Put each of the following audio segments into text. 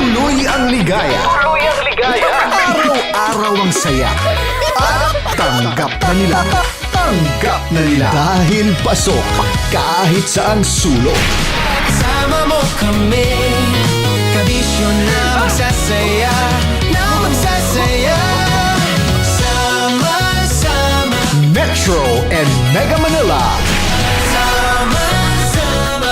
Tuloy ang ligaya. Tuloy ang ligaya. Araw-araw ang saya. At tanggap na nila. Tanggap na nila. Dahil pasok kahit saang sulok. Sama mo kami, kabisyo na magsasaya, na magsasaya. Sama-sama, Metro and Mega Manila. sama-sama,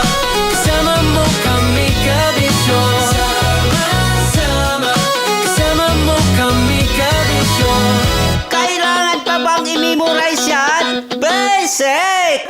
kasama mo kami, kabisyo. Sama-sama, kasama mo kami, kabisyo. Kailangan pa bang i-memorize yan? Basic!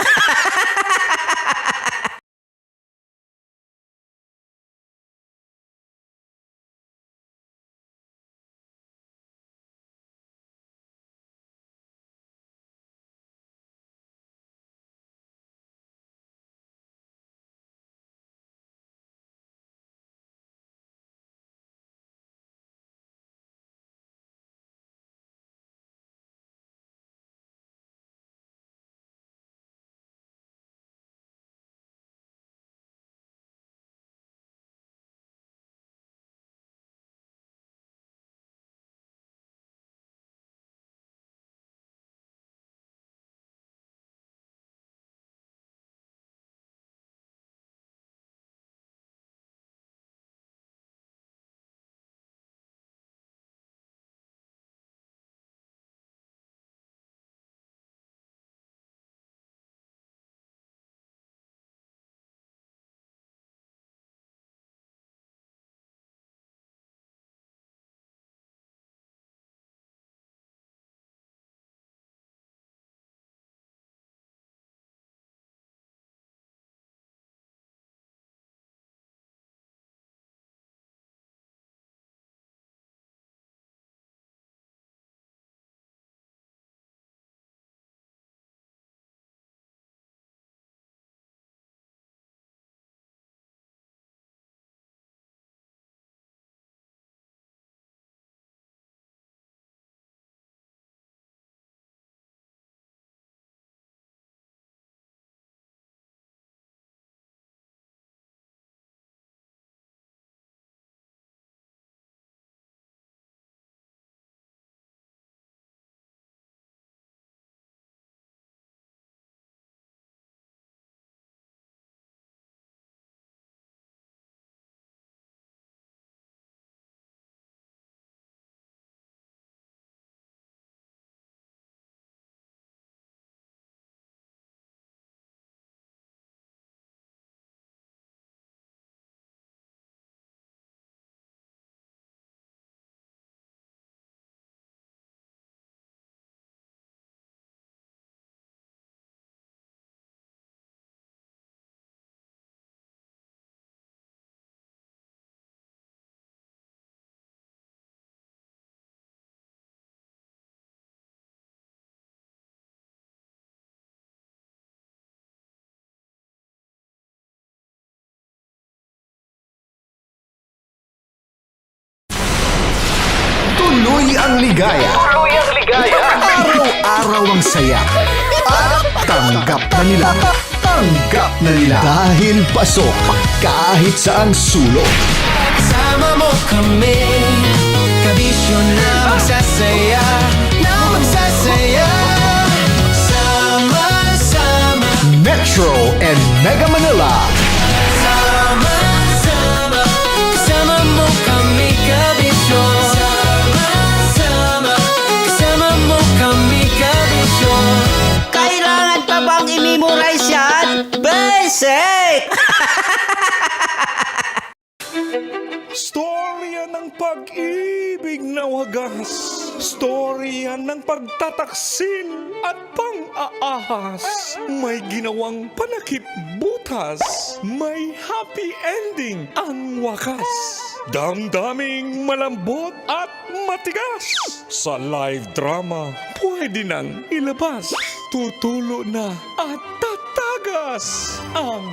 Tuloy ang ligaya. Tuloy ang ligaya. Araw-araw ang saya. At tanggap na nila. Tanggap na nila. Dahil pasok kahit saang sulok. Sama mo kami, kabisyo na magsasaya, na magsasaya. Sama-sama, Metro and Mega Manila. sama-sama, kasama mo kami, kabisyo. Sama-sama, kasama mo kami, kabisyo. Kailangan pa bang i-memorize yan? Basic! Storya ng pag-ibig na wagas. Storya ng pagtataksil at pang-aahas. May ginawang panakip butas. May happy ending ang wakas. Damdaming malambot at matigas. Sa live drama, pwede nang ilabas. Tutulo na at tatagas ang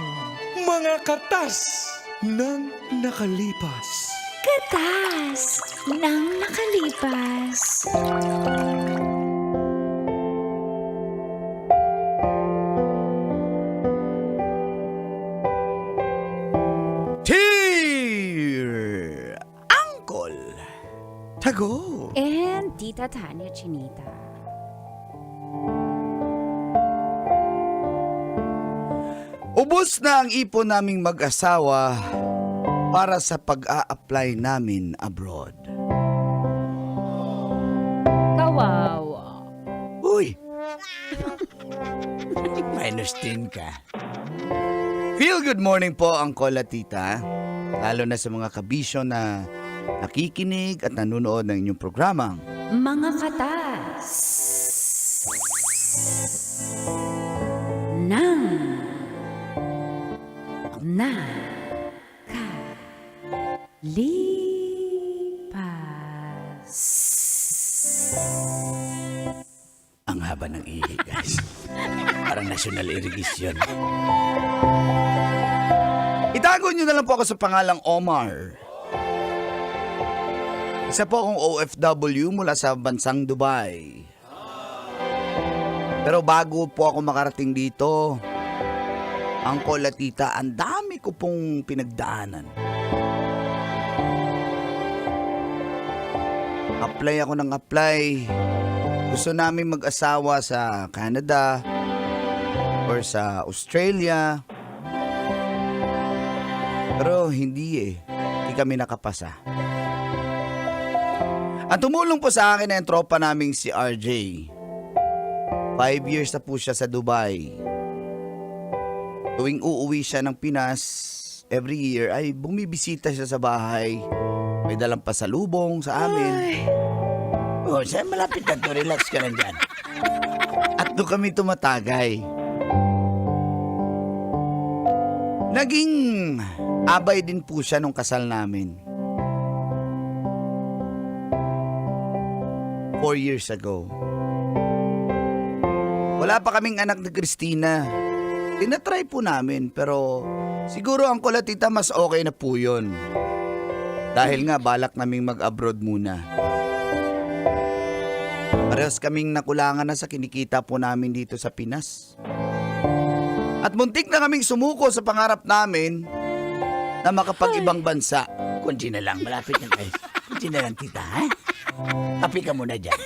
mga katas ng nakalipas. Katas ng nakalipas. Tago. and Tita Tanya Chinita. Ubos na ang ipon naming mag-asawa para sa pag-a-apply namin abroad. Kawawa. Uy! Minus 10 ka. Feel good morning po, Uncle at Tita. Lalo na sa mga kabisyo na nakikinig at nanonood ng inyong programang Mga katas ng nakalipas. ang haba ng ihi, guys. Parang national irrigation. Itago nyo na lang po ako sa pangalang Omar. Isa po akong OFW mula sa bansang Dubai. Pero bago po ako makarating dito, Uncle at Tita, ang dami ko pong pinagdaanan. Apply ako ng apply. Gusto namin mag-asawa sa Canada or sa Australia. Pero hindi Hindi kami nakapasa. Ang tumulong po sa akin ay ang tropa naming si RJ. 5 years na po siya sa Dubai. Tuwing uuwi siya ng Pinas, every year ay bumibisita siya sa bahay. May dalang pasalubong sa amin. Oh, siya malapit na to. Relax ka lang dyan. At doon kami tumatagay. Naging abay din po siya nung kasal namin. 4 years ago. Wala pa kaming anak na Christina. Tinatry po namin pero siguro ang kulat tita mas okay na po yun. Dahil nga balak naming mag-abroad muna. Parehas kaming nakulangan na sa kinikita po namin dito sa Pinas. At muntik na kaming sumuko sa pangarap namin na makapag-ibang bansa. Kunti na lang, malapit na guys. Kunti na lang tita, ha? Kapi ka muna dyan.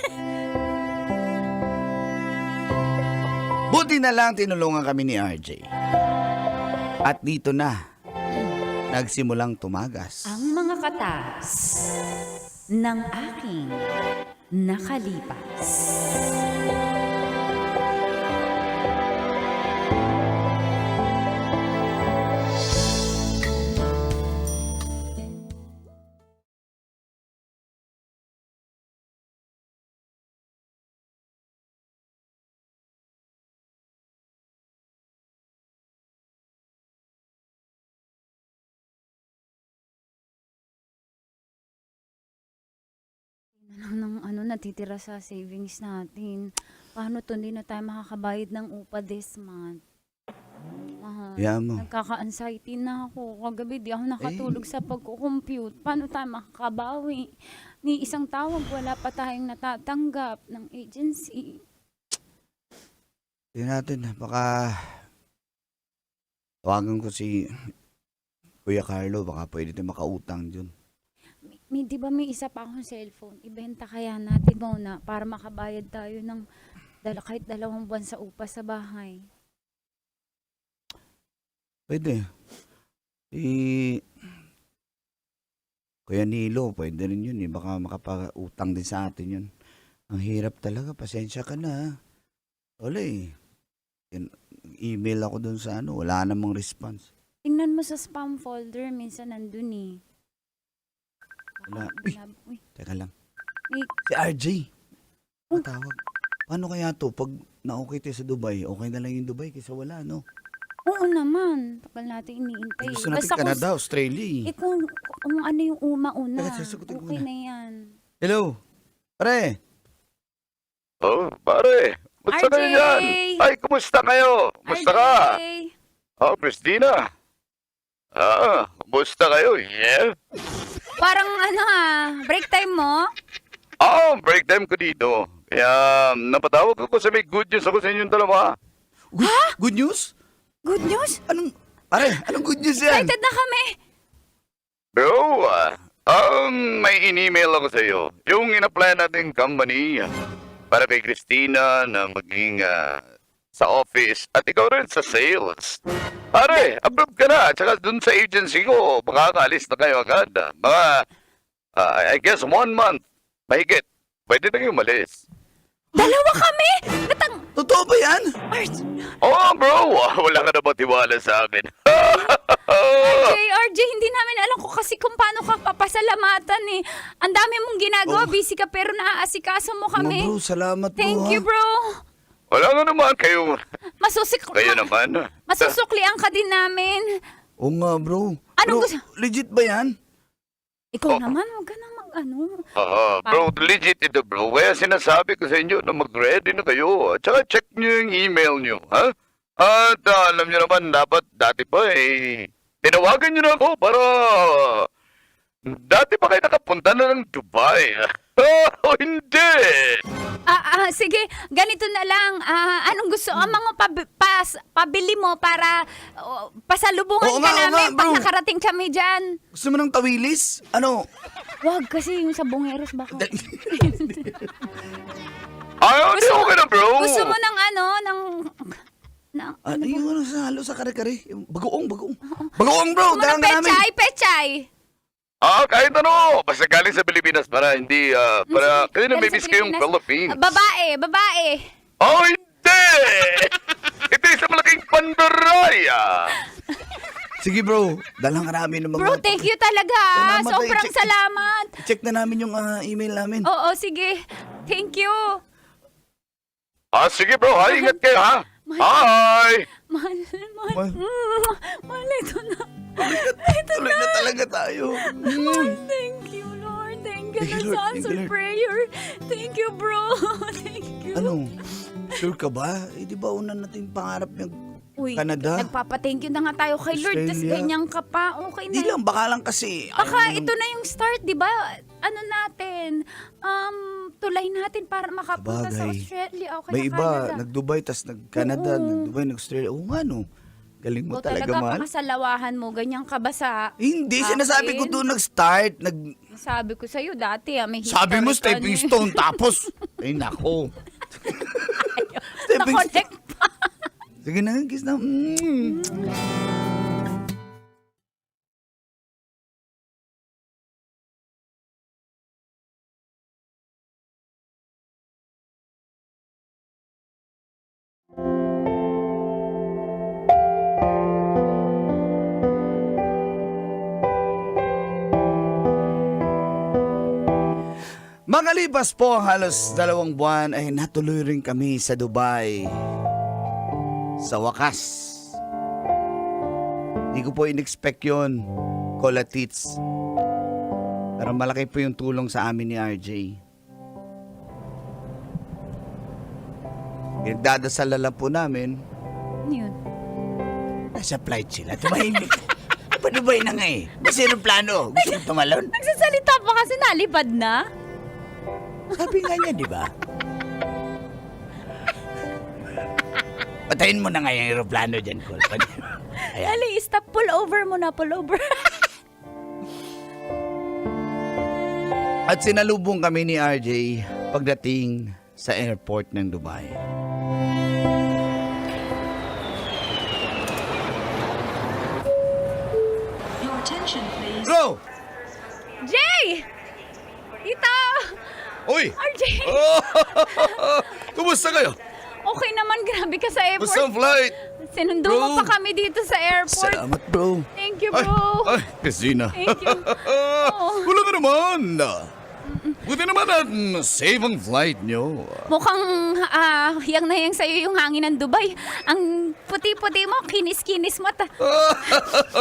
Buti na lang tinulungan kami ni RJ. At dito na, nagsimulang tumagas. Ang mga katas ng aking nakalipas. Natitira sa savings natin. Paano to, hindi na tayo makakabayad ng upa this month? Mahal. Yeah, mo. Nagkaka-anxiety na ako. Kagabi di ako nakatulog sa pagkukompute. Paano tayo makakabawi? Ni isang tawag, wala pa tayong natatanggap ng agency. Tingnan natin, baka tawagan ko si Kuya Carlo, baka pwede tayo makautang dyan. Di ba may isa pa akong cellphone? Ibenta kaya natin muna para makabayad tayo ng kahit 2 buwan sa upa sa bahay. Pwede. Kuya Nilo, pwede rin yun Baka makapautang din sa atin yun. Ang hirap talaga, pasensya ka na. Wala email ako dun sa wala namang response. Tingnan mo sa spam folder, minsan nandun Wala. Uy, teka lang. May, Si RJ. Matawag. Paano kaya to? Pag na-okay tayo sa Dubai, okay na lang yung Dubai kaysa wala, no? oo naman. Tagal natin iniintay. Gusto natin Canada, Australia. Kung ano yung una-una, Teka, sasagutin ko okay muna. na yan. Hello? Pare? Oh, pare. Kumusta RJ! kayo dyan? Ay, kumusta kayo? Kumusta ka? RJ! Oh, Christina. Kumusta kayo? Yeah? Parang break time mo? Break time ko dito. Kaya napatawag ako sa may good news ako sa inyong dalawa. Good news? Good news? Anong good news yan? Excited na kami. Bro, may in-email ako sa iyo. Yung in-apply nating company para kay Christina na maging sa office at ikaw rin sa sales. Pare, approve ka na. Tsaka dun sa agency ko, makakaalis na kayo agad. Mga, I guess 1 month. Mahigit. Pwede na kayo umalis. Dalawa kami! Totoo ba yan? Oh, bro. Wala ka na ba tiwala sa akin? RJ, hindi namin alam ko kasi kung paano ka papasalamatan eh. Ang dami mong ginagawa, busy ka pero naaasikaso mo kami. Bro, salamat bro. Thank you, ha? bro. Wala nga naman. Kayo Masusuklian naman. ka din namin. Oo nga bro. Anong Bro, gusto? legit ba yan? Ikaw naman, huwag ka na mag-ano. Bro, legit ito, bro. Kaya sinasabi ko sa inyo na mag-ready na kayo. At saka check nyo yung email nyo, ha? At alam nyo naman, dapat dati pa tinawagan nyo na ako para dati pa kayo nakapunta na ng Dubai. Oh, hindi! Sige, ganito na lang. Anong gusto? Ang mga pabili mo para pasalubungan Oo ka nga, namin pag bro. nakarating kami dyan. Gusto mo ng tawilis? Ano? Wag kasi yung sa bungeros baka. Ay, hindi okay na, bro. Gusto mo ng Ano yung sa halo sa kare-kare? Yung bagoong. Bagoong bro, Gusto mo dalang ng ka namin. pechay? Kahit ano. Basta galing sa Pilipinas para hindi, para, kasi namimiss ko yung Philippines. Babae. Oh, hindi! Ito isang malaking pandaraya. Sige bro, dalang ka namin ng mga... Bro, thank you talaga. Salamat, Sobrang check- salamat. Check na namin yung email namin. Oo, sige. Thank you. Sige bro, ingat kayo, ha? Hi! Mahal. Mahal, ito na. Tuloy na talaga tayo. Thank you, Lord. Thank you. Thank you, Lord. Thank you, Nasa-answer Lord. prayer. Thank you, bro. Thank you. Ano? Sure ka ba? Di ba una natin pangarap yung Uy, Canada? nagpapa-thank you na nga tayo kay Lord. Tapos Australia. ganyan ka pa. Okay na. Di lang, baka lang kasi... Baka ayaw mo ito na yung start, di ba? Ano natin? Tulay natin para makapunta sa Sabagay. Australia. Okay May na iba, Canada. nag-Dubai, tas nag-Canada, Oo. nag-Dubai, nag-Australia. Oo nga no. Galing mo Ikaw talaga, mahal. pakasalawahan mo. Ganyan ka ba sa... Hindi, akin? sinasabi ko doon nag-start. Sabi ko sa'yo dati, may Sabi mo, history ka stepping niya. stone, tapos... Ay, nako. Stepping stone. Na-connect pa. Sige na, kiss na. Makalipas po ang halos 2 buwan ay natuloy rin kami sa Dubai. Sa wakas. Hindi ko po in-expect yun, Colatits. Pero malaki po yung tulong sa amin ni RJ. Nagdadasal na lang po namin. Ano yun? Nasa flight sila. Tumahimik. Padubay na nga eh. Basta yung plano. Gusto mo tumalon? Nagsasalita pa kasi nalipad na. Sabi nga niya, di ba? Patayin mo na nga yung aeroplano dyan, Col. Ayan. Ali, stop. Pull over mo na. Pull over. At sinalubong kami ni RJ pagdating sa airport ng Dubai. Your attention, please. Bro! Jay! Tita! Uy! RJ! Kumusta kayo? Okay naman, grabe ka sa airport. Kumusta ang flight? Sinundo Bro? mo pa kami dito sa airport. Salamat, bro. Thank you, bro. Ay, Christina. Thank you. Oo. Wala ka naman. Buti naman at safe ang flight nyo. Mukhang hiyang na hiyang sa'yo yung hangin ng Dubai. Ang puti-puti mo, kinis-kinis mo.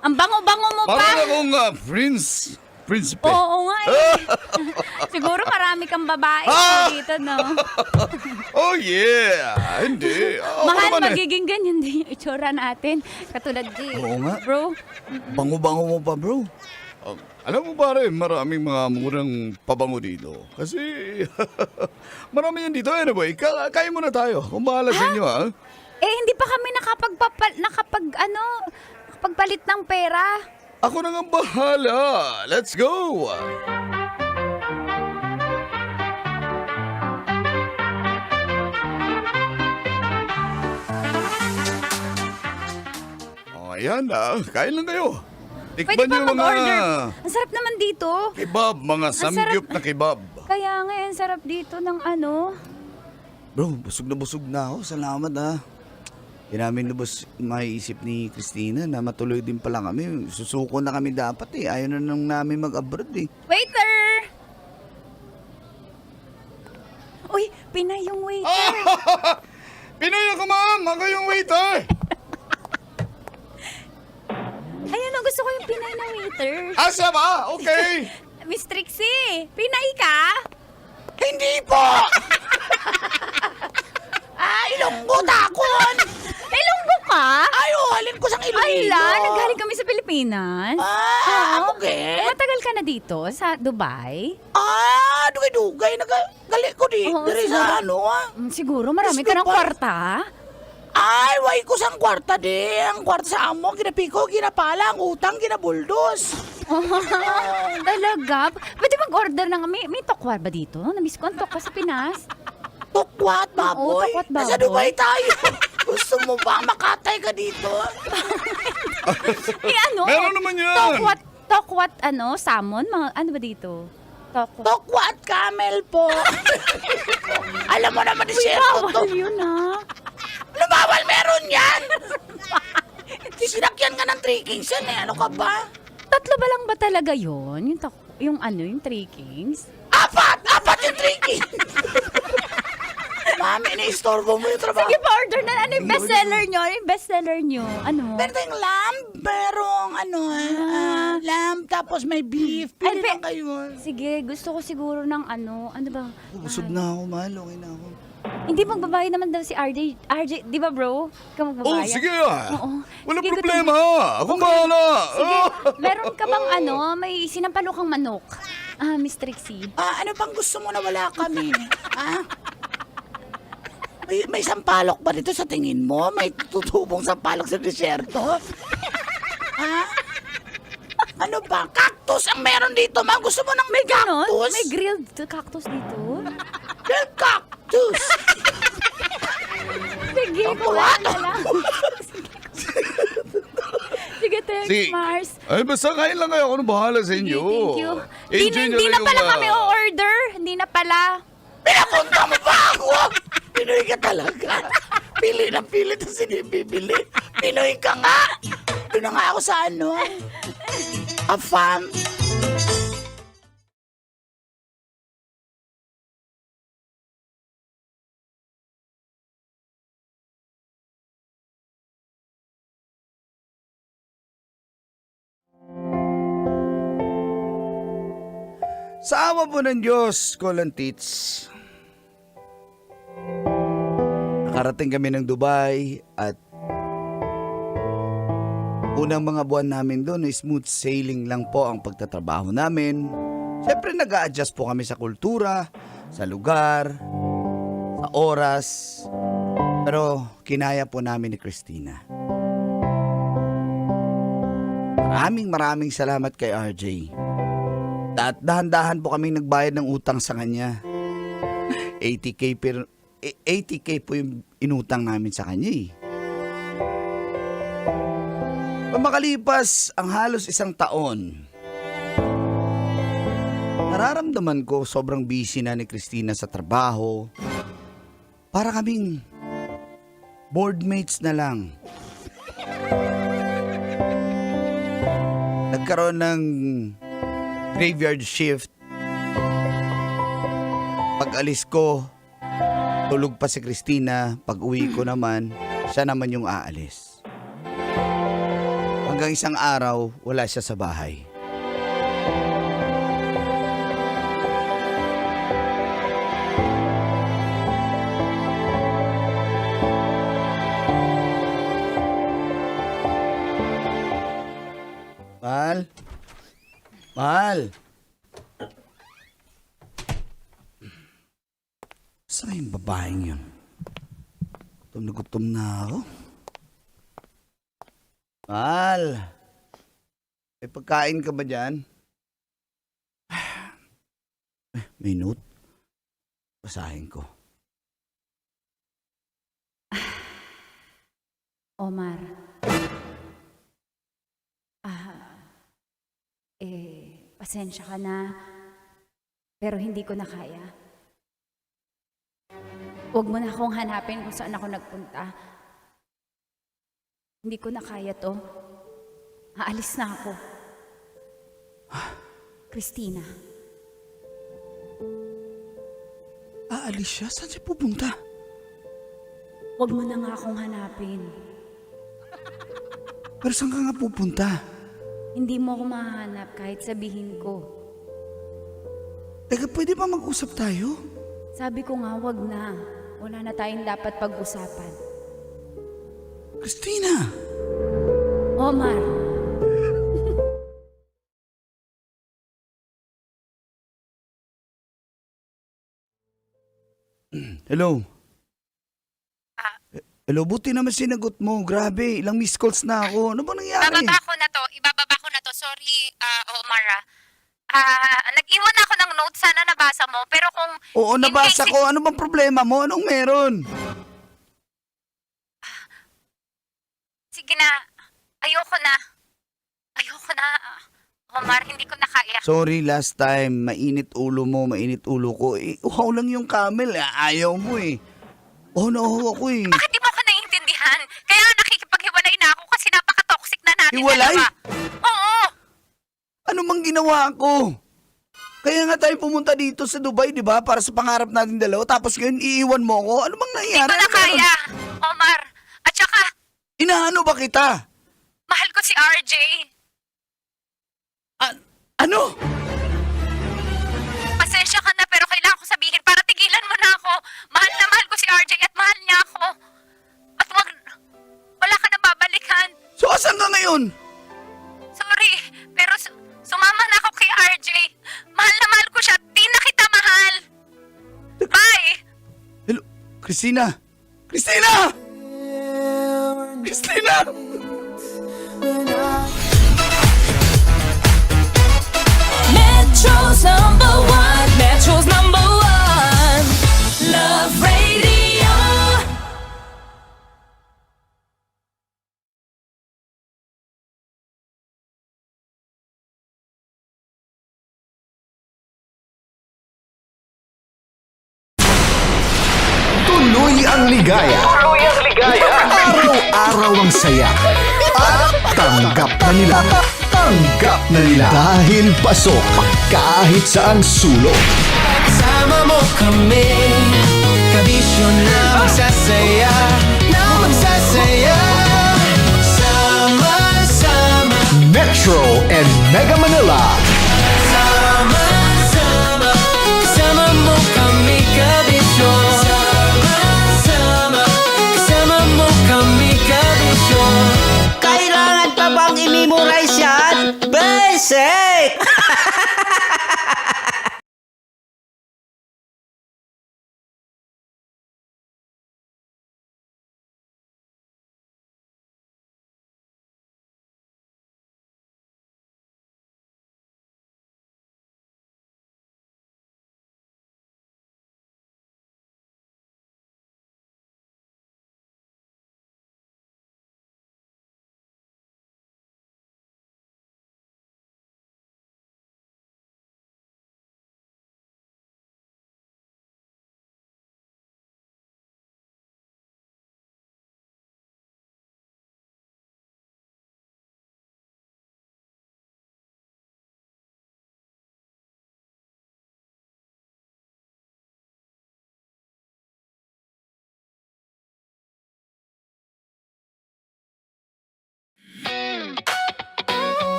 Ang bango-bango mo pa. Parang akong prinsipe. Oo nga eh. Siguro marami kang babae dito, no? Oh yeah! Hindi. Ako Mahal, naman eh. magiging ganyan din yung itsura natin. Katulad din. Oo nga. Bro, Bango-bango mo pa, bro. Alam mo pare, maraming mga murang pabango dito. Kasi marami yan dito. Anyway, kain muna tayo. Kung bahala sa inyo, ha? hindi pa kami nakapagpalit ng pera. Ako na nga bahala. Let's go! Ayan kain lang kayo. Pwede Tikman ba niyo mga mag-order? Ang sarap naman dito. kebab, mga samgyup na kebab. Kaya nga, ang sarap dito ng ano. Bro, busog na ako. Salamat ha. Hindi namin lubos maiisip ni Christina na matuloy din pala kami. Susuko na kami dapat eh. Ayaw na nang namin mag-abroad eh. Waiter! Uy, Pinay yung waiter. Pinoy ako, ma'am. Ako yung waiter. Ayan o, gusto ko yung Pinay na waiter. Asa ba? Okay. Miss Trixie, Pinay ka? Hindi po! Ilonggo takon! Ilonggo ka? Ay, halin ko sang Ala, nanggaling kami sa Pilipinas. Oo. okay. Matagal ka na dito sa Dubai? Dugay-dugay. Nagali ko di. Oo, Dari siguro. sa ano Siguro marami Gusto ka ng pa. kwarta. Ay, way ko sang kwarta di. Ang kwarta sa amo, ginapiko, ginapala. Ang utang, ginabuldos. Talaga? Pwede mag-order ng... May tokwar ba dito? Namiss ko ang tokwa sa Pinas. Tukwat, baboy. tukwat, baboy. Nasa Dubai tayo. Gusto mo ba makatay ka dito? Ano? Meron naman yan. Tokwat, salmon? Mga, ano ba dito? Tokwat. Tukwat camel po. Alam mo naman ni Chef to. Bawal yun Lumawal meron yan. Sinakyan ka ng trekking yan eh. Ano ka ba? Tatlo ba lang ba talaga yun? Yung Three Kings? Apat yung trekking. Mami, ina-istorbo mo yung trabaho. Sige pa, order na. Ano yung bestseller nyo? Ano yung bestseller nyo? Ano? Meron tayong lamb, merong lamb, tapos may beef. Pili lang kayo. Sige, gusto ko siguro ng ano ba? Busog na ako, mahal. Okay na ako. Hindi magbabayad naman daw si RJ. RJ, di ba bro? Ikaw Oh, magbabayad. sige Oo. Wala Sige, problema. Ako bahala. Sige, meron ka bang may sinampalukang manok? Miss Trixie. Ano pang gusto mo na wala kami? May sampalok ba dito sa tingin mo? May tutubong sampalok sa desyerto? Ano ba? Cactus ang meron dito, ma. Gusto mo ng may Ganon? cactus? May grilled cactus dito? Grilled cactus! Sige, Ang kuha na tuwa. lang. Sige, thanks, Mars. Ay, basta kain lang kayo. Ako na bahala sa Sige, inyo. thank you. Enjoy Hindi nyo na yung, pala kami o-order. Hindi na pala. Pinapunta mo pa ako! Pinoy ka talaga. Pili ng pili tapos hindi bibili. Pinoy ka nga. Doon na nga ako sa Afam. Sa awa po ng Diyos, Kolantits, nakarating kami ng Dubai at unang mga buwan namin doon ay smooth sailing lang po ang pagtatrabaho namin. Siyempre nag-a-adjust po kami sa kultura, sa lugar, sa oras, pero kinaya po namin ni Christina. Maraming salamat kay RJ. At dahan-dahan po kaming nagbayad ng utang sa kanya. 80k po yung inutang namin sa kanya eh. Makalipas ang halos isang taon, nararamdaman ko sobrang busy na ni Christina sa trabaho. Para kaming boardmates na lang. Nagkaroon ng graveyard shift. Pag alis ko, tulog pa si Christina. Pag uwi ko naman, siya naman yung aalis. Hanggang isang araw, wala siya sa bahay. Mahal. Saan yung babaeng yun? Gutom na gutom na ako. Mahal. May pagkain ka ba dyan? May note. Basahin ko. Omar, Pasensya ka na, pero hindi ko na kaya. Huwag mo na akong hanapin kung saan ako nagpunta. Hindi ko na kaya to. Aalis na ako. Christina, Aalis siya? Saan siya pupunta? huwag mo na nga akong hanapin. Pero saan ka nga pupunta? Hindi mo ako mahanap kahit sabihin ko. Teka, pwede ba mag-usap tayo? Sabi ko nga, wag na. Wala na tayong dapat pag-usapan. Christina! Omar, Hello? Hello, buti naman sinagot mo. Grabe, ilang missed calls na ako. Ano ba nangyari? Ibababa ko na to. Sorry, Omar. Nag-iwan ako ng note, sana nabasa mo. Pero kung... Oo, in nabasa case- ko. Ano bang problema mo? Anong meron? Sige na. Ayoko na. Omar, hindi ko na kaya. Sorry, last time. Mainit ulo mo, mainit ulo ko. Uhaw lang yung camel. Ayaw mo eh. Oh, nauhaw ako eh. Bakit di mo ako naiintindihan? Kaya nakikipaghiwalay na ako kasi napaka-toxic na natin. Hiwalay? dalawa. Oo. Ano mang ginawa ko? Kaya nga tayo pumunta dito sa Dubai, di ba? Para sa pangarap natin dalawa. Tapos ngayon, iiwan mo ko. Ano bang Hindi nangyari? ko na kaya. Omar. At saka, Inaano ba kita? mahal ko si RJ. Ano? Pasensya ka na pero kailangan ko sabihin para tigilan mo na ako. Mahal na mahal ko si RJ at mahal niya ako. At wala ka na babalikan. So, asan ka ngayon? Sorry, pero sumama na ako kay RJ. Mahal na mahal ko siya. Di na kita mahal. Bye! Hello? Christina? Christina! Christina! Metro's number one. Metro's number one. Love Radio. Tuloy ang ligaya. Araw-araw ang saya. At tanggap na nila. Tanggap na nila. Dahil pasok kahit saang sulok. Sama mo kami. Kabisyo na magsasaya. Na magsasaya. Sama-sama. Metro and Mega Manila. Sama-sama. Kasama mo kami, kabisyo. Sama-sama. Kasama mo kami, kabisyo. Kailangan pa bang i-memorize yan? Basic!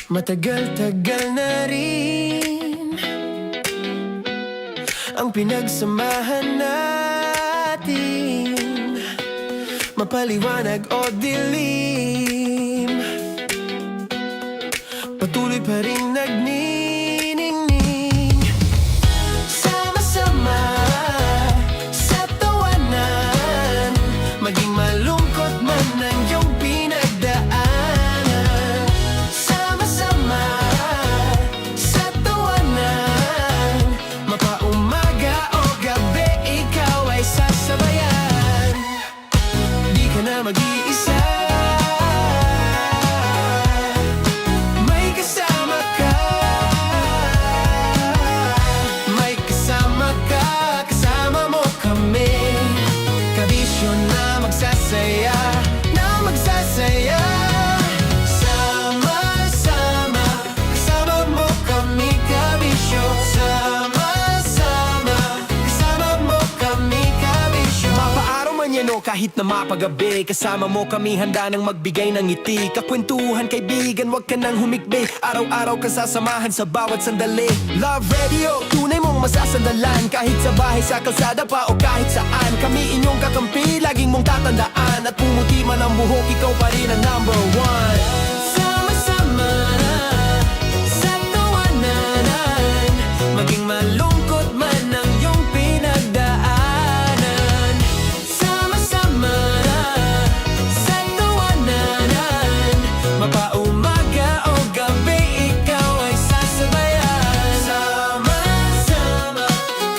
Matagal-tagal na rin ang pinagsamahan natin, mapaliwanag o dilim, patuloy pa rin nagniningning. Sama-sama sa tawanan, maging malungkot man ang iyong pinagdaanan. Sama-sama sa tawanan, mapaumaga o gabi, ikaw ay sasabayan. mag-iisa. May kasama ka. May kasama ka. Kasama mo kami. Kabisyo na magsasaya. Na magsasaya. Sama-sama. Kasama mo kami, kabisyo. Sama-sama. Kasama mo kami, kabisyo. Mapaaraw man yan o kahit na mapagabi, kasama mo kami handa nang magbigay ng ngiti. Kakwentuhan kaibigan, wag ka nang humikbi. Araw-araw ka sasamahan sa bawat sandali. Love Radio, tunay mong masasandalan. Kahit sa bahay, sa kalsada pa o kahit saan. Kami inyong kakampi, laging mong tatandaan. At pumuti man ang buhok, ikaw pa rin ang number one. Sama-sama na sa tawanan. Maging malungkot man ang iyong pinagdaanan. Sama-sama na sa tawanan. Mapaumaga o gabi, ikaw ay sasabayan. Sama-sama,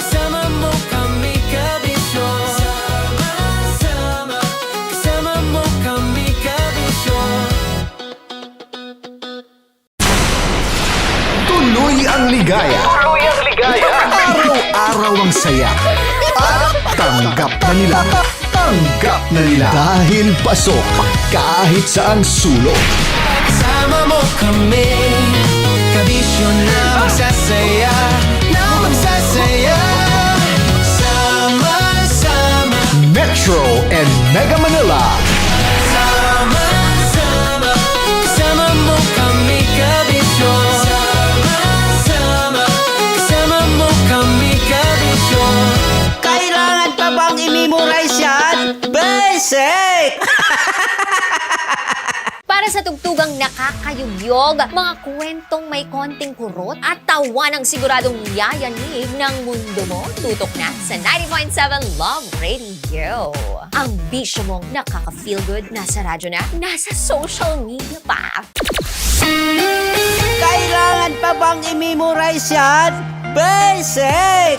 kasama mo kami, kabisyo. Sama-sama, kasama mo kami, kabisyo. Tuloy ang ligaya. Araw-araw ang saya. At tanggap na nila. Tanggap na nila. Dahil pasok kahit saang sulok. Kasama mo kami, kabisyo na magsasaya. Na magsasaya. Sama-sama. Metro and Mega Manila. Sama-sama. Kasama mo kami, kabisyo. Sama-sama. Kasama mo kami, kabisyo. Kailangan pa bang i-memorize yan? Basic! Para sa tugtugang nakakayugyog, mga kwentong may konting kurot at tawa ng siguradong yayanig ng mundo mo, tutok na sa 90.7 Love Radio. Ang bisyo mong nakaka-feel good, nasa radyo na, nasa social media pa. Kailangan pa bang i-memorize yan? Basic!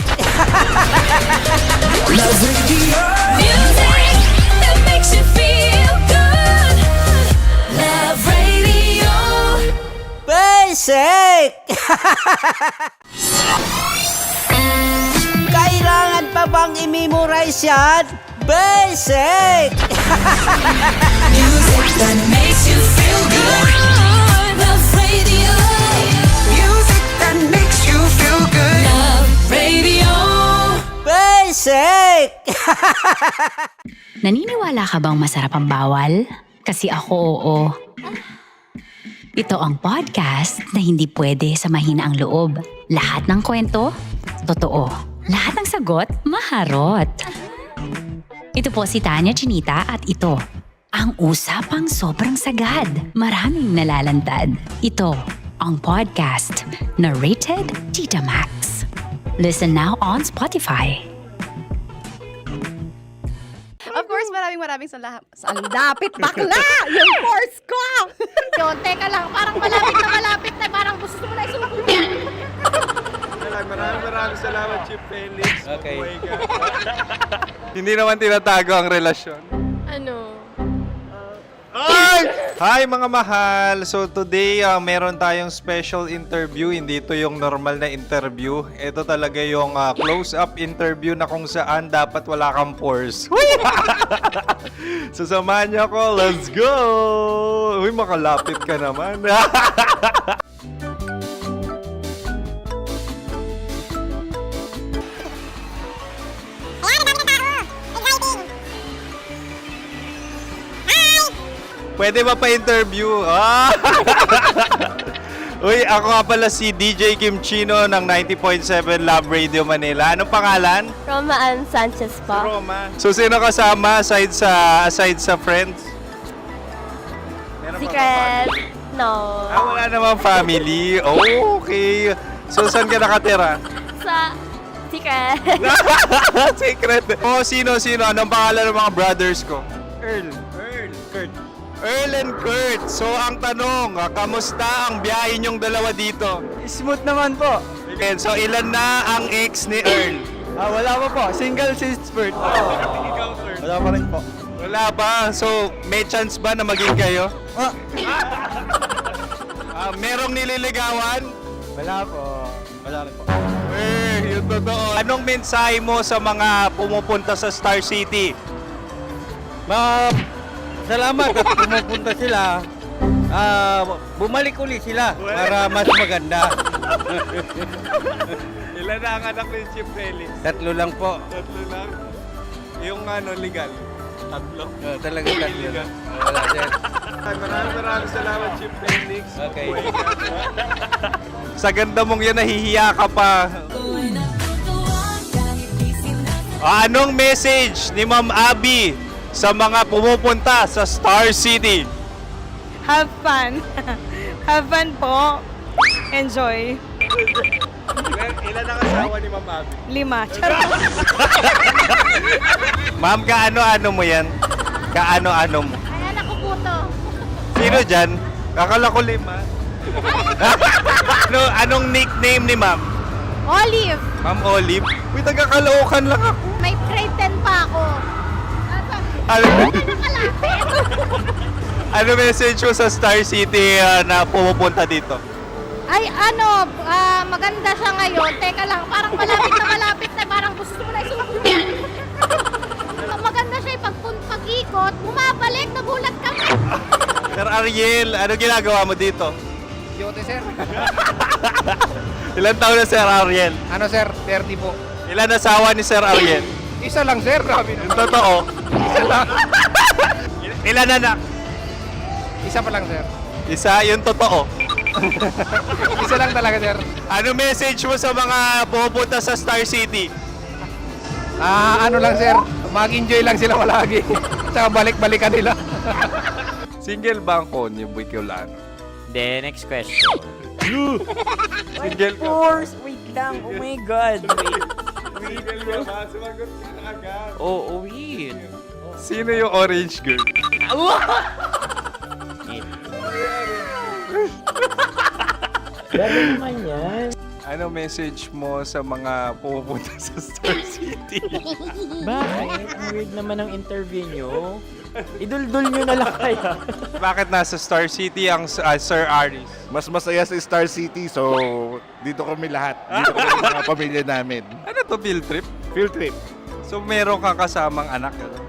Music that makes you feel good. Love Radio. Basic! Kailangan pa bang i-memorize yan? Basic! Music that makes you feel good. Love Radio. Music that makes you feel good. Love Radio. Basic! Naniniwala ka bang masarap ang bawal? Kasi ako, oo. Ito ang podcast na hindi pwede sa mahina ang loob. Lahat ng kwento, totoo. Lahat ng sagot, maharot. Ito po si Tanya Chinita at ito, ang usapang sobrang sagad. Maraming nalalantad. Ito, ang podcast na rated Tita Max. Listen now on Spotify. Of course, maraming salamat. Ang lapit bakla! Yung force ko! Yun, teka lang, parang malapit na, parang gusto mo na isulat. Maraming salamat, Chief Felix. Okay. Hindi naman tinatago ang relasyon. Ano? Hi mga mahal! So today, meron tayong special interview. Hindi ito yung normal na interview. Ito talaga yung close-up interview na kung saan dapat wala kang pores. So samahan niyo ako. Let's go! Uy, makalapit ka naman. Pwede ba pa-interview? Uy, ako nga pala si DJ Kim Chino ng 90.7 Love Radio Manila. Anong pangalan? Roma Ann Sanchez po. Roma. So, sino kasama aside sa friends? Meron ba Secret. No. wala namang family. Oh, okay. So, saan ka nakatira? Sa secret. Secret. Oh, sino? Anong pangalan ng mga brothers ko? Earl, Kurt. Earl and Kurt. So, ang tanong, kamusta ang biyahe niyong dalawa dito? Smooth naman po. Okay, so ilan na ang ex ni Earl? Wala pa po. Single since birth. Ikaw, Kurt. Wala pa rin po. Wala ba? So, may chance ba na maging kayo? Merong nililigawan? Wala po. Wala rin po. Yung totoo. Anong mensahe mo sa mga pumupunta sa Star City? Salamat at pumupunta sila. Bumalik ulit sila para mas maganda. Ilan na ang anak ni Chief Felix? 3 lang po. 3 lang. Yung legal? 3. Talaga 3 lang. Wala sir. Maraming salamat, Chief Felix. Okay. Sa ganda mong yan, nahihiya ka pa. Anong message ni Ma'am Abby sa mga pumupunta sa Star City? Have fun. Have fun po. Enjoy. Ilan ang asawa ni Ma'am Abby? 5. Charot. Ma'am, kaano-ano mo yan? Kaano-ano mo? Ay, anak ko po to. Sino dyan? Akala ko 5. Anong nickname ni Ma'am? Olive. Ma'am Olive? Uy, taga-Caloocan lang ako. May grade 10 pa ako. Ano message mo sa Star City na pumupunta dito? Ay, maganda siya ngayon. Teka lang, parang malapit na. Parang gusto mo na isumakit. Maganda siya pag-ikot, bumabalik, nagulat ka. Sir Ariel, ano ginagawa mo dito? Yote sir. Ilan taon na Sir Ariel? Ano sir? 30 po. Ilan asawa ni Sir Ariel? Isa lang sir. Yung totoo? Isa lang. Ilan anak? Isa pa lang sir. Isa, yung totoo. Isa lang talaga sir. Ano message mo sa mga pumupunta sa Star City? Ano lang sir. Mag-enjoy lang sila palagi. Tsaka balik-balikan nila. Single ba ang konyo, Boy Kiolano? Then, next question. Single ka? Wait lang. Oh my God. Single ka ba? Sumagot ka na agad. Oh, wait. Sino yung orange girl? Ano message mo sa mga pumupunta sa Star City? Bakit? Ang weird naman ang interview nyo. Idul-dul nyo na lang kaya. Bakit nasa Star City ang Sir Aris? Mas masaya sa Star City, so dito kami lahat. Dito kami mga pamilya namin. Ano to, field trip? Field trip. So meron kang kasamang anak? Ano?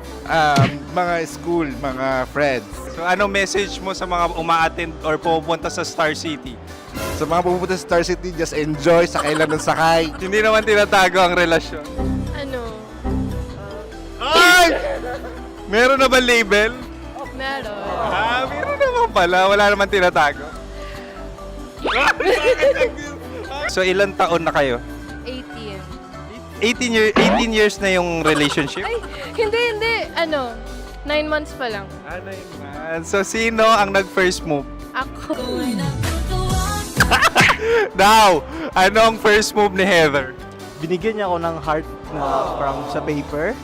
Mga school, mga friends. So ano message mo sa mga uma-attend or pumupunta sa Star City? Sa mga pupunta sa Star City, just enjoy, sakay lang ng sakay. Hindi naman tinatago ang relasyon. Ano? Ay! Meron na ba label? Meron. Meron naman pala. Wala naman tinatago. So ilan taon na kayo? 18. 18 years na yung relationship? Ay, hindi. 9 months pa lang. 9 months. So sino ang nag-first move? Ako. Now, anong first move ni Heather? Binigyan niya ako ng heart na from sa paper.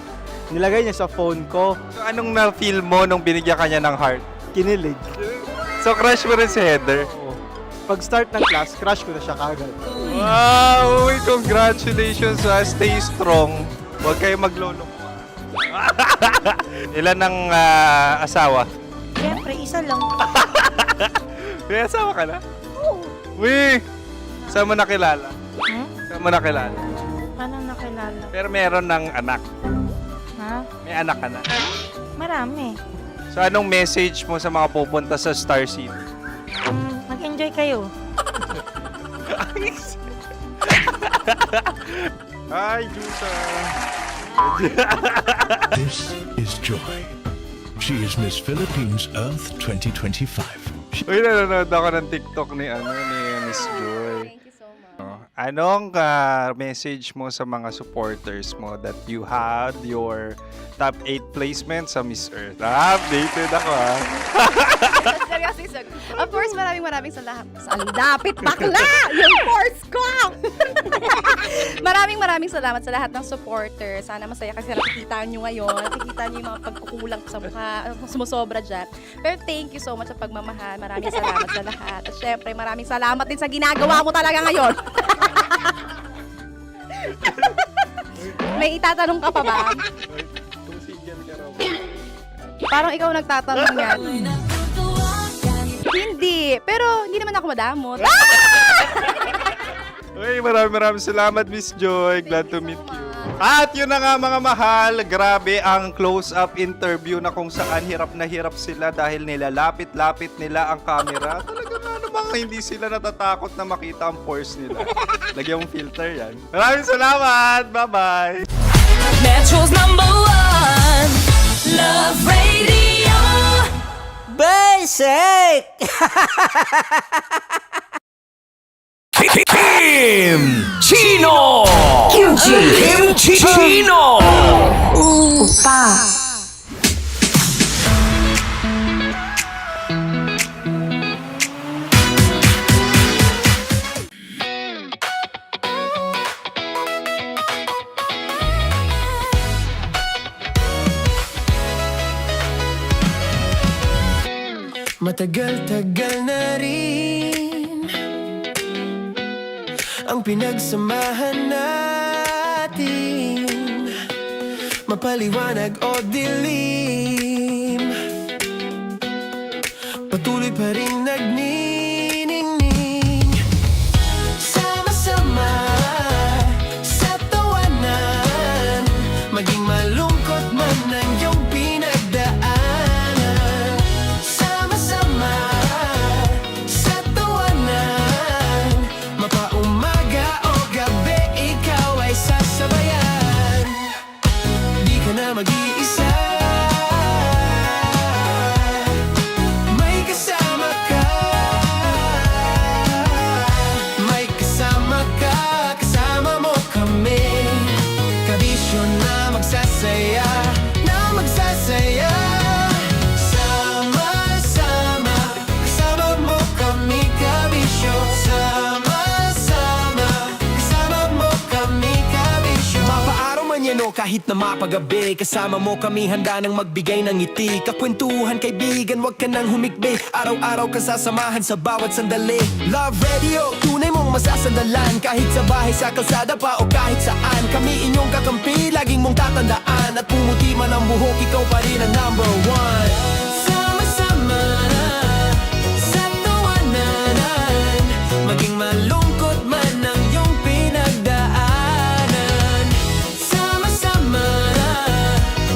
Nilagay niya sa phone ko. So anong na-feel mo nung binigyan ka niya ng heart? Kinilig. So crush mo rin si Heather? Pag start ng class, crush ko na siya kagad. Wow! Uy, congratulations ha! Stay strong. Huwag kayo maglolo. Ilan ang asawa? Siyempre, isa lang. May asawa ka na? Oo. Uy! Saan mo nakilala? Saan mo nakilala? Paano nakilala? Pero meron ng anak. Ha? May anak ka na. Marami. So anong message mo sa mga pupunta sa Star City? Mag-enjoy kayo. Hi, Juta! This is Joy. She is Miss Philippines Earth 2025. Uy, nanonood ako ng TikTok ni Miss Joy. Thank you so much. Anong message mo sa mga supporters mo that you had your top 8 placement sa Miss Earth? Updated ako ha. Of course, maraming salamat. Dapit bakla! Yung course ko! maraming salamat sa lahat ng supporters. Sana masaya kasi nakikita nyo ngayon. Nakikita nyo yung mga pagkukulang sa mukha, sumusobra dyan. Pero thank you so much sa pagmamahal. Maraming salamat sa lahat. At syempre, maraming salamat din sa ginagawa mo talaga ngayon. May itatanong ka pa ba? Kung single ka raw. Parang ikaw nagtatanong yan. Hindi. Pero hindi naman ako madamot. Uy, maraming salamat, Miss Joy. Glad to meet you. At yun na nga mga mahal, grabe ang close-up interview na kung saan hirap na hirap sila dahil nilalapit-lapit nila ang camera. Talaga nga namang hindi sila natatakot na makita ang pores nila. Lagyan mong filter yan. Maraming salamat! Bye-bye! Metro's #1 Love Radio. Basic! Kim Chino! Kim Chino! Matagal-tagal na rin ang pinagsamahan natin, mapaliwanag o dilim, patuloy pa rin nagniningning, sama-sama sa tawanan, maging malungkot man ang iyong pinagdaanan, sama-sama sa tawanan, mapaumaga o gabi ikaw ay sasabayan, di ka na mag-iisa. May kasama ka, may kasama ka, kasama mo kami, kabisyo na magsasaya, na magsasaya. Sama-sama, kasama mo kami, kabisyo. Sama-sama, kasama mo kami, kabisyo. Mapaaraw man yan o kahit na mapagabi, kasama mo kami, handa nang magbigay ng ngiti. Kakwentuhan, kaibigan, wag ka nang humikbi, araw-araw kasasamahan sa bawat sandali. Love Radio, tunay mong masasandalan, kahit sa bahay, sa kalsada pa o kahit saan. Kami inyong kakampi, laging mong tatandaan, at pumuti man ang buhok, ikaw pa rin ang #1. Sama-sama sa tawanan, maging malungkot man ang iyong pinagdaanan. Sama-sama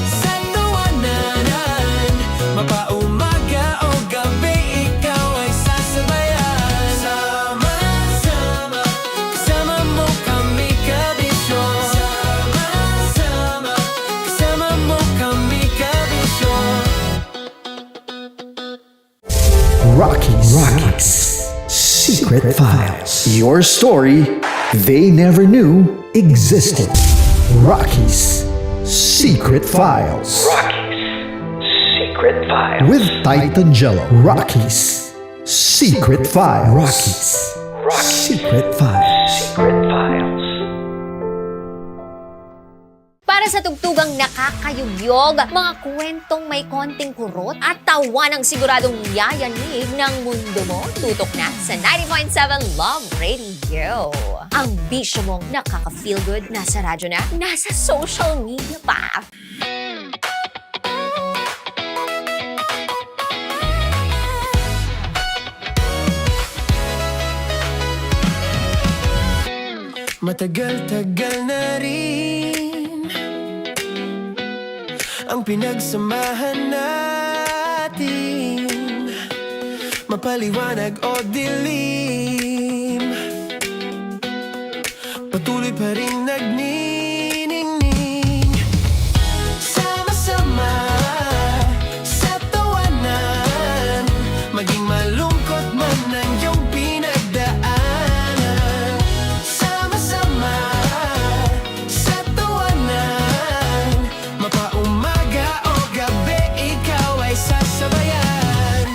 sa tawanan, mapaumaga o gabi ikaw ay sasabayan. Sama-sama, kasama mo kami, kabisyo. Sama-sama, kasama mo kami, kabisyo. Rockies. Secret Files. Your story they never knew existed. Rockies Secret Files. Secret File. With Titan Jello. Rockies Secret Files. Secret Files. Para sa tugtugang nakakayugyog, mga kwentong may konting kurot at tawa ng siguradong yayanig ng mundo mo, tutok na sa 90.7 Love Radio. Ang bisyo mong nakaka-feel good, nasa radyo na, nasa social media pa. Matagal-tagal na rin ang pinagsamahan natin, mapaliwanag o dilim, patuloy pa rin nagniningning, sama-sama sa tawanan, maging malungkot man ang iyong pinagdaanan. Sama-sama sa tawanan, mapaumaga o gabi ikaw ay sasabayan,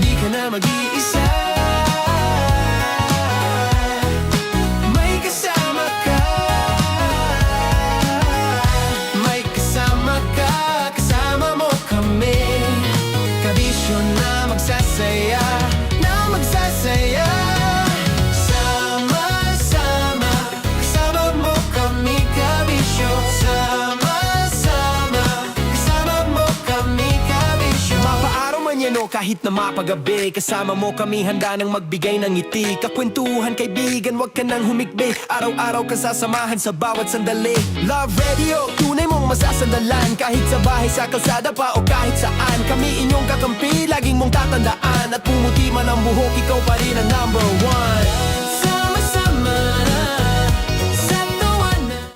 di ka na mag-iisa. May kasama ka, manyano kahit na mapagabi. Kasama mo kami handa nang magbigay ng ngiti. Kakwentuhan kaibigan, wag ka nang humikbi. Araw-araw ka sasamahan sa bawat sandali. Love Radio, tunay mong masasandalan. Kahit sa bahay, sa kalsada pa o kahit saan. Kami inyong kakampi, laging mong tatandaan. At pumuti man ang buhok, ikaw pa rin ang number one. Sama-sama sa tawanan.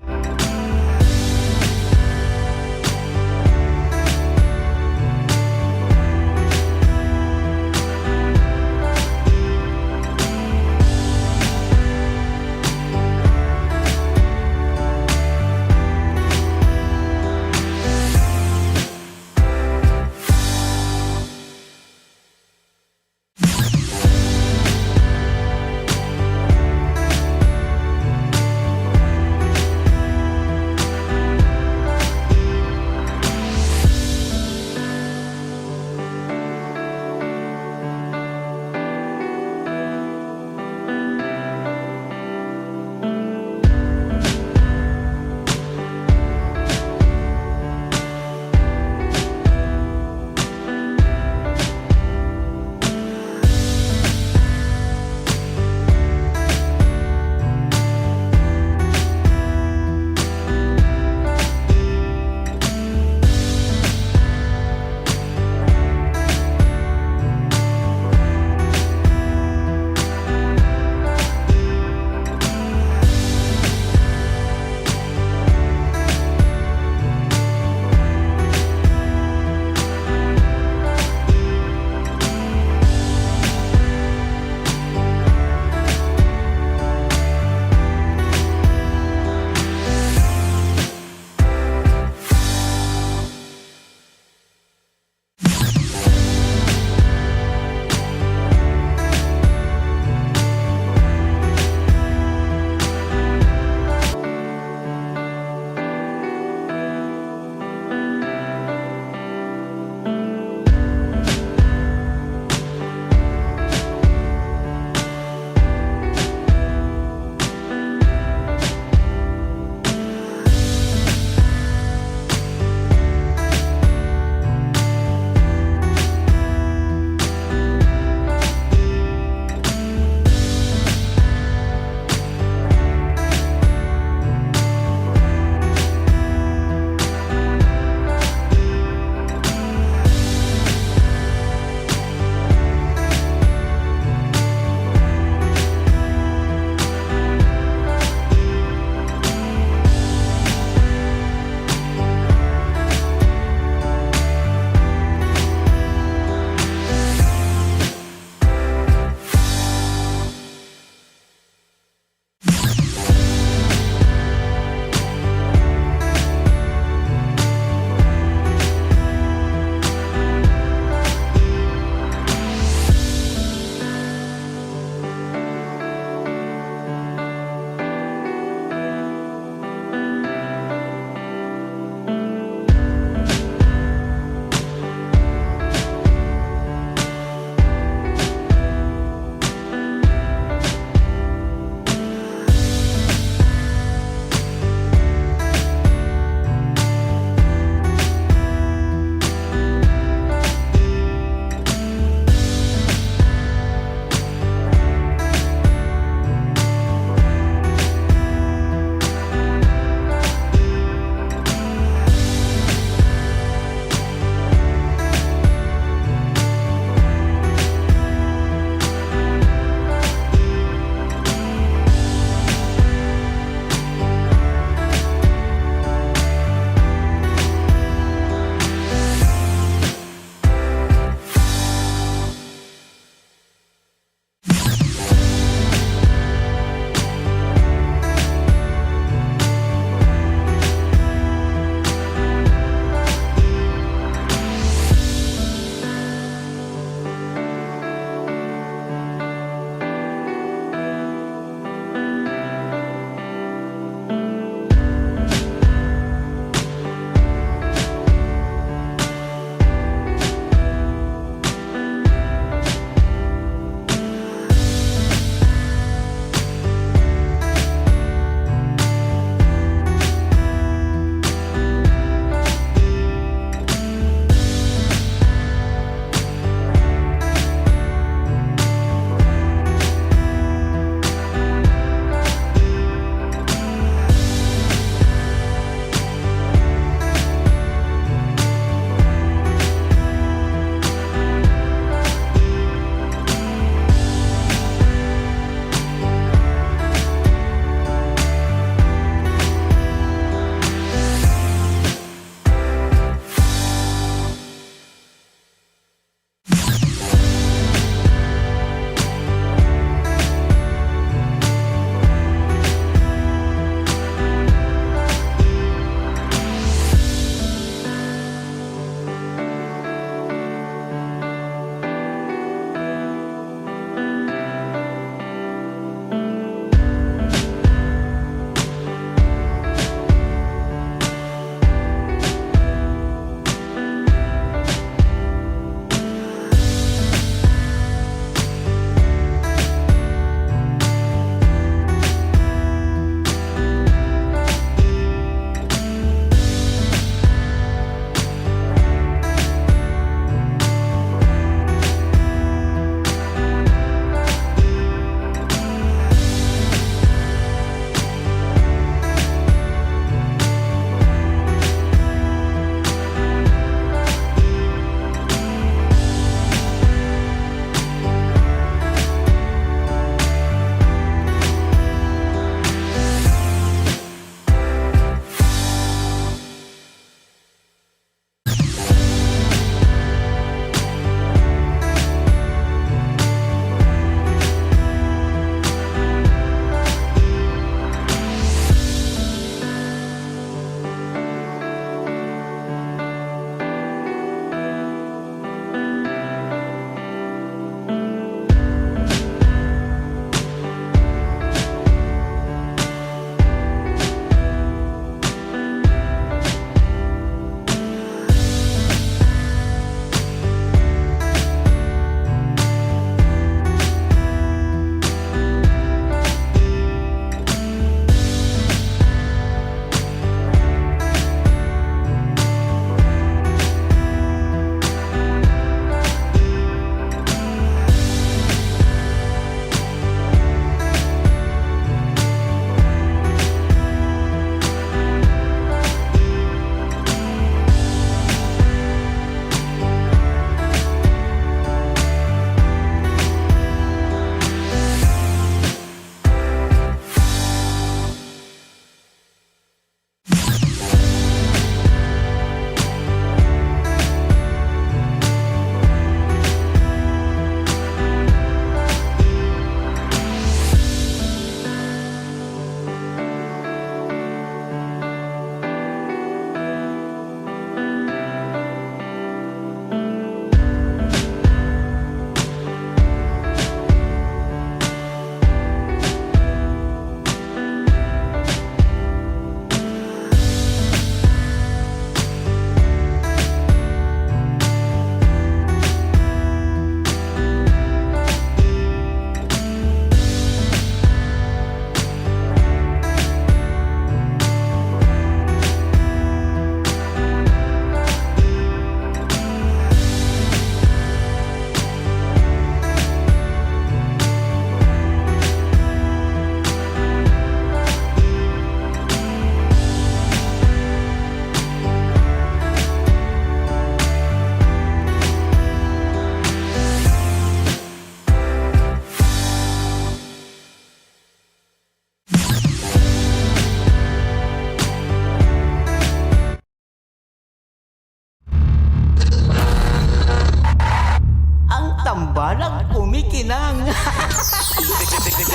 kumikinang.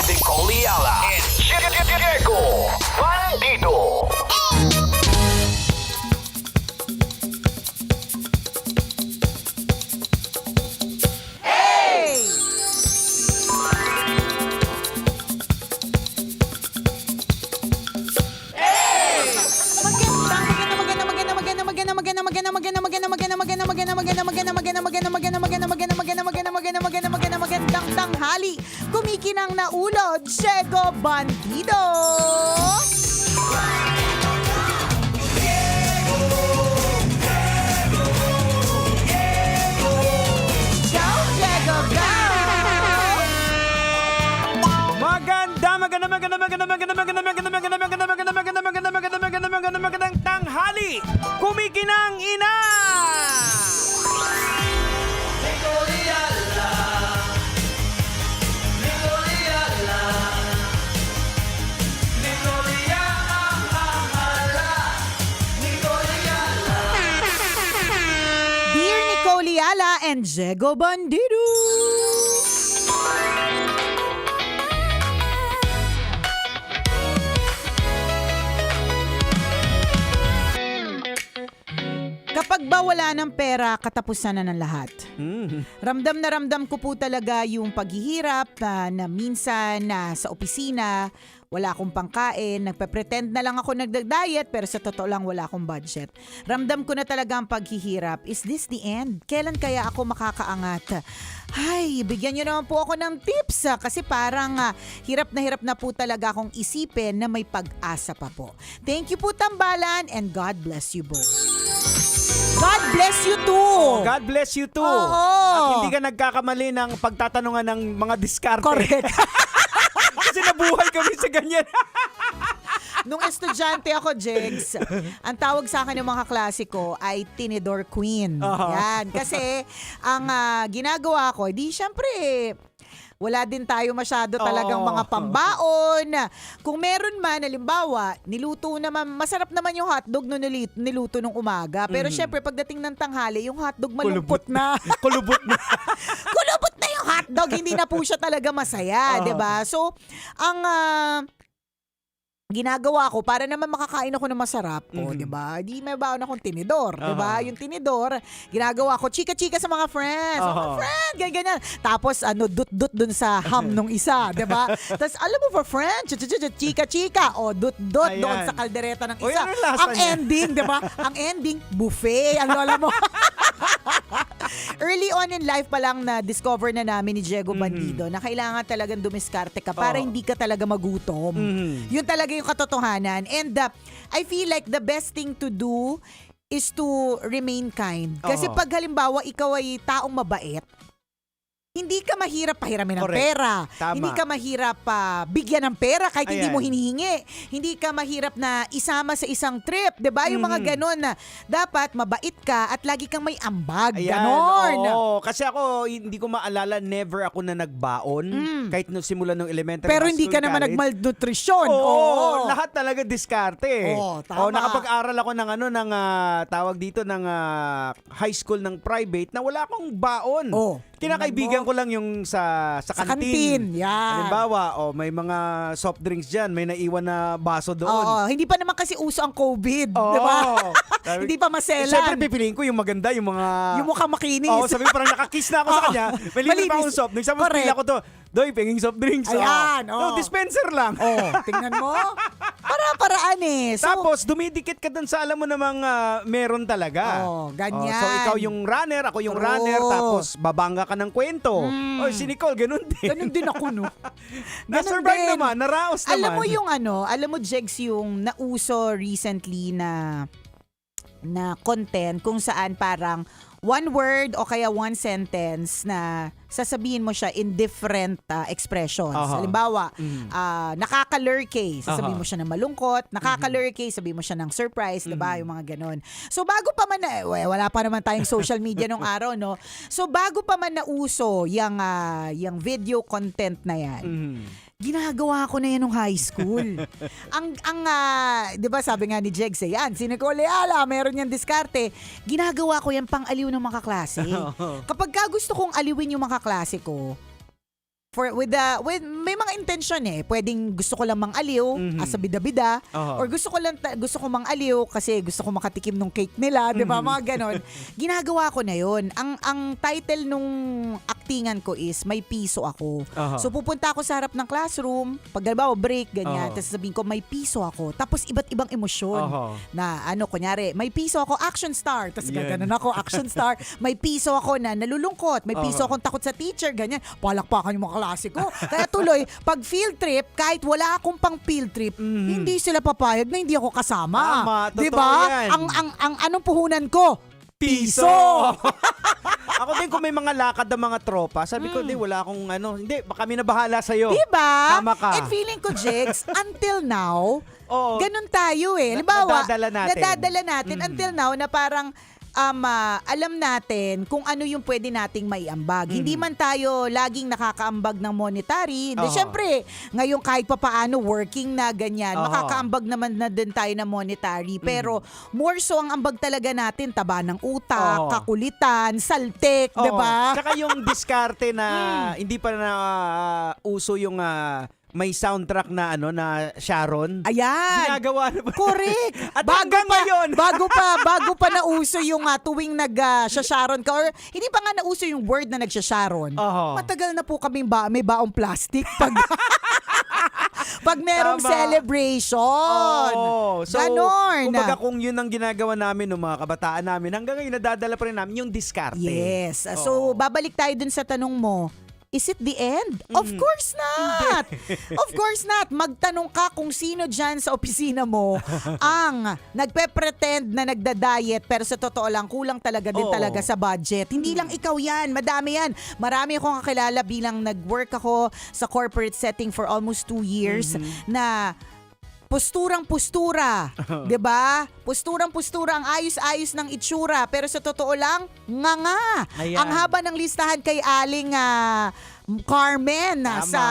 Nicole Yala and Diego Bandido. Magandang tanghali. Kumikinang na ulo, Diego Bandido. Go, Diego, go! Magandang tanghali. Kumikinang ina. Dear Nicole Yala and Diego Bandido. Kapag ba wala ng pera, katapusan na ng lahat. Ramdam na ramdam ko po talaga yung paghihirap na minsan sa opisina, wala akong pangkain, nagpe-pretend na lang ako nagda-diet pero sa totoo lang wala akong budget. Ramdam ko na talaga ang paghihirap. Is this the end? Kailan kaya ako makakaangat? Ay, bigyan niyo naman po ako ng tips kasi parang hirap na po talaga akong isipin na may pag-asa pa po. Thank you po, Tambalan, and God bless you both. God bless you too. God bless you too. Oo. At hindi ka nagkakamali ng pagtatanungan ng mga diskarte. Correct. Kasi nabuhay kami sa ganyan. Nung estudyante ako, Jegs, ang tawag sa akin ng mga klase ko ay Tinidor Queen. Yan. Kasi ang ginagawa ko, di syempre wala din tayo masyado talagang mga pambaon. Kung meron man, halimbawa, niluto naman, masarap naman yung hotdog no niluto nung umaga. Pero syempre, pagdating ng tanghali, yung hotdog malungkot na. Kulubot na. Kulubot na yung hotdog, hindi na po siya talaga masaya, 'di ba? So, ang ginagawa ko para naman makakain ako ng masarap, 'di ba? Di may baon akong tinidor, 'di ba? Yung tinidor, ginagawa ko chika-chika sa mga friends. Oh, friend, ganyan. Tapos dut-dut dun sa ham nung isa, 'di ba? Tapos alam mo for friend, chika-chika, dut-dut doon sa kaldereta ng isa. Ang ending, 'di ba? Ang ending buffet, ang lola mo. Early on in life pa lang na discover na namin ni Diego Bandido na kailangan talagang dumiskarte ka para hindi ka talaga magutom. Yun talaga yung katotohanan. And I feel like the best thing to do is to remain kind. Kasi pag halimbawa ikaw ay taong mabait, hindi ka mahirap pahiramin ng pera. Tama. Hindi ka mahirap bigyan ng pera kahit hindi mo hinihingi. Hindi ka mahirap na isama sa isang trip. 'Di ba? Yung mga ganon na dapat mabait ka at lagi kang may ambag. Ganon. Oo. Kasi ako, hindi ko maalala, never ako na nagbaon. Kahit simula nung elementary. Pero high hindi school, ka naman college. nagmalnutrisyon. Oo. Lahat talaga diskarte. Tama. Nakapag-aral ako ng tawag dito ng high school ng private na wala akong baon. Kinakaibigan ko lang yung sa kantin. Yan. Halimbawa, may mga soft drinks dyan, may naiwan na baso doon. Oo, hindi pa naman kasi uso ang COVID, di ba? Hindi pa maselan. Siyempre, pipiliin ko yung maganda, yung mga... Yung mukhang makinis. Oo, sabi parang nakakiss na ako sa kanya. May libre pa akong soft drinks. Sabi, pila ko to. Doy, pinging soft drinks. Ayan. No, dispenser lang. Tingnan mo. Para-paraan eh. So, tapos, dumidikit ka dun sa alam mo namang meron talaga. Ganyan. So, ikaw yung runner, ako yung runner, tapos babangga ka ng kwento. Si Nicole, ganun din. Ganun din ako, no? Na-survive naman, naraos naman. Alam mo yung alam mo, Jegs, yung nauso recently na content kung saan parang one word o kaya one sentence na sasabihin mo siya in different expressions. Halimbawa, nakaka-lurkay, sasabihin mo siya ng malungkot, nakaka-lurkay, sabihin mo siya ng surprise, diba? Yung mga ganon. So, bago pa man wala pa naman tayong social media nung araw, no? So, bago pa man nauso yung video content na yan, ginagawa ko na yan nung high school. Di ba sabi nga ni Jegs, yan, si Nicole Yala, meron yan diskarte. Ginagawa ko yan pang aliw ng mga kaklase. Kapag gusto kong aliwin yung mga kaklase ko, with may mga intention Pwedeng gusto ko lang mang-aliw as a bida-bida or gusto ko mang-aliw kasi gusto ko makatikim ng cake nila, 'di ba? Mga ganon. Ginagawa ko na 'yon. Ang title nung actingan ko is May Piso Ako. So pupunta ako sa harap ng classroom, pag halimbawa break ganyan, tapos sasabihin ko may piso ako. Tapos iba't ibang emosyon na kunyari, may piso ako action star. Tapos gaganon ako action star. May piso ako na nalulungkot. May piso akong takot sa teacher, ganyan. Palakpakan yung mga klase ko. Kaya tuloy, pag field trip, kahit wala akong pang field trip, hindi sila papayag na hindi ako kasama. Tama, totoo 'Di ba? yan. Ang anong puhunan ko? Piso. Ako din kung may mga lakad ng mga tropa, sabi ko, di, wala akong hindi, kami na bahala sa'yo. Diba? Tama ka. And feeling ko, Jex, until now, Oo. ganun tayo Halimbawa, nadadala natin. until now na parang alam natin kung ano yung pwede nating maiambag. Hindi man tayo laging nakakaambag ng monetary. Siyempre, ngayon kahit papaano working na ganyan, makakaambag naman na din tayo ng monetary. Pero more so ang ambag talaga natin, taba ng utak, kakulitan, saltek, Oo. 'di ba? Tsaka yung diskarte na hindi pa na uso yung may soundtrack na na Sharon. Ayan. Ginagawa na ba? Correct. At hanggang ngayon. bago pa nauso yung tuwing nag-Sharon ka or hindi pa nga nauso yung word na nag-Sharon. Matagal na po kaming may baong plastic pag merong Tama. celebration. So, Ganon. kumbaga kung yun ang ginagawa namin ng mga kabataan namin, hanggang ngayon nadadala pa rin namin yung diskarte. Yes. So, babalik tayo dun sa tanong mo. Is it the end? Of course not! Of course not! Magtanong ka kung sino dyan sa opisina mo ang nagpe-pretend na nagda-diet pero sa totoo lang, kulang talaga din talaga sa budget. Hindi lang ikaw yan, madami yan. Marami akong kakilala bilang nag-work ako sa corporate setting for almost 2 years na posturang-postura, 'di ba? Posturang-postura, ang ayos-ayos ng itsura, pero sa totoo lang, nganga. Ayan. Ang haba ng listahan kay Aling Carmen sa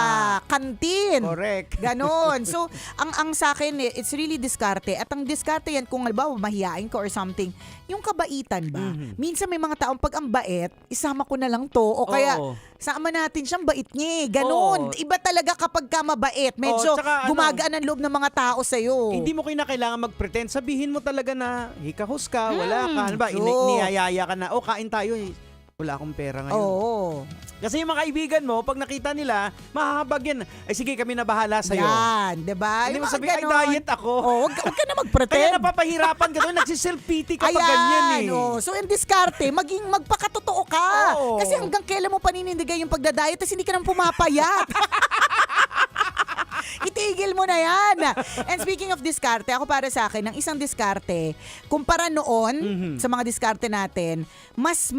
kantin. Correct. Ganon. So, ang sa akin, it's really diskarte. At ang diskarte yan, kung halimbawa mahihain ka or something, yung kabaitan ba? Minsan may mga taong pag ang bait, isama ko na lang to. O kaya, sama natin siyang bait niya. Ganon. Iba talaga kapag ka mabait. Medyo tsaka gumagaan ang loob ng mga tao sa'yo. Hindi mo kinakailangan mag-pretend. Sabihin mo talaga na hikahos ka, wala ka. Ano ba, true. niyayaya ka na, kain tayo wala akong pera ngayon. Oo. Kasi yung mga kaibigan mo, pag nakita nila, mahahabag yan. Ay sige, kami na bahala sa'yo. Yan, diba? Hindi Yung mo mga sabihin, ay ganon. diet ako. Huwag ka na mag-pretend. Kaya napapahirapan ka doon, nagsiself-pity ka pag ganyan So in diskarte, magpakatotoo ka. Oo. Kasi hanggang kailan mo paninindigay yung pagdadayet tapos hindi ka nang pumapayat. Itigil mo na yan. And speaking of diskarte, ako para sa akin, ang isang diskarte, kumpara noon sa mga diskarte natin, mas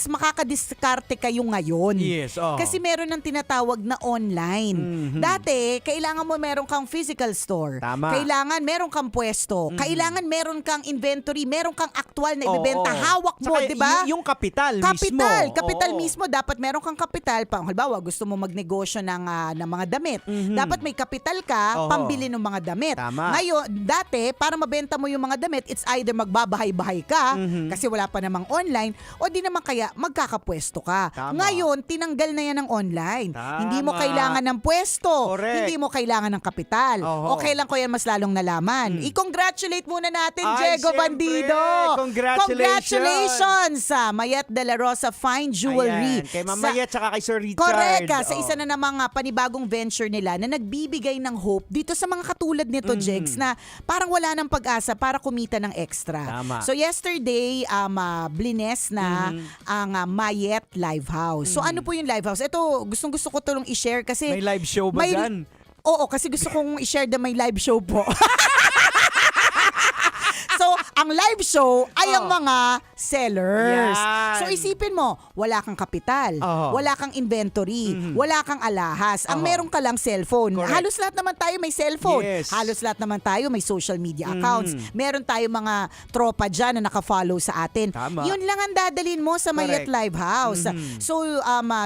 makakadiskarte kayo ngayon. Yes, Kasi meron ng tinatawag na online. Dati, kailangan mo meron kang physical store. Tama. Kailangan meron kang pwesto. Kailangan meron kang inventory, meron kang actual na ibebenta. Hawak mo, Saka di ba? Yung kapital Kapital mismo. mismo. Dapat meron kang kapital. Halimbawa, gusto mo magnegosyo ng mga damit. Dapat may kapital ka, pambili ng mga damit. Tama. Ngayon, dati, para mabenta mo yung mga damit, it's either magbabahay-bahay ka, kasi wala pa namang online, o di naman kaya magkakapwesto ka. Tama. Ngayon, tinanggal na yan ng online. Tama. Hindi mo kailangan ng pwesto. Correct. Hindi mo kailangan ng kapital. Oo. Okay lang ko yan mas lalong nalaman. I-congratulate muna natin, Ay, Diego syempre. Bandido. Congratulations sa Mayet de la Rosa Fine Jewelry. Ayan, kay Mama Yet, tsaka kay Sir Richard. Correct. Sa isa na namang panibagong venture nila na nagbibigay ng hope dito sa mga katulad nito, Jex, na parang wala ng pag-asa para kumita ng extra. Tama. So yesterday, blines na ang Mayet Live House. So ano po yung Live House? Ito, gustong-gusto ko tulong i-share kasi May live show ba dyan? Oo, kasi gusto kong i-share na may live show po. So, ang live show ay ang mga sellers. Yan. So, isipin mo, wala kang kapital, wala kang inventory, wala kang alahas. Ang meron ka lang cellphone. Correct. Halos lahat naman tayo may cellphone. Yes. Halos lahat naman tayo may social media accounts. Meron tayo mga tropa dyan na nakafollow sa atin. Tama. Yun lang ang dadalhin mo sa Mayet Correct. Live House. So,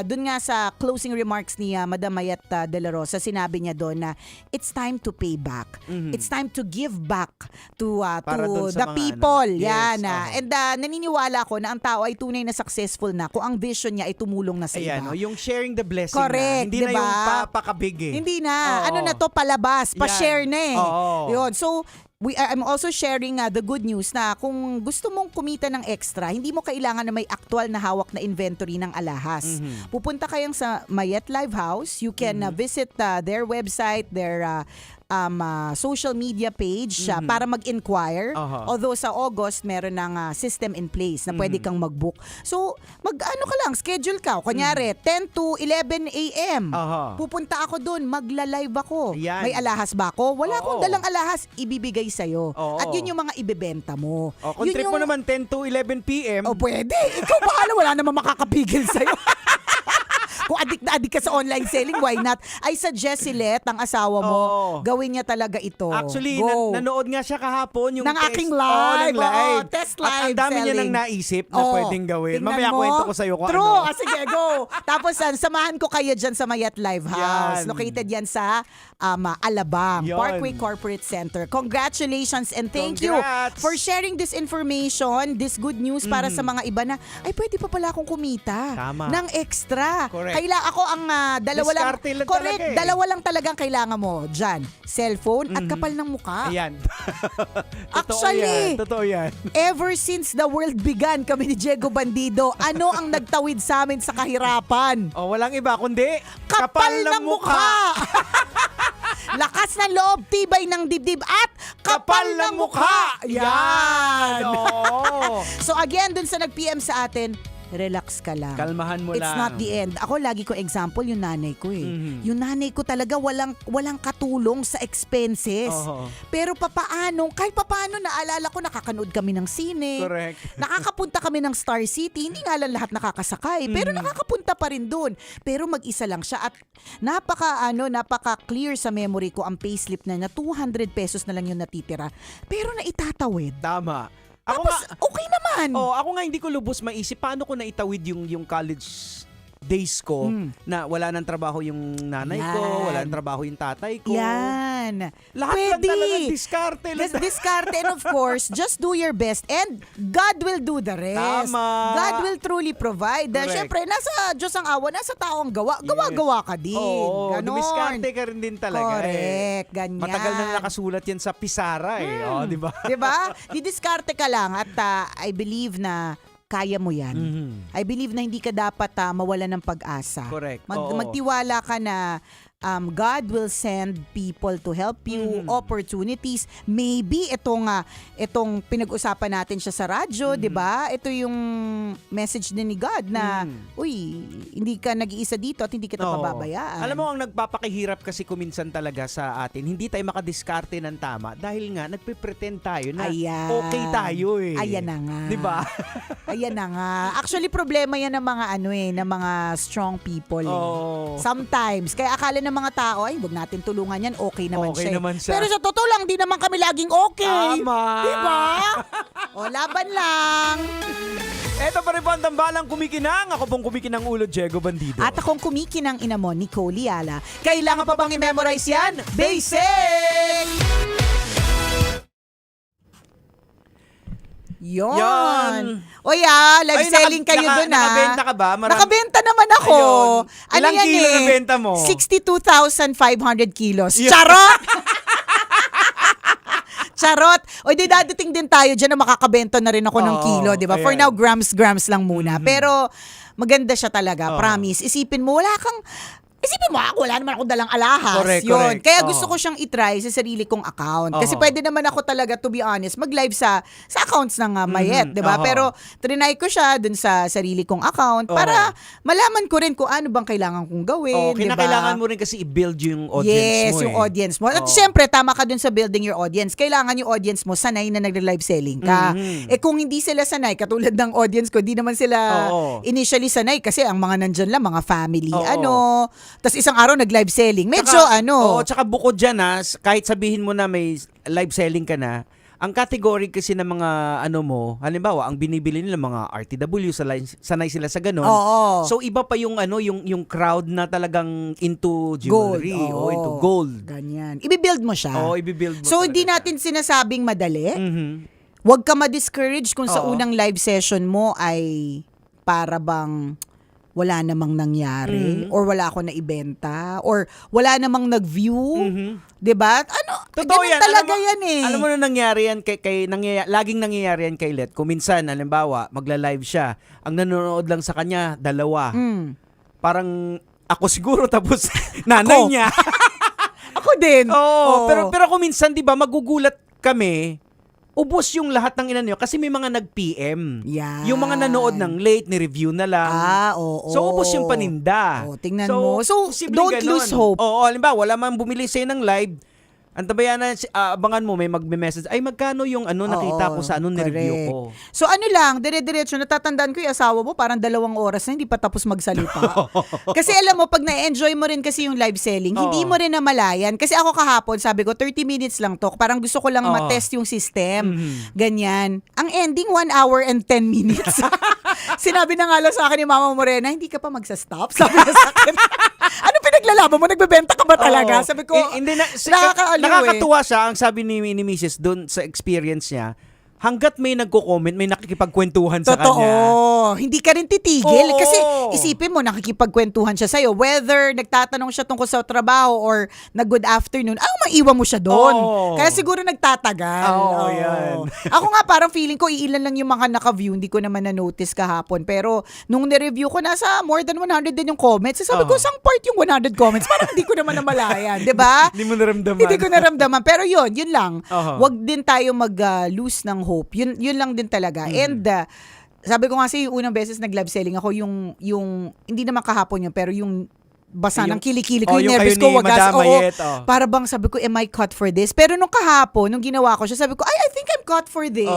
dun nga sa closing remarks ni Madam Mayet de la Rosa, sinabi niya doon na it's time to pay back. It's time to give back to Para dun sa the mga people. Yes, Yan. And naniniwala ako na ang tao ay tunay na successful na kung ang vision niya ay tumulong na sa Ayan, iba. yung sharing the blessing Correct, na. Hindi na diba? yung papakabig eh. Hindi na. Oo. Ano na to, palabas, pa-share Yan. na eh. Oo. Yun. So, I'm also sharing the good news na kung gusto mong kumita ng extra, hindi mo kailangan na may actual na hawak na inventory ng alahas. Pupunta kayong sa Mayet Live House. You can visit their website, their social media page para mag-inquire. Although sa August, meron ng system in place na pwede kang mag-book. So, mag-ano ka lang, schedule ka. Kunyari, 10 to 11 a.m. Pupunta ako dun, magla-live ako. Yan. May alahas ba ako? Wala akong Oo. dalang alahas, ibibigay sa'yo. Oo. At yun yung mga ibebenta mo. Kung Yun trip mo naman 10 to 11 p.m. Pwede. Ikaw bahala, wala namang makakapigil sa'yo. Kung adik na adik ka sa online selling, why not? I suggest si Let, ang asawa mo, gawin niya talaga ito. Actually, Go. nanood nga siya kahapon yung ng test. aking live. ng live. Oo, test At live ang dami niya selling. nang naisip na pwedeng gawin. Tingnan Mamaya mo. kwento ko sa'yo kung True. ano. Sige, go. Tapos samahan ko kayo dyan sa Mayat Live House. Yan. Located yan sa Alabang, Yan. Parkway Corporate Center. Congratulations and thank Congrats. you for sharing this information, this good news para sa mga iba na, ay pwede pa pala akong kumita Tama. ng extra. Correct. Kailangan ako ang dalawa lang. Diskarte lang Correct. talaga eh. Dalawa lang talagang kailangan mo dyan. Cellphone at kapal ng mukha. Ayan. Actually, Totoo yan. ever since the world began, kami ni Diego Bandido, ano ang nagtawid sa amin sa kahirapan? Walang iba kundi Kapal ng mukha! Lakas ng loob, tibay ng dibdib at kapal ng mukha! Yan! Oo. So again, dun sa nag-PM sa atin, relax ka lang. Kalmahan mo It's lang. not the end. Ako lagi ko example yung nanay ko eh. Yung nanay ko talaga walang katulong sa expenses. Pero kahit papaano naalala ko nakakanood kami ng sine. Correct. Nakakapunta kami ng Star City. Hindi nga lang lahat nakakasakay, pero nakakapunta pa rin doon. Pero mag-isa lang siya at napaka-clear sa memory ko ang payslip na 200 pesos na lang yung natitira. Pero naitatawid. Tama. Tapos, okay naman. Ako nga hindi ko lubos maisip paano ko naitawid yung college days ko na wala nang trabaho yung nanay ko, Yan. wala nang trabaho yung tatay ko. Yan. Lahat lang Pwede. talaga diskarte lang. Diskarte and of course, just do your best and God will do the rest. Tama. God will truly provide. Correct. Siyempre, nasa Diyos ang awa, nasa tao ang gawa. Gawa-gawa ka din. Oo, Ganon. dumiskarte ka rin din talaga. Correct, ganyan. Matagal na nakasulat yan sa pisara eh. Di ba? Diba? Didiskarte ka lang at I believe na kaya mo yan. I believe na hindi ka dapat mawala ng pag-asa. Correct. Oo. Magtiwala ka na God will send people to help you, opportunities. Maybe itong pinag-usapan natin siya sa radyo, 'di ba? Ito yung message din ni God na uy, hindi ka nag-iisa dito at hindi kita Oo. pababayaan. Alam mo, ang nagpapakahirap kasi kuminsan talaga sa atin, hindi tayo makadiskarte ng tama dahil nga nagpe-pretend tayo na Ayan. okay tayo eh. Ayan na nga. Di ba? Ayan na nga. Actually, problema yan ng mga ng mga strong people. Oo. Sometimes. Kaya akala ng mga tao, ay, huwag natin tulungan yan. Okay naman Okay siya. naman siya. Pero sa totoo lang, di naman kami laging okay. Tama. Diba? O, laban lang. Eto pa rin po ang tambalang kumikinang. Ako pong kumikinang ulo, Diego Bandido. At akong kumikinang ina mo, Nicole Liala. Kailangan pa bang i-memorize yan? Basic! Yon. O live Ay, selling kayo dun Nakabenta ka ba? Nakabenta naman ako. Ayun. Ilang kilo nabenta mo? 62,500 kilos. Charot! Charot! O di dadating din tayo dyan na makakabenta na rin ako ng kilo, di ba? For now, grams lang muna. Pero maganda siya talaga, promise. Isipin mo, Isipin mo, wala naman ako dalang alahas. Correct, Yun. correct. Kaya gusto ko siyang itry sa sarili kong account. Kasi pwede naman ako talaga, to be honest, mag-live sa accounts ng Mayet, di ba? Pero trinay ko siya dun sa sarili kong account para malaman ko rin kung ano bang kailangan kong gawin, di ba? Kinakailangan mo rin kasi i-build yung audience Yes, mo yung audience mo. At syempre, tama ka dun sa building your audience. Kailangan yung audience mo sanay na nagre-live selling ka. Kung hindi sila sanay, katulad ng audience ko, di naman sila initially sanay kasi ang mga nandyan lang, mga family, Tapos isang araw nag-live selling. Medyo tsaka bukod dyan kahit sabihin mo na may live selling ka na, ang category kasi ng mga halimbawa, ang binibili nila mga RTW, sanay sila sa ganun. So iba pa yung yung crowd na talagang into jewelry o into gold. Ganyan. Ibibuild mo siya. Ibibuild mo. So hindi natin sinasabing madali. Huwag ka ma-discourage kung sa Oo. unang live session mo ay para bang wala namang nangyari or wala ako na ibenta or wala namang nag-view. 'Di ba? Ano? Totoo ganun yan. talaga Alam mo- yan eh. Alam mo na nangyari yan laging nangyayari yan kay Let. Kung minsan, halimbawa, magla-live siya, ang nanonood lang sa kanya, 2. Parang ako siguro tapos nanay Ako. niya. Ako din. Oo, pero kung minsan 'di ba magugulat kami, ubos yung lahat ng inano kasi may mga nag-PM. Yan. Yung mga nanood ng late, ni-review na lang. Oo. So, ubos yung paninda. Tingnan mo. So, posibleng don't ganun. lose hope. Oo, halimbawa, wala man bumili sa'yo ng live, antabayan na, abangan mo, may magme-message, ay magkano yung nakita ko sa ni-review correct. ko. So ano lang, dire-diretso, natatandaan ko yung asawa mo, parang 2 oras na hindi pa tapos magsalita. Kasi alam mo, pag na-enjoy mo rin kasi yung live selling, hindi mo rin namalayan. Kasi ako kahapon, sabi ko, 30 minutes lang to. Parang gusto ko lang matest yung system. Ganyan. Ang ending, 1 hour and 10 minutes. Sinabi na nga lang sa akin ni Mama Morena, hindi ka pa magsa-stop? Sabi niya sa akin. Ano pinaglalaban mo? Nagbebenta ka ba talaga? Oo. Sabi ko, Hindi na, nakakaaliw nakakatuwa siya, ang sabi ni Mrs. doon sa experience niya, hanggat may nagko-comment, may nakikipagkwentuhan sa Totoo. kanya. Hindi ka rin titigil. Oo. Kasi isipin mo, nakikipagkwentuhan siya sa'yo. Whether nagtatanong siya tungkol sa trabaho or nag-good afternoon, maiwan mo siya doon. Oo. Kaya siguro nagtatagal. Oo, yan. Ako nga parang feeling ko, iilan lang yung mga naka-view. Hindi ko naman na-notice kahapon. Pero nung na-review ko, nasa more than 100 din yung comments. Sabi ko, sang part yung 100 comments? Parang hindi ko naman namalayan. Diba? Hindi mo naramdaman. Hindi ko naramdaman. Pero yun lang. Aha. Wag din tayo mag-lose ng hope. Yun lang din talaga. And sabi ko nga yung unang beses nag-live selling ako, yung hindi naman kahapon yun, pero yung basa ng kilikili ko, yung nervous ko, wagas. Para bang sabi ko, am I cut for this? Pero nung kahapon, nung ginawa ko siya, sabi ko, I think I'm cut for this.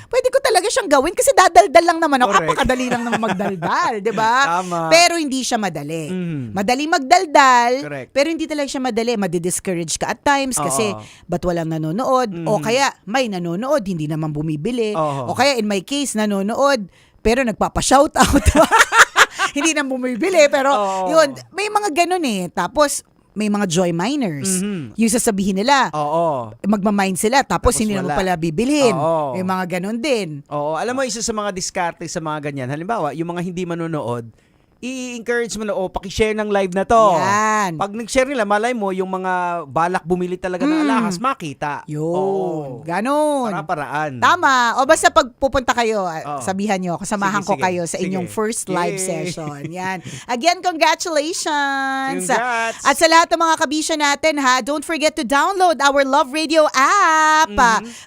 Pwede ko talaga siyang gawin kasi dadaldal lang naman ako. Correct. Apakadali lang naman magdaldal, di ba? Tama. Pero hindi siya madali. Madali magdaldal, Correct. pero hindi talaga siya madali. Madi-discourage ka at times kasi ba't walang nanonood? O kaya may nanonood, hindi naman bumibili. O kaya in my case, nanonood, pero nagpapa-shoutout. Hindi na bumibili, pero yun, may mga ganun eh. Tapos, may mga joy miners. Yung sasabihin nila, magmamind sila, tapos hindi naman pala bibilhin. May mga ganun din. Oo, alam mo, isa sa mga diskarte sa mga ganyan, halimbawa, yung mga hindi manonood, i-encourage mo na, pakishare ng live na to. Yan. Pag nag-share nila, malay mo, yung mga balak bumili talaga ng alahas, makita. Yun. Ganun. Para-paraan. Tama. O basta pag pupunta kayo, sabihan nyo, kasamahan Sige, ko kayo sa sige. inyong first live Yay. session. Yan. Again, congratulations. Congrats. At sa lahat ng mga kabisya natin, don't forget to download our Love Radio app.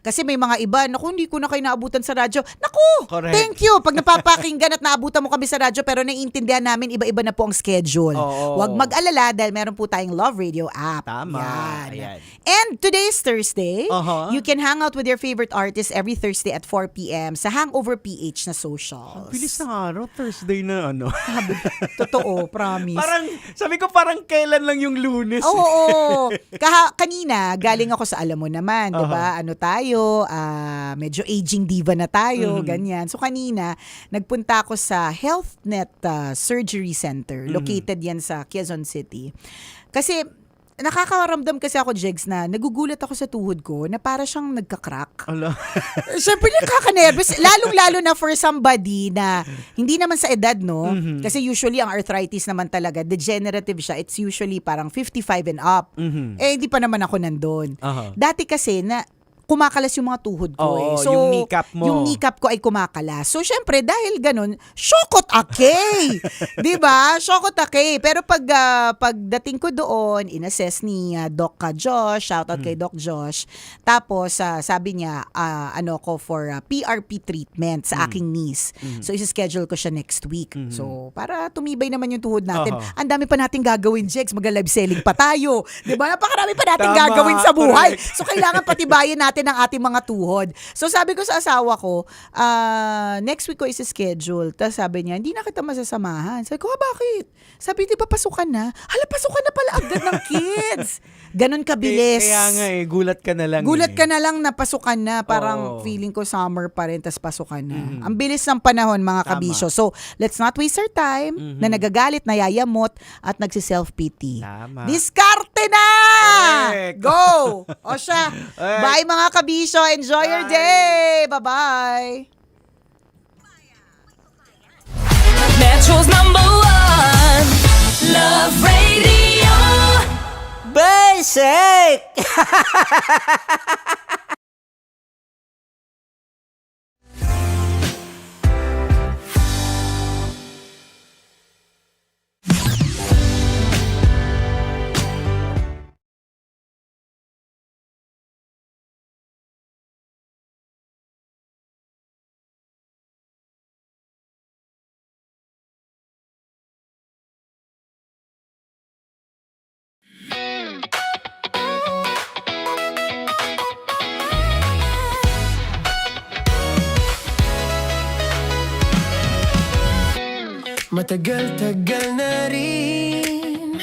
Kasi may mga iba, naku, hindi ko na kayo naabutan sa radyo. Naku, Correct. thank you. Pag napapakinggan at naabutan mo kami sa radyo, pero naiintindihan namin, iba-iba na po ang schedule. Huwag mag-alala dahil meron po tayong Love Radio app. Tama. Yan. Ayan. And today is Thursday. Uh-huh. You can hang out with your favorite artist every Thursday at 4 p.m. sa Hangover PH na socials. Bilis ng araw, Thursday na ano. Totoo, promise. Sabi ko parang kailan lang yung Lunes. Oo. Kanina, galing ako sa alam mo naman, di ba? Ano tayo, medyo aging diva na tayo, ganyan. So kanina, nagpunta ako sa HealthNet Surgery Center. Located yan sa Quezon City. Kasi, nakakaramdam kasi ako, Jegs, na nagugulat ako sa tuhod ko na para siyang nagka-crack. Siyempre, nakaka-nervous. Lalong-lalo na for somebody na hindi naman sa edad, no? Kasi usually, ang arthritis naman talaga, degenerative siya. It's usually parang 55 and up. Hindi pa naman ako nandun. Dati kasi, kumakalas yung mga tuhod ko So, yung kneecap mo. Yung kneecap ko ay kumakalas. So, syempre, dahil ganun, syokot akay! Diba? Syokot akay. Pero pagdating ko doon, inassess ni Doc Josh, shoutout kay Doc Josh, tapos sabi niya, ko for PRP treatment sa aking knees. So, isa-schedule ko siya next week. So, para tumibay naman yung tuhod natin. Ang dami pa nating gagawin, Jex. Mag-live selling pa tayo. Diba? Napakarami pa nating gagawin sa buhay. Correct. So, kailangan patibayin natin ang ating mga tuhod. So, sabi ko sa asawa ko, next week ko isa-schedule. Tapos sabi niya, hindi na kita masasamahan. Sabi ko, bakit? Sabi, di ba pasukan na? Hala, pasukan na pala agad ng kids. Ganon kabilis. Kaya nga gulat ka na lang. Gulat ka na lang na pasukan na. Parang feeling ko summer pa rin, tas pasukan na. Ang bilis ng panahon, mga kabisyo. So, let's not waste our time na nagagalit, nayayamot, at nagsi-self-pity. Tama. Diskarte Akin na! Correct. Go! O siya. Bye mga kabisyo. Enjoy your day. Bye-bye. Metro's #1 Love Radio. Basic! Matagal-tagal na rin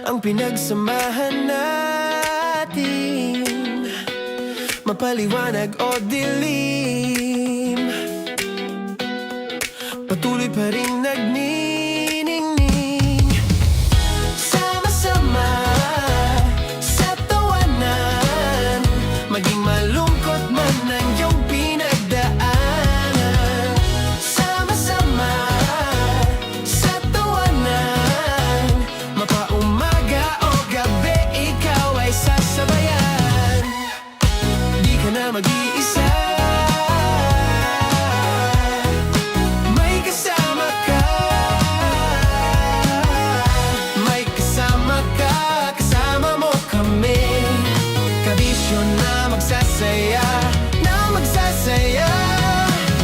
ang pinagsamahan natin, mapaliwanag o dilim, patuloy pa rin nagniningning. Sama-sama sa tawanan, maging malungkot man ang iyong pinagdaanan. Sama-sama sa tawanan, mapaumaga o gabi, ikaw ay sasabayan. Di ka na mag-iisa, may kasama ka. May kasama ka, kasama mo kami. Kabisyo na magsasaya, na magsasaya.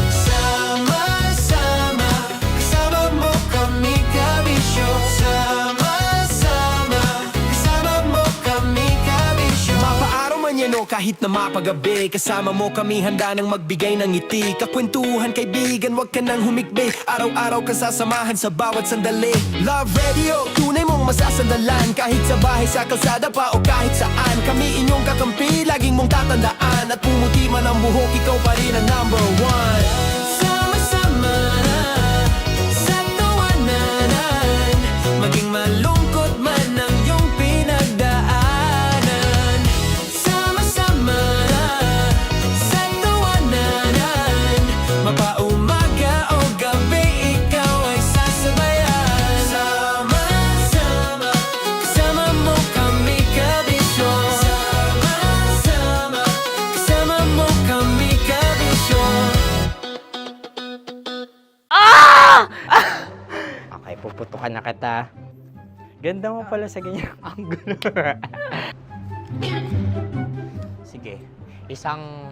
Sama-sama, kasama mo kami, kabisyo. Sama-sama, kasama mo kami, kabisyo. Mapaaraw man yan o kahit na mapagabi, kasama mo kami, handa nang magbigay ng ngiti. Kakwentuhan, kaibigan, wag ka nang humikbi. Araw-araw ka sasamahan sa bawat sandali. Love Radio, tunay mong masasandalan. Kahit sa bahay, sa kalsada pa o kahit saan, kami inyong kakampi, laging mong tatandaan. At pumuti man ang buhok, ikaw pa rin ang #1. Sama-sama sa tawanan, maging malungkot man ang iyong pinagdaanan. Sama-sama sa tawanan, mapaumaga o gabi, ikaw ay sasabayan. Sama-sama, kasama mo kami, kabisyo. Sama-sama, kasama mo kami, kabisyo. Okay, puputukan na kita. Ganda mo pala sa ganyang angulo. Sige, isang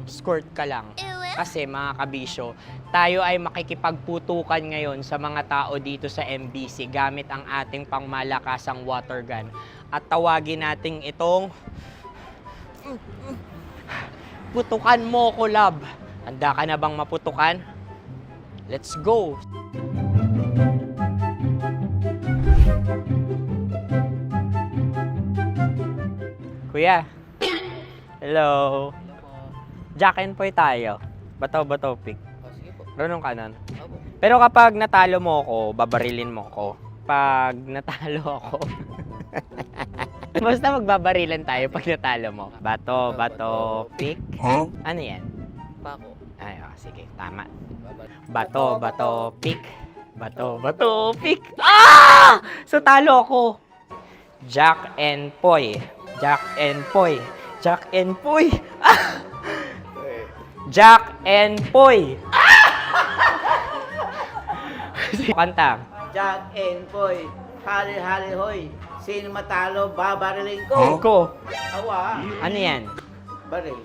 skirt ka lang. Kasi mga kabisyo, tayo ay makikipagputukan ngayon sa mga tao dito sa MBC gamit ang ating pangmalakasang water gun. At tawagin natin itong putukan mo ko, love. Handa ka na bang maputukan? Let's go! Kuya. Hello. Jack and Poy tayo. Bato-bato pick. Runong ka nun. Pero kapag natalo mo ako, babarilin mo ko. Pag natalo ako, basta magbabarilan tayo pag natalo mo. Bato-bato pick. Huh? Ano yan? Bako. Ay, oh, sige, tama. Bato-bato pick. Bato-bato pick. Ah! So talo ako. Jack and Poy. Jack and Poy. Jack and Poy. Ah! Jack and Poy. Ah! Kanta. Jack and Poy, hali-hali hoy. Sino matalo, babariling ko. Ko. Awa. Ano yan? Baril.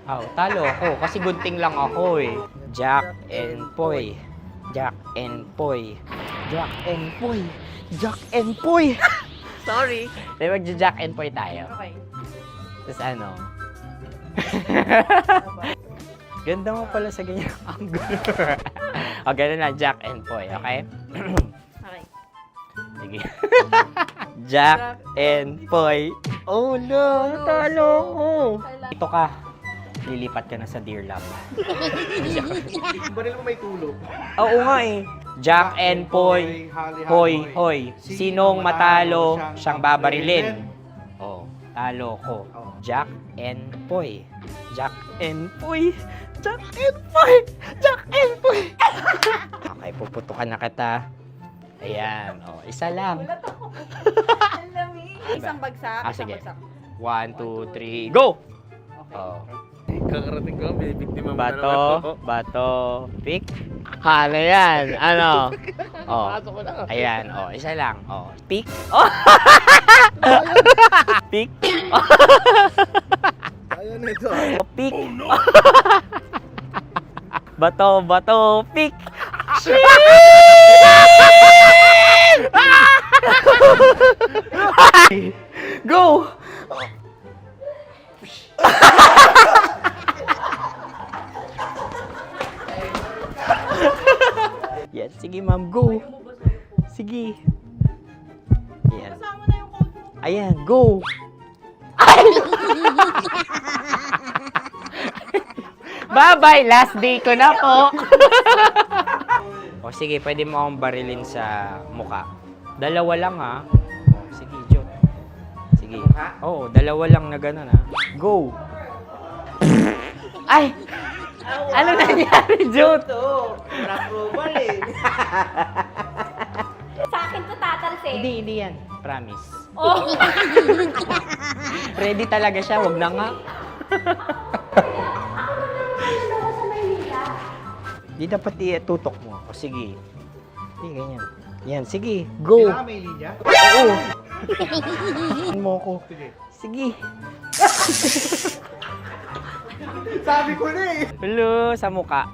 Oh, talo ako kasi gunting lang ako eh. Jack and Poy. Jack and Poy. Jack and Poy. Jack and Poy. Sorry. Di magja-Jack and Poy tayo. Okay. Tapos ano? Ganda mo pala sa ganyang angulo. O, ganun na, Jack and Poy, okay? Okay. Sige. Jack and Poy. Oh, no, natalo ko. Ito ka. Lilipat ka na sa Dear Love. Baril mo may tulog. Oo nga eh. Jack and Poy, hoy, hoy. Sinong matalo, siyang babarilin. Oh, talo ko. Jack and Poy. Jack and Poy. Jack and Poy. Jack and Poy. Okay, puputukan na kita. Ayan, oh, isa lang. Isang bagsak. Sige. 1, 2, 3, go! Oh. Kakarating ko, binibiktima mo Bato, pick. Ano yan? Ano? Oh. Ayan, oh, isa lang. Oh, pick. Oh. Pick. Ayaw na ito. Pick. Bato, pick. Go! Yan, sige ma'am, go. Sige. Ayan. Ayan, go. Bye-bye, last day ko na po. O sige, pwede mo akong barilin sa muka. Dalawa lang ha. O, sige, Jot. Sige. Oo, dalawa lang na gano'n ha. Go. Ay! Ano nangyari, Jot? Approval eh. Sa akin to tatalsik. Hindi yan. Promise. Oh. Ready talaga siya, wag na nga. Di dapat i-tutok mo. O sige. Hindi, ganyan. Yan, sige. Go. Kailangan may linya? Oo. Mo ko. Sige. Sabi ko na eh. Hello, sa muka.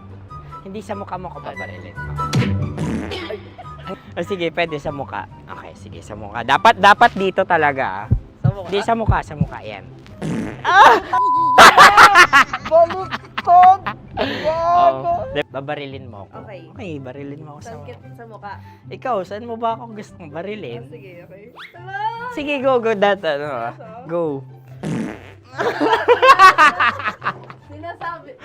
Hindi sa muka mo ko paparilin. O sige, pwede sa muka. Okay, sige, sa muka. Dapat dito talaga. Sa muka? Hindi, sa muka, yan. Ah! Baluktot! Oh, babarilin mo ako. Okay. Okay, barilin mo ako sa muka. Sa mukha. Ikaw, saan mo ba ako gustong barilin? Sige, okay. Sige, go. Go. Sinasabi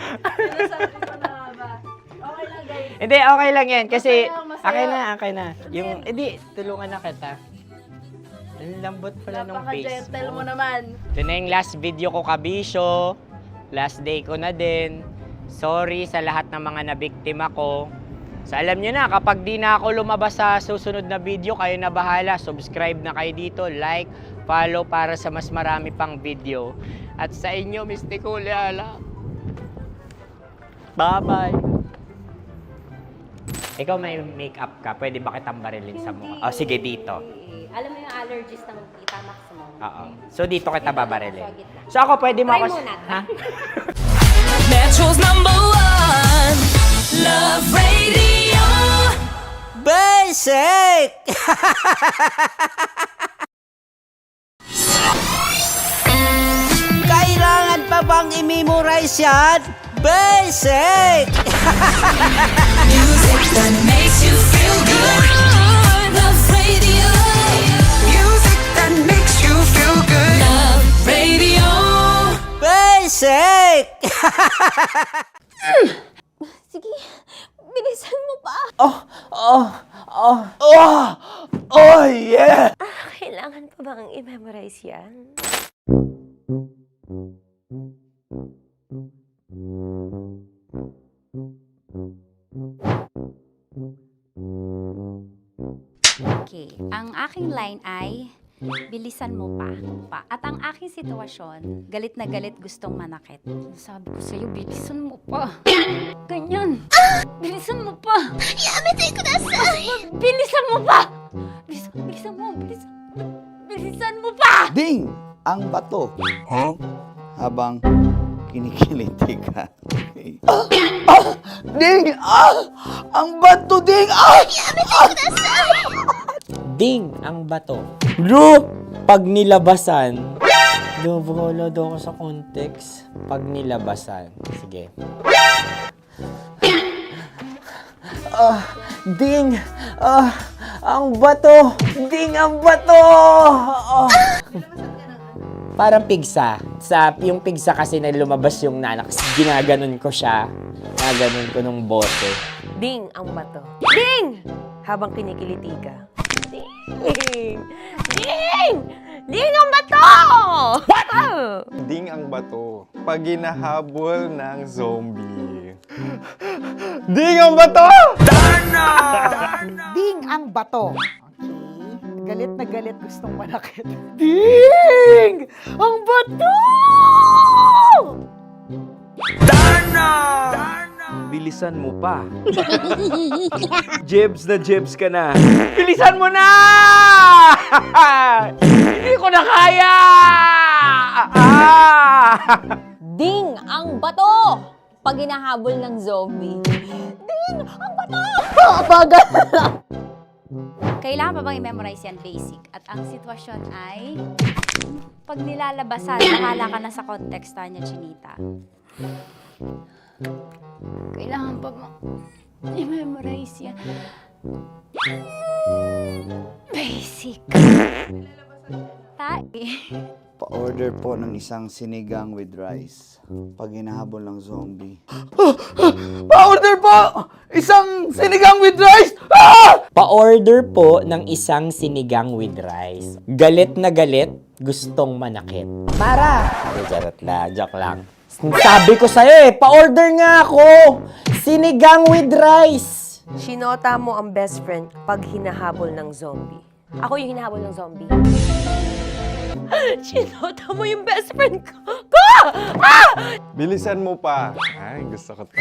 ko na ba? Okay lang, guys. Hindi, okay lang yan. Kasi, Okay lang, masaya. okay na. Yung, hindi, tulungan na kita. Ang lambot pala ng face Napaka-gentle mo. mo naman. Ito na yung last video ko, kabisyo. Last day ko na din. Sorry sa lahat ng mga nabiktima ko. So alam nyo na, kapag di na ako lumabas sa susunod na video, kayo na bahala. Subscribe na kayo dito, like, follow para sa mas marami pang video. At sa inyo, Mistiko Leala. Bye-bye. Ikaw may makeup ka, pwede ba kitang barilin sa mukha? O sige, dito. Alam mo yung allergies ng Tita Max mo? Oo. So dito kita babarilin. So ako pwede mo Try ako... muna. Ha? Metro's #1 Love Radio. Basic! Kailangan pa bang i-memorize yan? Basic! Music that makes you feel good. Love Radio. Music that makes you feel good. Love Radio. Basic! Sige, bilisan mo pa. Oh, yeah! Kailangan pa bang i-memorize yan? Okay, ang aking line ay, bilisan mo pa. At ang aking sitwasyon, galit na galit gustong manakit. Sabi ko sa'yo, bilisan mo pa. Ganyan. Bilisan mo pa. Yamitay ko na sa... Bilisan mo pa. Bilisan mo pa. Ding! Ang bato. Habang kinikiliti ka. Okay. Ding! Ang bato, Ding! Ding ang bato. Bro, pag nilabasan. Wala daw ako sa context. Pag nilabasan. Sige. Ding! Ang bato! Ding ang bato! Parang pigsa. Yung pigsa kasi na lumabas yung nanak, ginaganon ko siya. Ganun ko nung bote. Ding ang bato. Ding! Habang kinikiliti ka. Ding! Ding! Ding ang bato! What? Ding ang bato. Pag hinahabol ng zombie. Ding ang bato! Ding ang bato. Okay. Galit na galit gustong manakit. Ding! Ang bato! Bilisan mo pa. Jebs na jebs ka na. Bilisan mo na! Hindi ko na kaya! Ding ang bato! Pag hinahabol ng zombie. Ding ang bato! Bagal! Kailangan pa bang i-memorize yan basic? At ang sitwasyon ay, pag nilalabasan, bahala ka na sa context, Tanya Chinita. Kailangan pa bang i-memorize yan? Basic. Pa-order po ng isang sinigang with rice. Pag hinahabol ng zombie. Pa-order po! Isang sinigang with rice! Pa-order po ng isang sinigang with rice. Galit na galit, gustong manakit. Mara! Charot na, joke lang. Sabi ko sa'yo pa-order nga ako! Sinigang with rice! Sinota mo ang best friend pag hinahabol ng zombie. Ako yung hinahabol ng zombie. Sinota mo yung best friend ko! Bilisan mo pa. Ay, gusto ko to.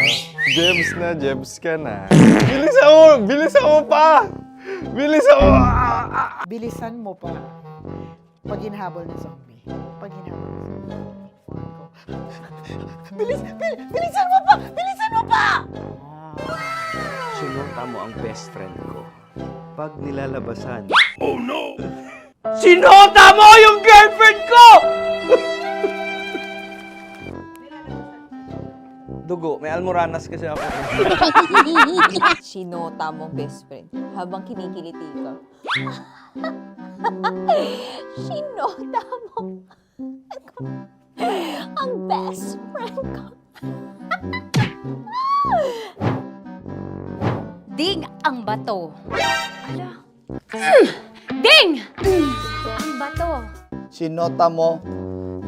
Jebs na jebs ka na. Bilisan mo! Bilisan mo pa! Bilisan mo! Bilisan mo pa. Pag hinahabol ng zombie. Pag hinahabol ng zombie. Bilisan mo pa! Bilisan mo pa! Sinota mo ang best friend ko. Pag nilalabasan. Oh no! Sinota mo yung girlfriend ko! Dugo, may almoranas kasi ako. Sinota mo best friend habang kinikiliti ka. Sinota mo ang best friend ko. Ding ang bato. Ala. Ding! Ang bato. Sinota mo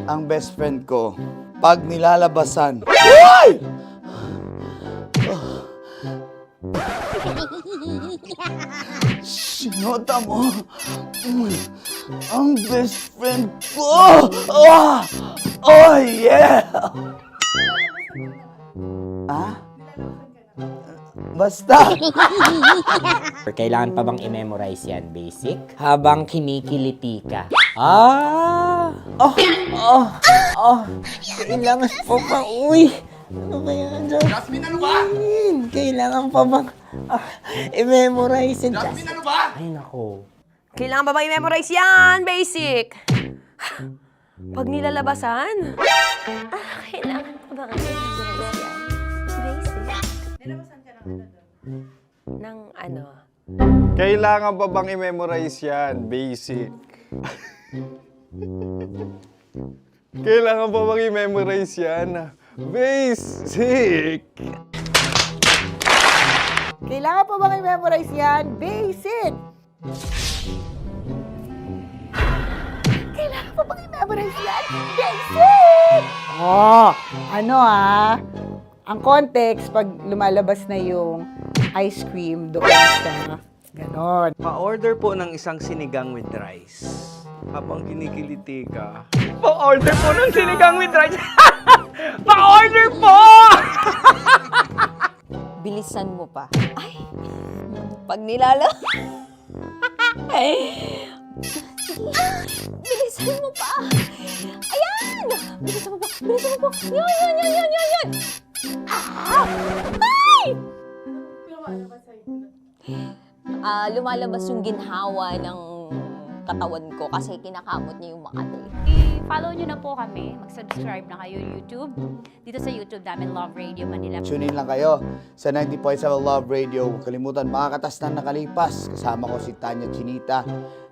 ang best friend ko. Pag nilalabasan. Uy! Sinota mo ang best friend ko. Oh yeah! Basta. Kailangan pa bang i-memorize yan, basic? Habang kinikiliti ka. Kailangan pa ba? Uy! Ano kaya dyan? Jasmine, ano ba? Kailangan pa bang i-memorize yan? Jasmine, ano ba? Ay, nako. Kailangan ba bang i-memorize yan? Basic! Pag nilalabasan? Kailangan pa bang i-memorize yan? Basic. Nilabasan ka ng ano? Kailangan pa bang i-memorize yan? Basic. Kailangan pa bang i-memorize yan? Basic. Kailangan pa bang i-memorize yan? Basic! Kailangan pa bang i-memorize yan? Basic! Ang context, pag lumalabas na yung ice cream doon sa ganon. Pa-order po ng isang sinigang with rice. Habang kinikiliti ka. Pa-order po ng sinigang with rice! Pa-order po! Bilisan mo pa. Ay! Pag bilisan mo pa! Ayan! Bilisan mo pa! Bilisan mo pa! Yan! Ay! Lumalabas yung ginhawa ng katawan ko kasi kinakamot niya yung Makati. I-follow nyo na po kami. Mag-subscribe na kayo YouTube. Dito sa YouTube namin, Love Radio Manila. Tune in lang kayo sa 90.7 Love Radio. Huwag kalimutan, makakatas na nakalipas. Kasama ko si Tanya Chinita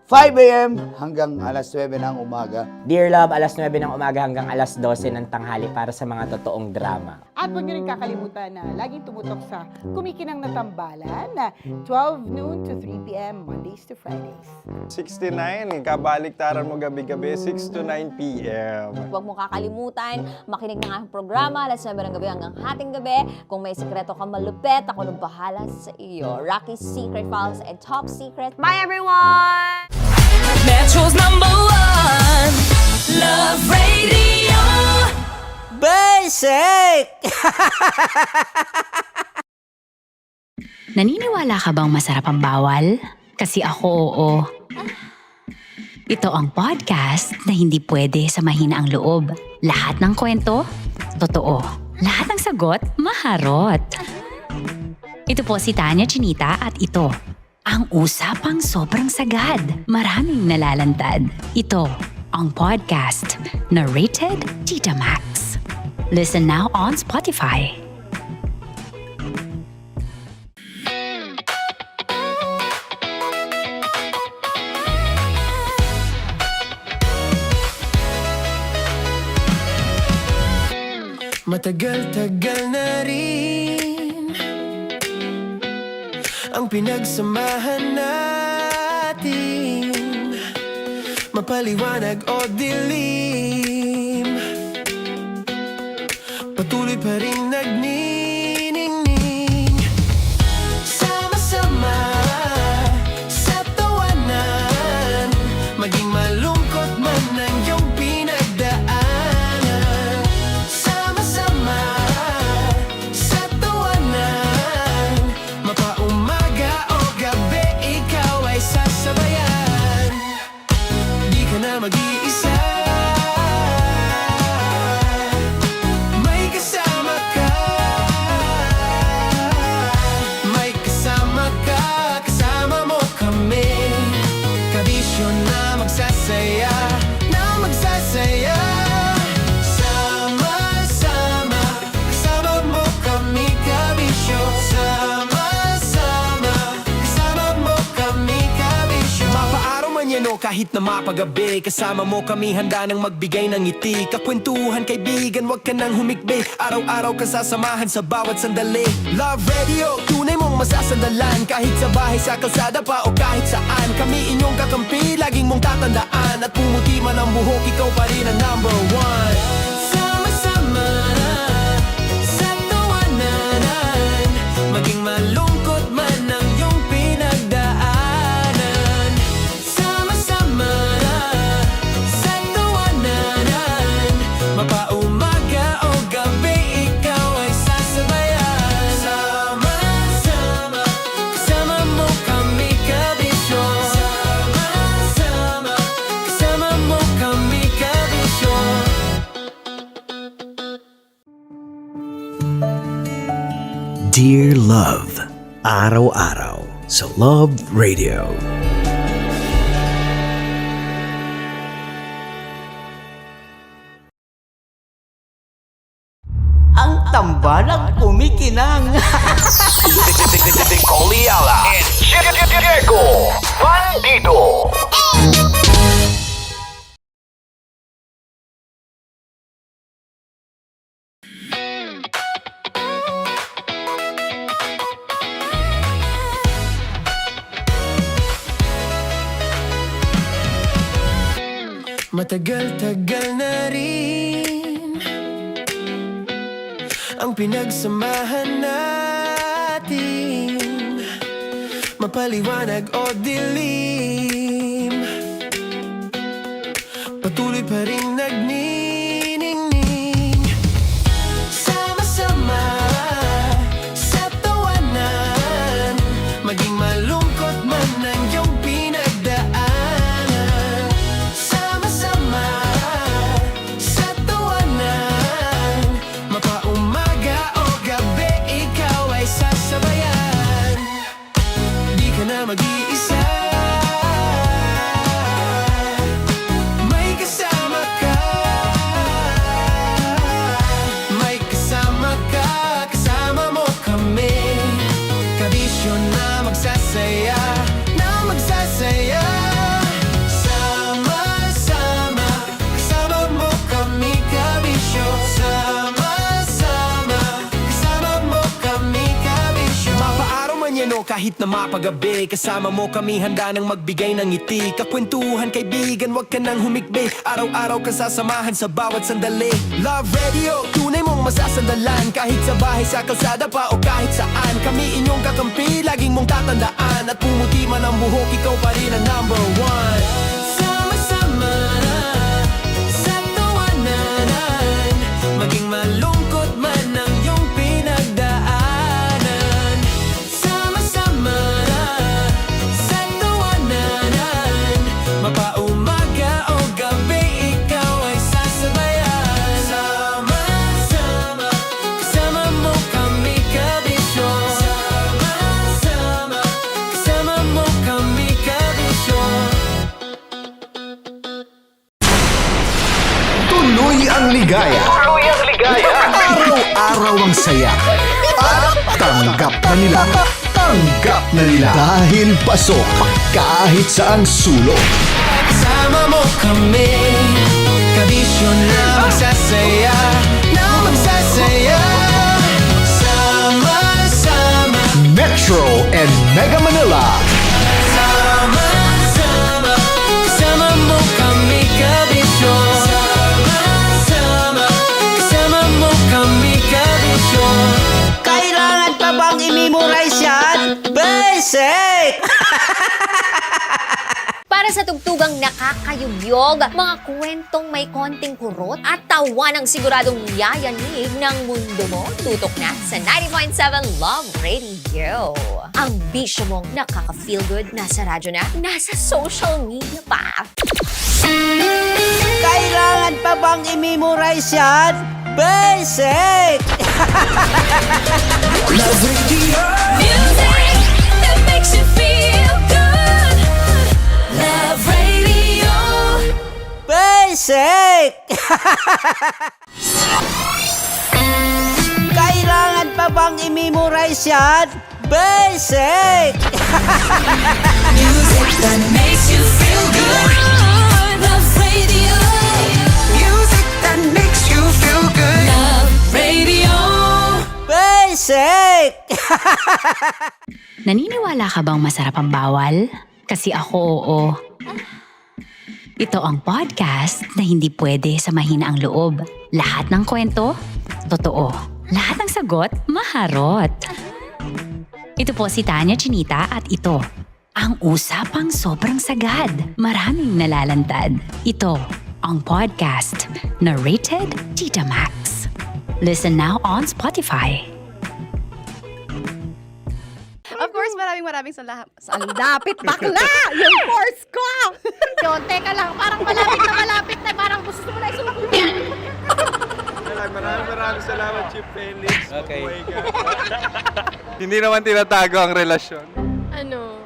5 a.m. hanggang alas 9 ng umaga. Dear Love, alas 9 ng umaga hanggang alas 12 ng tanghali para sa mga totoong drama. At huwag niyo rin kakalimutan na laging tumutok sa Kumikinang na Tambalan na 12 noon to 3 p.m. Mondays to Fridays. 69, kabaliktaran mo gabi-gabi, 6 to 9 p.m. Huwag mo kakalimutan, makinig ng aking programa, alas 9 ng gabi hanggang hating gabi. Kung may sikreto ka malupet, ako nang bahala sa iyo. Rocky's Secret Files and Top Secret. Bye everyone! Metro's #1 Love Radio. Basic! Naniniwala ka bang masarap ang bawal? Kasi ako oo. Ito ang podcast na hindi pwede sa mahina ang loob. Lahat ng kwento, totoo. Lahat ng sagot, maharot. Ito po si Tanya Chinita at ito, ang usapang sobrang sagad. Maraming nalalantad. Ito, ang podcast na Rated Tita Max. Listen now on Spotify. Matagal-tagal na rin ang pinagsamahan natin, mapaliwanag o dilim, patuloy pa rin nagniningning. Sama-sama sa tawanan, maging malungkot man ang iyong pinagdaanan. Sama-sama sa tawanan, mapaumaga o gabi, ikaw ay sasabayan. Di ka na mag-iisa, may kasama ka. May kasama ka, kasama mo kami. Kabisyo na magsasaya, na magsasaya. Sama-sama, kasama mo kami, kabisyo. Sama-sama, kasama mo kami, kabisyo. Mapaaraw man yan o kahit na mapagabi, kasama mo kami, handa nang magbigay ng ngiti. Kakwentuhan, kaibigan, wag ka nang humikbi. Araw-araw ka sasamahan sa bawat sandali. Love Radio, tunay mong masasandalan. Kahit sa bahay, sa kalsada pa o kahit saan, kami inyong kakampi, laging mong tatandaan. At pumuti man ang buhok, ikaw pa rin ang #1. Sama-sama sa tawanan, maging malungkot man ang iyong pinagdaanan. Sama-sama sa tawanan, mapaumaga o gabi, ikaw ay sasabayan. Sama-sama, kasama mo kami, kabisyo. Sama-sama, kasama mo kami, kabisyo. Dear Love, araw-araw sa Love Radio. Ang tambalang kumikinang. Nicole Ayala and Diego Bandido. Matagal-tagal na rin ang pinagsamahan natin, mapaliwanag o dilim, patuloy pa rin nagniningning. Sama-sama sa tawanan, maging malungkot man ang iyong pinagdaanan. Sama-sama sa tawanan, mapaumaga o gabi, ikaw ay sasabayan. Di ka na mag-iisa, may kasama ka. man yan o kahit na mapagabi, kasama mo kami handa nang magbigay ng ngiti. Kakwentuhan kaibigan, wag ka nang humikbi. Araw-araw ka sasamahan sa bawat sandali. Love Radio, tunay mong masasandalan. Kahit sa bahay, sa kalsada pa o kahit saan, kami inyong kakampi, laging mong tatandaan. At pumuti man ang buhok, ikaw pa rin ang number one. Sama-sama na sa tawanan, maging malungkot man ang iyong pinagdaanan. Sama-sama na sa tawanan, mapaumaga o gabi, ikaw ay sasabayan. Sama-sama, kasama mo kami kabisyo. Sama-sama, kasama mo kami kabisyo. Tuloy ang ligaya. Araw-araw ang saya. At tanggap na nila. Tanggap na nila. Dahil pasok kahit saang sulok. Sama mo kami, kabisyo na magsasaya, na magsasaya. Sama-sama, Metro and Mega Manila. sama-sama, kasama mo kami kabisyo. Sama-sama, kasama mo kami kabisyo. Kailangan pa bang i-memorize yan? Basic! Para sa tugtugang nakakayugyog, mga kwentong may konting kurot at tawa ng siguradong yayanig ng mundo mo, tutok na sa 90.7 Love Radio. Ang bisyo mong nakaka-feel good, nasa radyo na, nasa social media pa. Kailangan pa bang i-memorize yan? Basic! Love Radio. Music that makes you feel good. Love Radio. Basic! Kailangan pa bang i-memorize yan? Basic! Music that makes you feel good. Love Radio. Music that makes you feel good. Love Radio. Basic! Naniniwala ka bang masarap ang bawal? Kasi ako oo. Ito ang podcast na hindi pwede sa mahina ang loob. Lahat ng kwento, totoo. Lahat ng sagot, maharot. Ito po si Tanya Chinita at ito, ang usapang sobrang sagad. Maraming nalalantad. Ito, ang podcast na Rated Tita Max. Listen now on Spotify. Of course, maraming salamat. Ang lapit bakla! Yung course ko! Yun, teka lang, parang malapit na, parang gusto mo na isumakulit. Maraming salamat, Chief Felix. Okay. Hindi naman tinatago ang relasyon. Ano?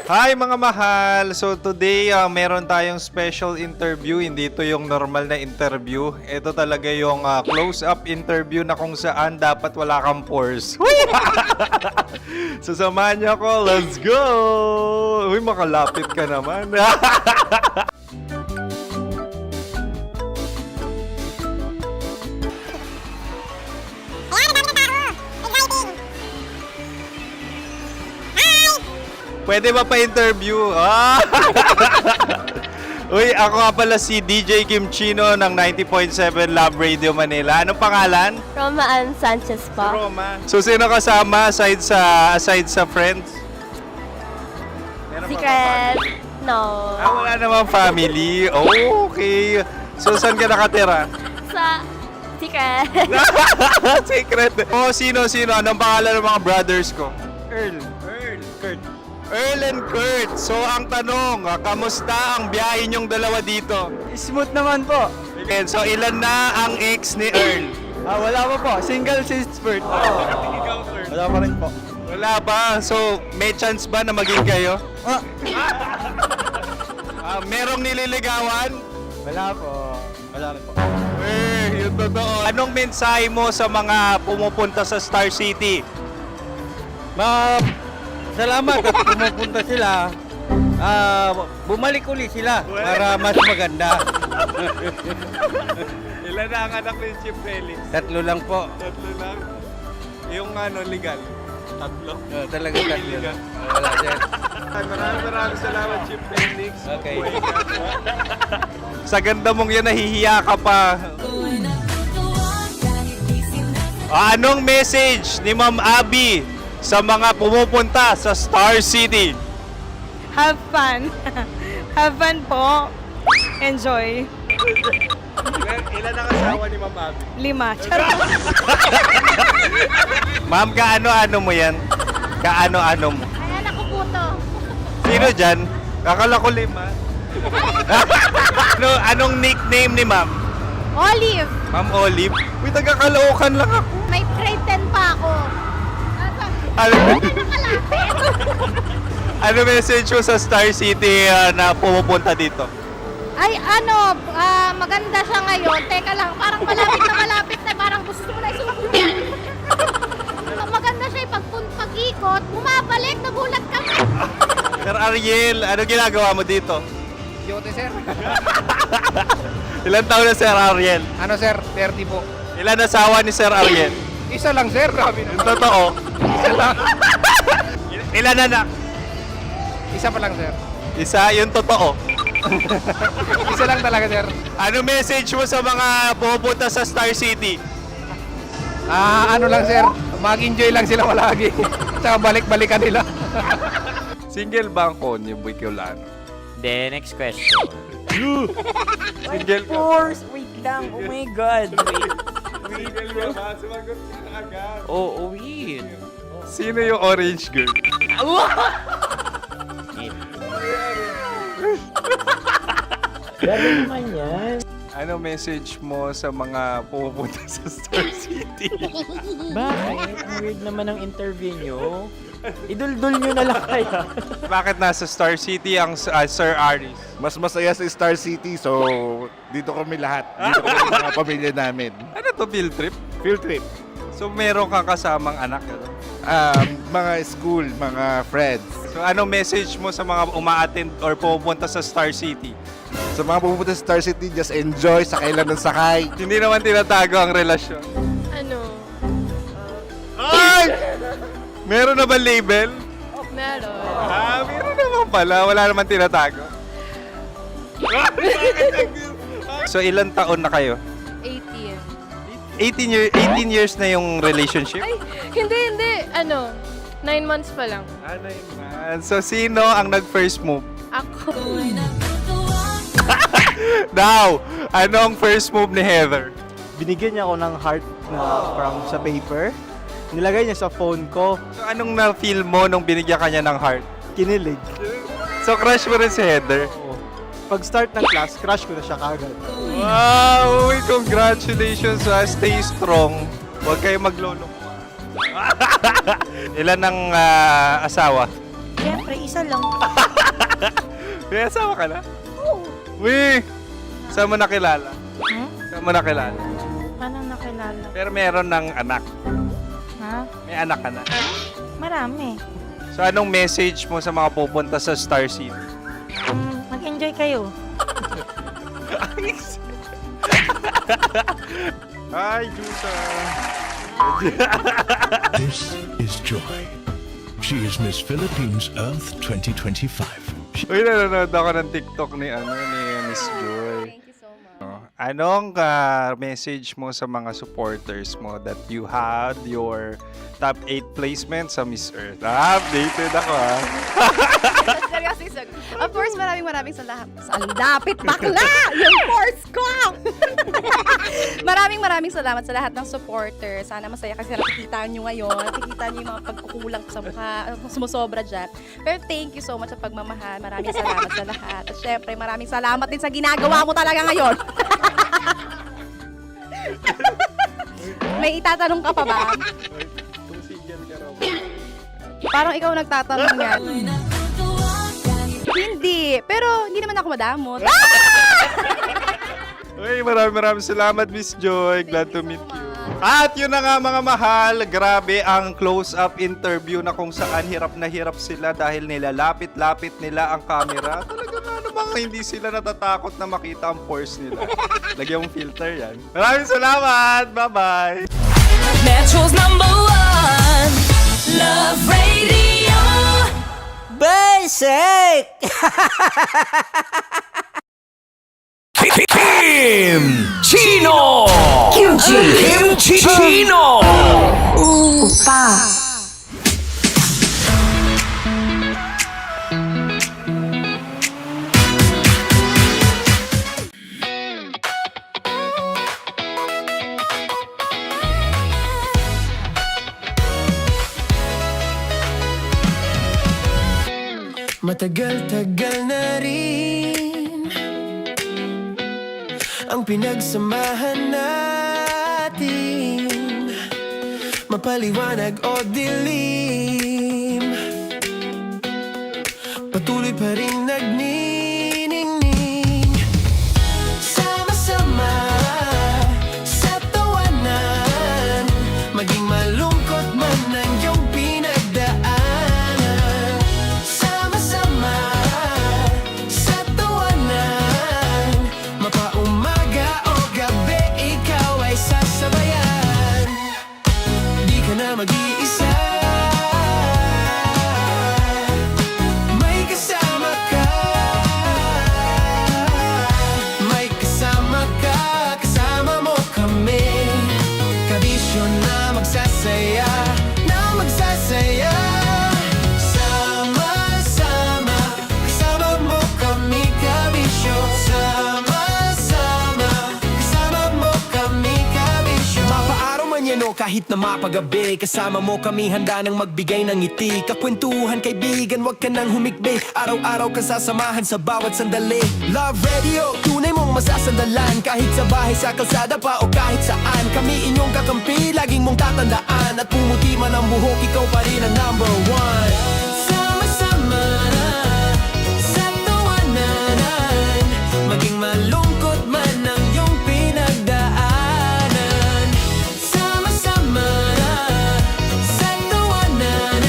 Hi mga mahal! So today, meron tayong special interview. Hindi ito yung normal na interview. Ito talaga yung close-up interview na kung saan dapat wala kang pores. So samahan niyo ako. Let's go! Uy, makalapit ka naman. Pwede ba pa-interview? Uy, ako nga pala si DJ Kim Chino ng 90.7 Love Radio Manila. Anong pangalan? Roma Ann Sanchez po. Roma. So, sino kasama aside sa friends? Meron ba Secret. No. wala namang family. Oh, okay. So, saan ka nakatira? Sa Secret. Secret. Oh, sino? Anong pangalan ng mga brothers ko? Earl, Kurt. Earl and Kurt. So, ang tanong, kamusta ang biyahe niyong dalawa dito? Smooth naman po. Okay, so, ilan na ang ex ni Earl? Wala pa po. Single since birth. Ikaw, Kurt? Wala pa rin po. Wala pa. So, may chance ba na maging kayo? Merong nililigawan? Wala po. Wala rin po. Yung totoo. Anong mensahe mo sa mga pumupunta sa Star City? Salamat at pumupunta sila. Bumalik uli sila para mas maganda. Ilan na ang anak ni Chief Felix? 3 lang po. 3 lang? Yung legal? Tatlo? Talaga tatlo lang. Wala, sir. Maraming salamat, Chief Felix. Okay. Sa ganda mong yan, nahihiya ka pa. Anong message ni Ma'am Abby sa mga pumupunta sa Star City? Have fun. Have fun po. Enjoy. Ilan ang asawa ni Ma'am Abby? 5. Charot. Ma'am, kaano-ano mo yan? Kaano-ano mo? Ay, anak ko po to. Sino dyan? Kakala ko 5. Anong nickname ni Ma'am? Olive, Ma'am Olive? Uy, taga-Caloocan lang ako. may grade 10 pa ako. Ano, Nakalapit. ano message mo sa Star City na pumupunta dito? Ay, maganda siya ngayon. Teka lang, parang malapit na, parang gusto mo na isuot. Maganda siya pag-ikot, bumabalik, nagulat kami. Sir Ariel, ano ginagawa mo dito? Yote, sir. Ilan taon na Sir Ariel? Ano, sir? 30 po. Ilan asawa ni Sir Ariel? Isa lang, sir. Grabe Yung totoo? Isa lang. Ilan anak? Isa pa lang, sir. Isa, yung totoo. Isa lang talaga, sir. Ano message mo sa mga pupunta sa Star City? Ano lang, sir. Mag-enjoy lang sila palagi. Tsaka balik-balikan nila. Single ba ang Konyo Bicolano? Then, next question. Single ka? course! Wait lang. Oh my God. Wait. Single ka ba? Sumagot ka na agad. Oh, wait. Sino yung orange girl? Gano'n naman yan. Ano message mo sa mga pupunta sa Star City? Bakit? Ang weird naman ng interview nyo. Idul-dul nyo na lang kaya. Bakit nasa Star City ang Sir Aris? Mas masaya sa Star City, so dito kami lahat. Dito kami mga pamilya namin. Ano to, field trip? Field trip. So meron kang kasamang anak? Ano? Mga school, mga friends. So ano message mo sa mga uma-attend or pupunta sa Star City? Sa mga pupunta sa Star City, just enjoy, sakay lang ng sakay. Hindi naman tinatago ang relasyon. Ano? Ay! Meron na ba label? Meron. Meron naman pala. Wala naman tinatago. So ilan taon na kayo? 18. 18 years na yung relationship? Ay, hindi. 9 months pa lang. 9 months. So sino ang nag-first move? Ako. Now, anong first move ni Heather? Binigyan niya ako ng heart na from sa paper. Nilagay niya sa phone ko. So anong na-feel mo nung binigyan kanya ng heart? Kinilig. So crush mo rin si Heather? Pag start ng class, crush ko na siya kagad. Wow! Uy, congratulations! Stay strong. Huwag kayo maglolo. Ilan ang asawa? Siyempre, isa lang. May asawa ka na? Oo. Uy! Saan mo nakilala? Saan mo nakilala? Paano nakilala? Pero meron ng anak. Ha? May anak ka na. Marami. So anong message mo sa mga pupunta sa Star City? Mag-enjoy kayo. Hi, Jusa! This is Joy. She is Miss Philippines Earth 2025. Uy, nanonood ako ng TikTok ni Miss Joy. Thank you so much. Anong message mo sa mga supporters mo that you had your top 8 placement sa Miss Earth? Updated ako Seriously, of course, maraming salamat. Ang lapit bakla! Yung course ko! maraming salamat sa lahat ng supporters. Sana masaya kasi nakikita nyo ngayon. Nakikita nyo yung mga pagkukulang ko sa mukha. Sumusobra dyan. Pero thank you so much sa pagmamahal. Maraming salamat sa lahat. At syempre, maraming salamat din sa ginagawa mo talaga ngayon. May itatanong ka pa ba? Parang ikaw nagtatanong yan. Hindi. Pero hindi naman ako madamot. Uy, maraming salamat, Miss Joy. Glad to meet you. At yun na nga mga mahal, grabe ang close-up interview na kung saan hirap na hirap sila dahil nilalapit-lapit nila ang camera. Talaga nga namang hindi sila natatakot na makita ang pores nila. Lagyan mong filter yan. Maraming salamat! Bye-bye! Metro's #1 Love Shake! Chino! Kimchi Chino! Opa. Matagal-tagal na rin ang pinagsamahan natin, mapaliwanag o dilim, patuloy pa rin nagniningning. Sama-sama sa tawanan, maging malungkot man ang iyong pinagdaanan. Sama-sama sa tawanan, mapaumaga o gabi, ikaw ay sasabayan. Di ka na mag-iisa, may kasama ka. May kasama ka, kasama mo kami. Kabisyo na magsasaya, na magsasaya. Sama-sama, kasama mo kami, kabisyo. Sama-sama, kasama mo kami, kabisyo. Mapaaraw man yan o kahit na mapagabi, kasama mo kami, handa nang magbigay ng ngiti. Kakwentuhan, kaibigan, wag ka nang humikbi. Araw-araw ka sasamahan sa bawat sandali. Love Radio, tunay mong masasandalan. Kahit sa bahay, sa kalsada pa o kahit saan, kami inyong kakampi, laging mong tatandaan. At pumuti man ang buhok, ikaw pa rin ang number one. Sama-sama sa tawanan, maging malungkot man ang iyong pinagdaanan. Sama-sama sa tawanan.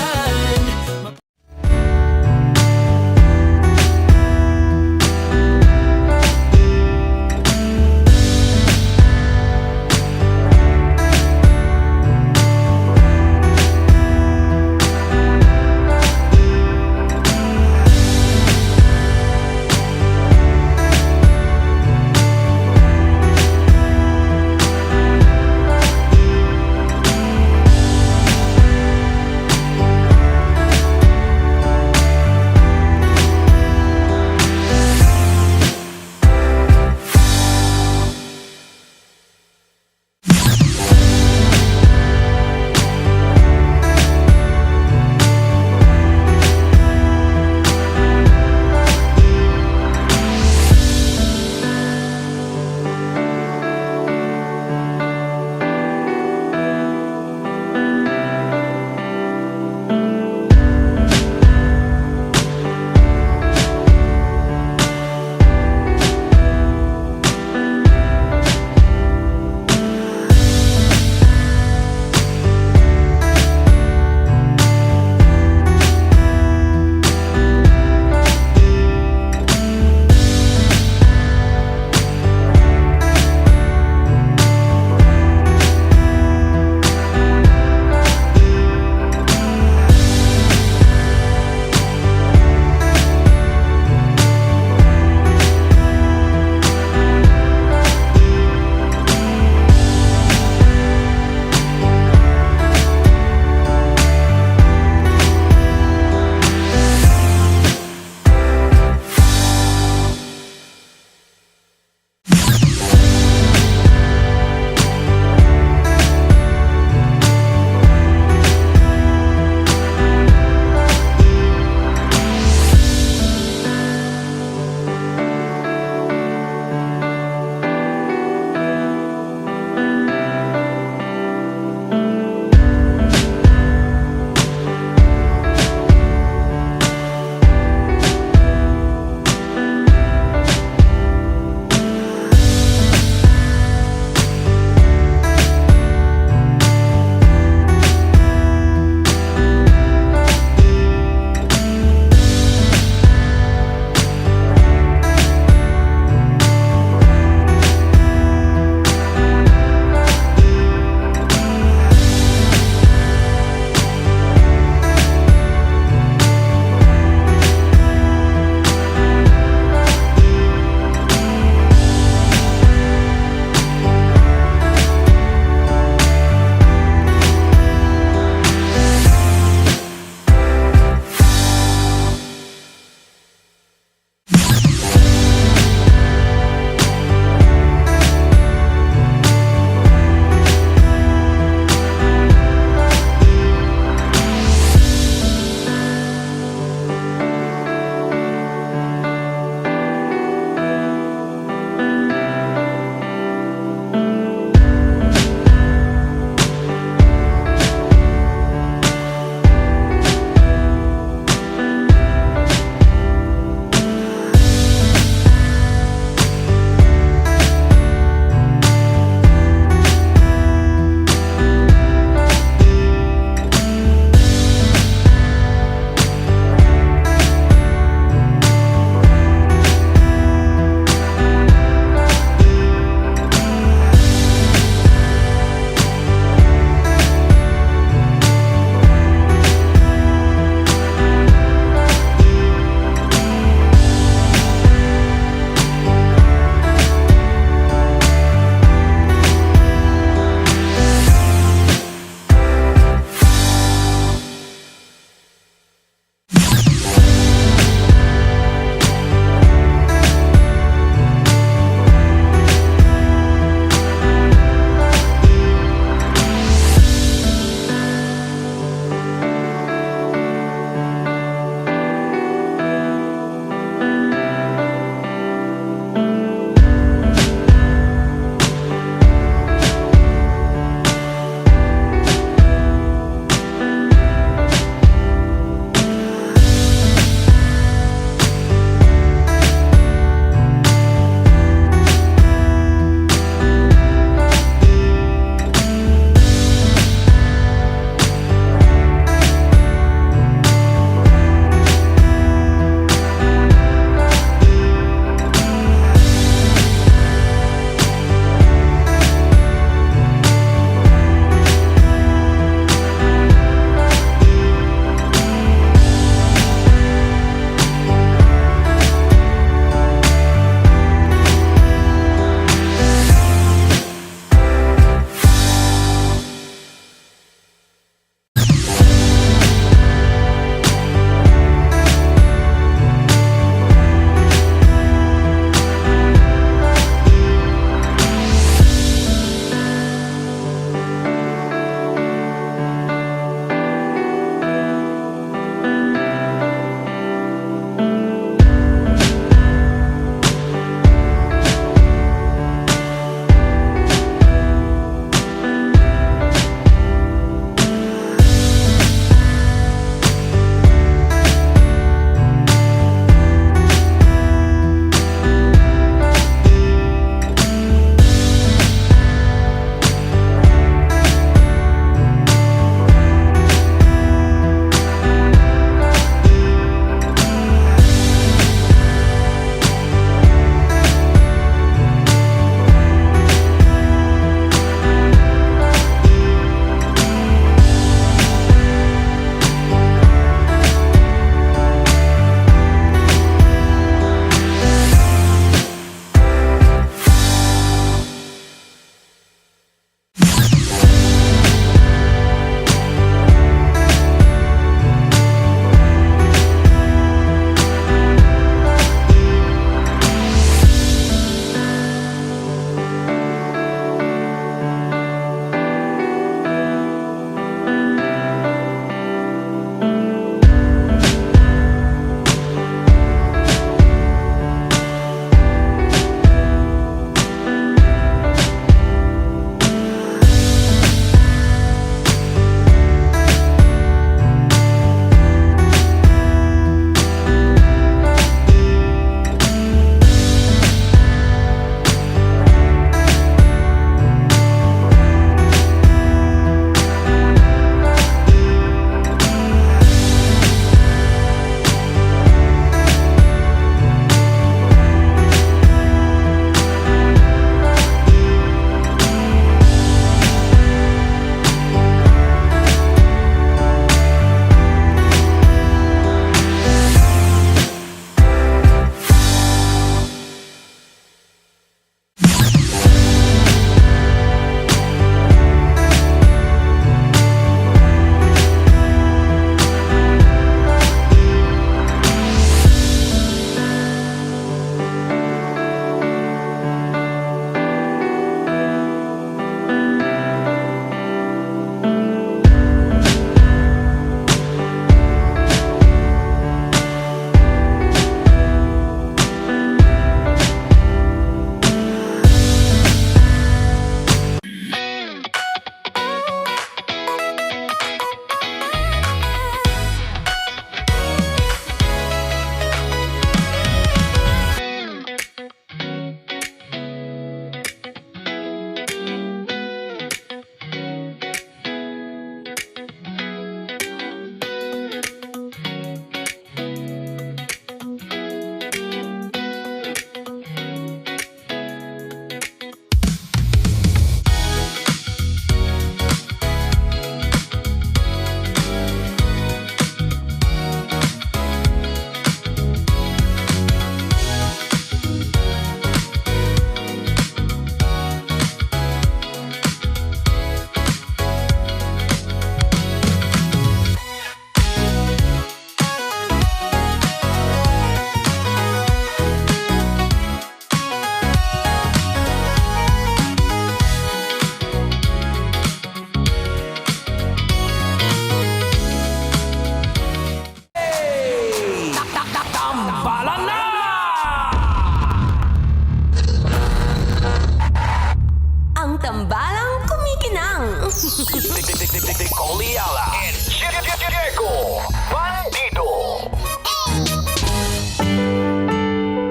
Chico Bandido.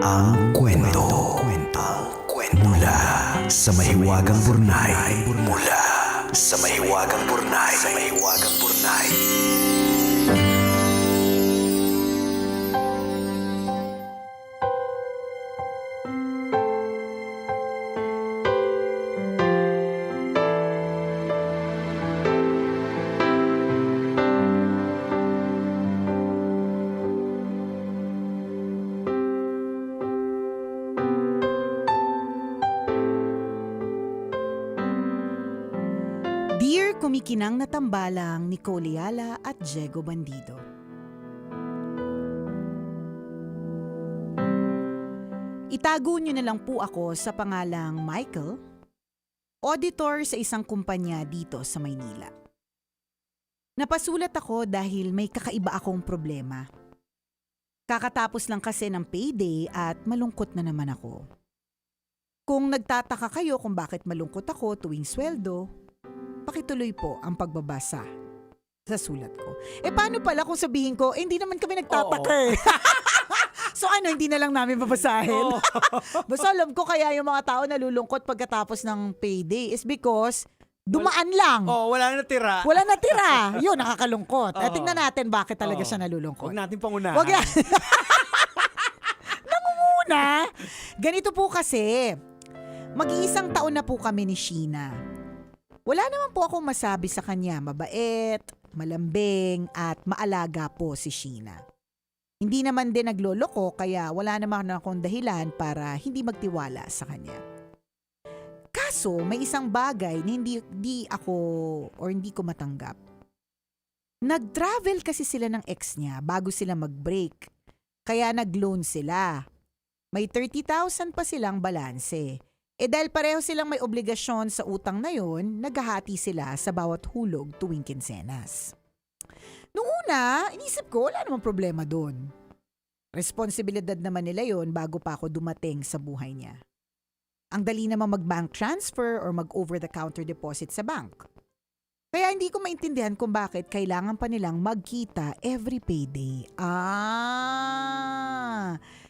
Ang kwento. Mula sa mahiwagang Burnay. Mula sa mahiwagang Burnay. Dear kumikinang na tambalang Nicole Ayala at Diego Bandido. Itago niyo na lang po ako sa pangalang Michael, auditor sa isang kumpanya dito sa Maynila. Napasulat ako dahil may kakaiba akong problema. Kakatapos lang kasi ng payday at malungkot na naman ako. Kung nagtataka kayo kung bakit malungkot ako tuwing sweldo, pakituloy po ang pagbabasa sa sulat ko. Paano pala kung sabihin ko, hindi naman kami nagtataka eh. So hindi na lang namin babasahin? Basta alam ko kaya yung mga tao nalulungkot pagkatapos ng payday is because dumaan lang. Wala natira. Wala natira. Yun, nakakalungkot. Tingnan natin bakit talaga siya nalulungkot. Huwag natin pangunahan. Wag na. Nangunguna. Ganito po kasi, mag-iisang taon na po kami ni Sheena. Wala naman po akong masabi sa kanya. Mabait, malambing, at maalaga po si Sheena. Hindi naman din nagloloko kaya wala naman akong dahilan para hindi magtiwala sa kanya. Kaso may isang bagay na hindi ko matanggap. Nag-travel kasi sila ng ex niya bago sila mag-break. Kaya nag-loan sila. May 30,000 pa silang balanse. Dahil pareho silang may obligasyon sa utang na yon, naghahati sila sa bawat hulog tuwing kinsenas. Noong una, inisip ko wala namang problema doon. Responsibilidad naman nila yon bago pa ako dumating sa buhay niya. Ang dali naman mag-bank transfer or mag-over-the-counter deposit sa bank. Kaya hindi ko maintindihan kung bakit kailangan pa nilang magkita every payday.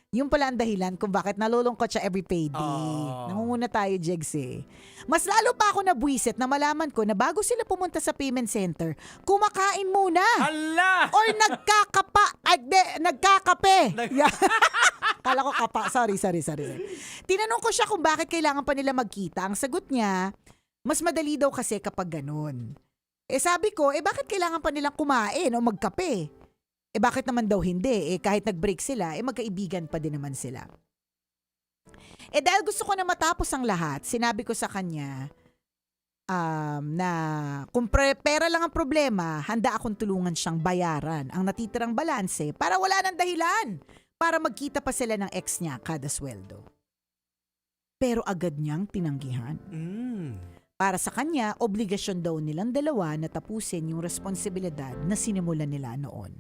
Yung pala ang dahilan kung bakit nalulungkot siya every payday. Nangunguna tayo, Jegs eh. Mas lalo pa ako nabwisit na malaman ko na bago sila pumunta sa payment center, kumakain muna. Hala! Or nagkakape. Kala ko kapa. Sorry. Tinanong ko siya kung bakit kailangan pa nila magkita. Ang sagot niya, mas madali daw kasi kapag ganun. Sabi ko, bakit kailangan pa nilang kumain o magkape? Bakit naman daw hindi? Kahit nag-break sila, magkaibigan pa din naman sila. Dahil gusto ko na matapos ang lahat, sinabi ko sa kanya na kung pera lang ang problema, handa akong tulungan siyang bayaran ang natitirang balanse para wala nang dahilan para magkita pa sila ng ex niya kada sweldo. Pero agad niyang tinanggihan. Para sa kanya, obligasyon daw nilang dalawa na tapusin yung responsibilidad na sinimulan nila noon.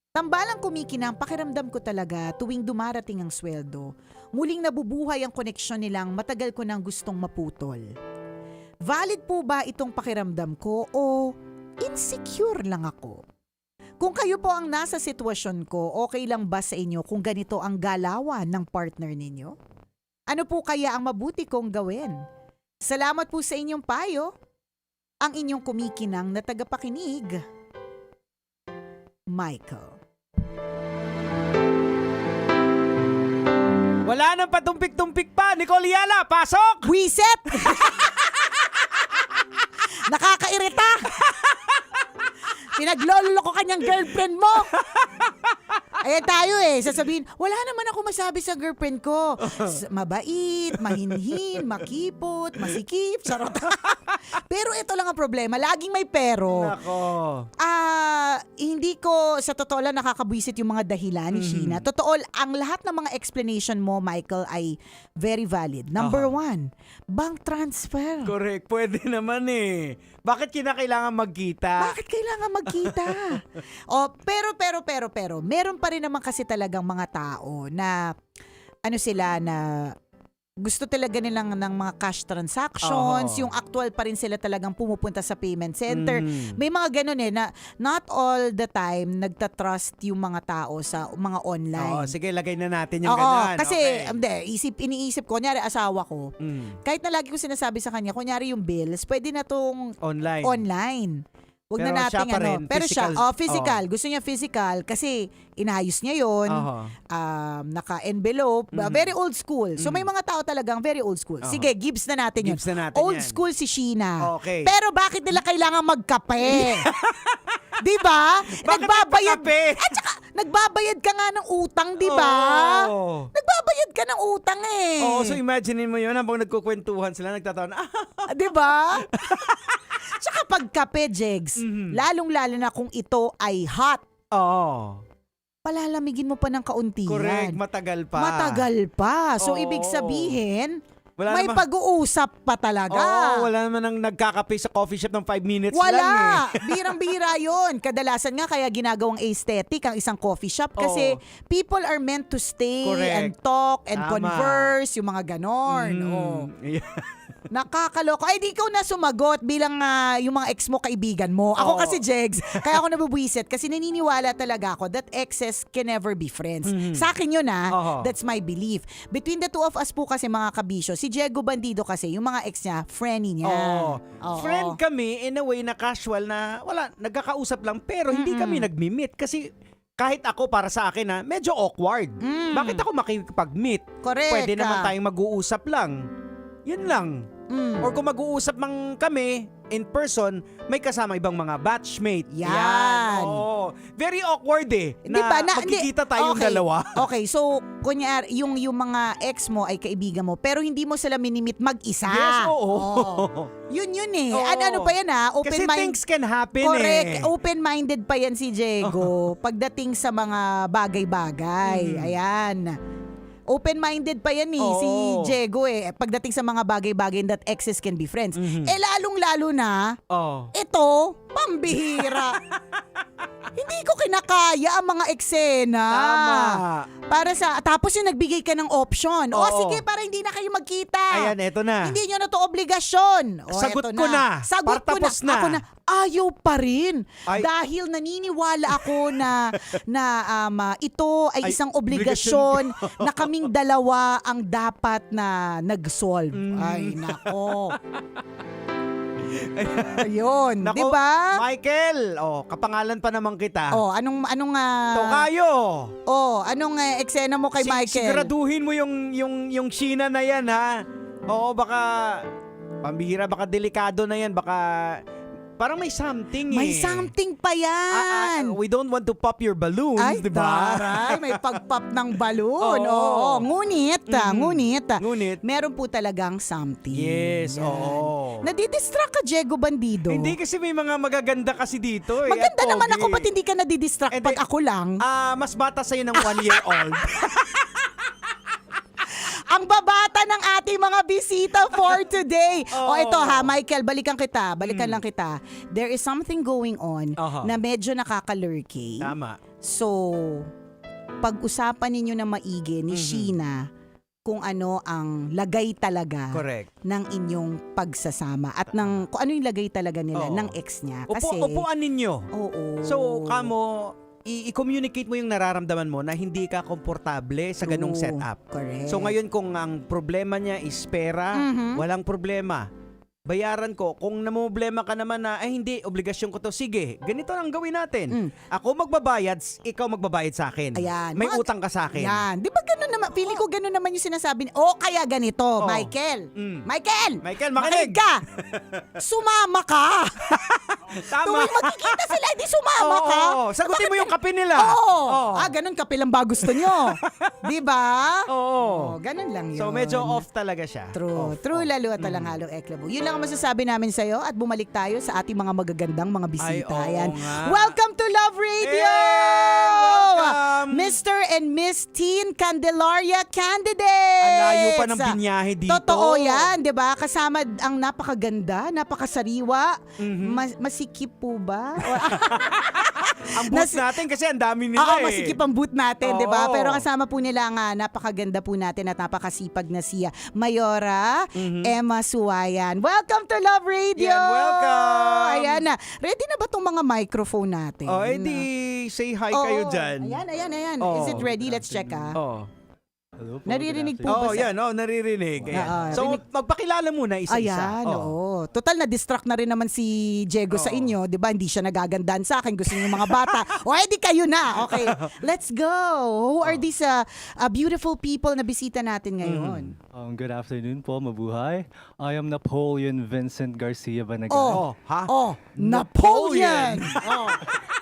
Tambalang kumikinang pakiramdam ko talaga tuwing dumarating ang sweldo, muling nabubuhay ang koneksyon nilang matagal ko nang gustong maputol. Valid po ba itong pakiramdam ko o insecure lang ako? Kung kayo po ang nasa sitwasyon ko, okay lang ba sa inyo kung ganito ang galawan ng partner ninyo? Ano po kaya ang mabuti kong gawin? Salamat po sa inyong payo. Ang inyong kumikinang na tagapakinig, Michael. Wala nang patumpik-tumpik pa. Nicole Ayala, pasok! Wiset! Nakakairita! Pinaglololo ko kanyang girlfriend mo! Ayan tayo sasabihin, wala naman ako masabi sa girlfriend ko. Mabait, mahinhin, makipot, masikip, charot. Pero ito lang ang problema, laging may pero. Nako. Hindi ko sa totoo lang nakakabwisit yung mga dahilan ni Sheena. Totoo, ang lahat ng mga explanation mo, Michael, ay very valid. Number one, bank transfer. Correct, pwede naman Bakit kinakailangan magkita? Bakit kailangan magkita? Pero, meron pa rin naman kasi talagang mga tao na, gusto talaga nilang ng mga cash transactions, yung actual pa rin sila talagang pumupunta sa payment center. May mga ganun na not all the time nagtatrust yung mga tao sa mga online. Sige, lagay na natin yung ganun. Kasi Okay. iniisip ko, kunyari asawa ko, kahit na lagi ko sinasabi sa kanya, kunyari yung bills, pwede na tong online. Huwag Pero na siya natin pa rin, Pero physical. siya, physical. Gusto niya physical kasi inayos niya yun. Naka-envelope. Very old school. So may mga tao talagang very old school. Sige, gives na natin yun. Gives na natin Old yan. school si Sheena. Okay. Pero bakit nila kailangan magkape? Di ba? Nagbabayad. At saka, nagbabayad ka nga ng utang, di ba? Oo. Nagbabayad ka ng utang eh. Oo, so imaginein mo yun habang nagkukwentuhan sila, nagtataon, Di ba? Tsaka pag kape, Jegs, lalong-lalo na kung ito ay hot. Oo. Palalamigin mo pa ng kaunti Correct, yan. matagal pa. Matagal pa. So, Oo. ibig sabihin, Wala may naman- pag-uusap pa talaga. Oo, wala naman nang nagkakape sa coffee shop ng 5 minutes lang Wala. eh. Birang-bira yun. Kadalasan nga kaya ginagawang aesthetic ang isang coffee shop kasi people are meant to stay Correct. and talk and Tama. converse, yung mga ganon. Nakakaloko. Ay, di ikaw na sumagot bilang yung mga ex mo, kaibigan mo. Ako kasi, Jegs, kaya ako nabubwisit kasi naniniwala talaga ako that exes can never be friends. Sa akin yun that's my belief. Between the two of us po kasi mga kabisyo, si Diego Bandido kasi, yung mga ex niya, friendly niya. Oo. Friend kami in a way na casual na wala, nagkakausap lang pero hindi kami nagmi-meet kasi kahit ako para sa akin medyo awkward. Bakit ako makikipag-meet? Correct. Pwede naman tayong mag-uusap lang. Yun lang. Or kung mag-uusap mang kami in person, may kasama ibang mga batchmate. Yan. Oo. Very awkward na Di ba? magkikita tayong dalawa. Okay, so kunyari yung mga ex mo ay kaibigan mo pero hindi mo sila minimit mag-isa. Yes, oo. Yun eh. Oo. Ano pa yan Kasi things can happen Correct. eh. Open-minded pa yan si Diego pagdating sa mga bagay-bagay. Ayan. Open-minded pa yan si Diego pagdating sa mga bagay-bagay that exes can be friends. Lalong-lalo na, ito, pambihira. Hindi ko kinakaya ang mga eksena. Tama. Tapos yung nagbigay ka ng option. Sige, para hindi na kayo magkita. Ayan, eto na. Hindi nyo na to obligasyon. Sagot eto ko na. Sagot ko Partapos na. na. Ako na. Ayaw pa rin. Ay. Dahil naniniwala ako na ito ay isang obligasyon na kaming dalawa ang dapat na nag-solve. Ay, nako. Ayun, Naku, di ba? Michael, kapangalan pa naman kita. Anong Tokayo. anong eksena mo kay Michael? Siguraduhin mo yung Sheena na yan, ha? Oo, baka pambihira, baka delikado na yan, baka parang may something May something pa yan. We don't want to pop your balloons, Ay, di ba? taray, may pag-pop ng balloon. Oo. Ngunit, Ngunit, meron po talagang something. yes, Yan. oo. Nadidistract ka, Diego Bandido. Hindi kasi may mga magaganda kasi dito eh. Maganda at naman pogi. ako, ba't hindi ka nadidistract Hindi. pag ako lang? Mas bata sa'yo ng 1 year old. Ang babata ng ating mga bisita for today. Ito Michael, balikan lang kita. There is something going on na medyo nakakalurky. Tama. So, pag-usapan ninyo na maigi ni Sheena kung ano ang lagay talaga Correct. ng inyong pagsasama at kung ano yung lagay talaga nila ng ex niya. Kasi, Upuan ninyo. Oo. So, kamo, i-communicate mo yung nararamdaman mo na hindi ka komportable sa ganong True. setup. Correct. So ngayon kung ang problema niya is pera, walang problema. Bayaran ko. Kung namumblema ka naman na, hindi, obligasyon ko to. Sige, ganito lang gawin natin. Ako magbabayad, ikaw magbabayad sa akin. Ayan. May utang ka sa akin. Yan. Di ba ganun naman? Feeling ko ganun naman yung sinasabi. Kaya ganito, Michael. Michael, makinig ka. Sumama ka. Tama. Tuwing magkikita sila, hindi sumama ka. Sagutin mo yung kape nila. Ganun kape lang ba gusto nyo? Di ba? Ganun lang yun. So medyo off talaga siya. True. True lalo at talang-halong eklabo. Yun lang ang masasabi namin sa'yo at bumalik tayo sa ating mga magagandang mga bisita. Ay, oo Ayan. nga. Welcome to Love Radio! Welcome! Mr. and Miss Teen Candelaria candidates! Ang layo pa ng binyahe dito. Totoo yan, di ba? Kasama ang napakaganda, napakasariwa, masikip po ba? Ang booth natin kasi ang dami nila Oo, masikip ang booth natin, di ba? Oo. Pero kasama po nila nga, napakaganda po natin at napakasipag na siya. Mayora, Emma Suwayan. Welcome to Love Radio! Yan, welcome! Ayan na. Ready na ba itong mga microphone natin? Oh, edi say hi kayo dyan. Ayan. Oh. Is it ready? Let's check Oh. Naririnig po ba Oh, yan, naririnig. Ayan. Ah, So, magpakilala muna isa-isa. Ayan, oo. Total, na-distract na rin naman si Diego sa inyo. Di ba? Hindi siya nagagandahan sa akin. Gusto niyo yung mga bata. O, edi kayo na. Okay, let's go. Who are these beautiful people na bisita natin ngayon? Good afternoon po, mabuhay. I am Napoleon Vincent Garcia Banagan. Napoleon!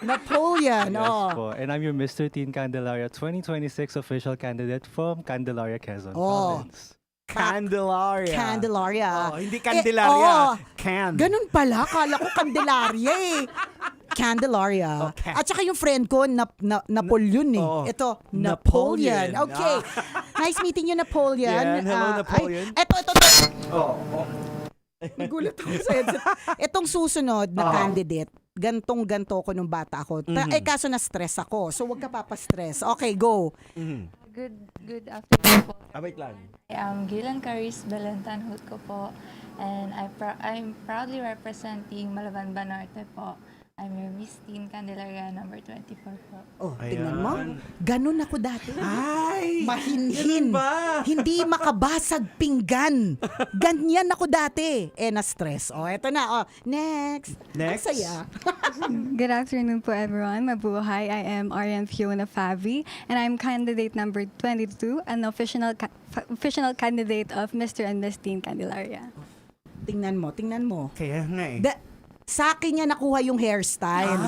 Napoleon, Yes po. And I'm your Mr. Teen Candelaria 2026 official candidate from Candelaria, Quezon Province. Candelaria. Candelaria. Hindi Candelaria. Ganun pala. Kala ko Candelaria eh. Candelaria. At saka yung friend ko, Napoleon eh. Ito, Napoleon. Okay. Nice meeting you, Napoleon. Yan. Hello, Napoleon. Ito. Nagulat ako sa headset. Itong susunod na candidate, gantong-ganto ko nung bata ako. Kaso na-stress ako. So, wag ka papastress. Okay, go. Good afternoon po. Wait lang. I'm Gilan Caris Belentan Hutko po, and I'm proudly representing Malaban Norte po. I'm your Miss Teen Candelaria number 24 po. Oh, tingnan mo. Ganun ako dati. Ay! Mahinhin. Hindi makabasag pinggan. Ganyan ako dati. Na-stress. Eto na. Next. Next. Ang saya. Good afternoon po everyone. Mabuhay. I am Arian Fiona Favi, and I'm candidate number 22, an official candidate of Mr. and Miss Teen Candelaria. Tingnan mo. Kaya nga eh. Sa akin niya nakuha yung hairstyle.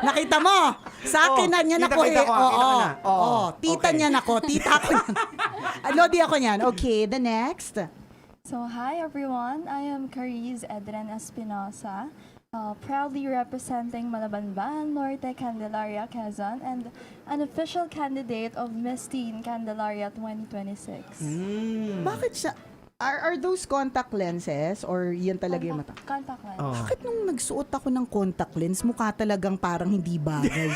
Nakita mo? Sa akin na niya nakuha. Tita niya nako. Tita ako yan. Lodi ako niyan. Okay, the next. So, hi everyone. I am Cariz Edren Espinosa, proudly representing Malaban Norte, Candelaria, Quezon, and an official candidate of Miss Teen Candelaria 2026. Bakit siya? Are those contact lenses or yan talaga yung mata? Contact lens. Bakit nung nagsuot ako ng contact lens, mukha talagang parang hindi bagay?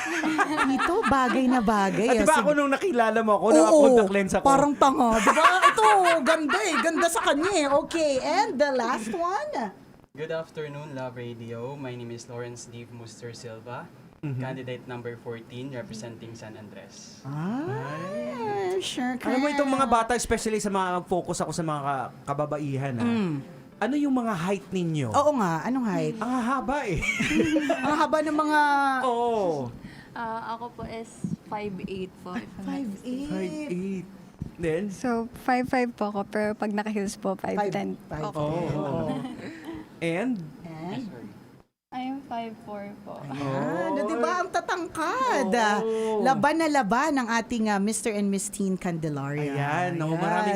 Ito, bagay na bagay. At diba ako nung nakilala mo ako, naka-contact lens ako. Parang tanga. Diba? Ito, ganda eh. Ganda sa kanya eh. Okay, and the last one. Good afternoon, Love Radio. My name is Lawrence Steve Muster Silva, candidate number 14, representing San Andres. Sure ka. Alam mo itong mga bata, especially sa mga focus ako sa mga kababaihan. Ano yung mga height ninyo? Oo nga, anong height? Ang haba eh. Ang haba ng mga... Oo. Ako po is 5'8" po. 5'8". Then? So, 5'5" po ako, pero pag naka-heels po, 5'10". And? I am 5'4" po. Diba ang tatangkad? Laban na laban ng ating Mr. and Miss Teen Candelaria. Ayan.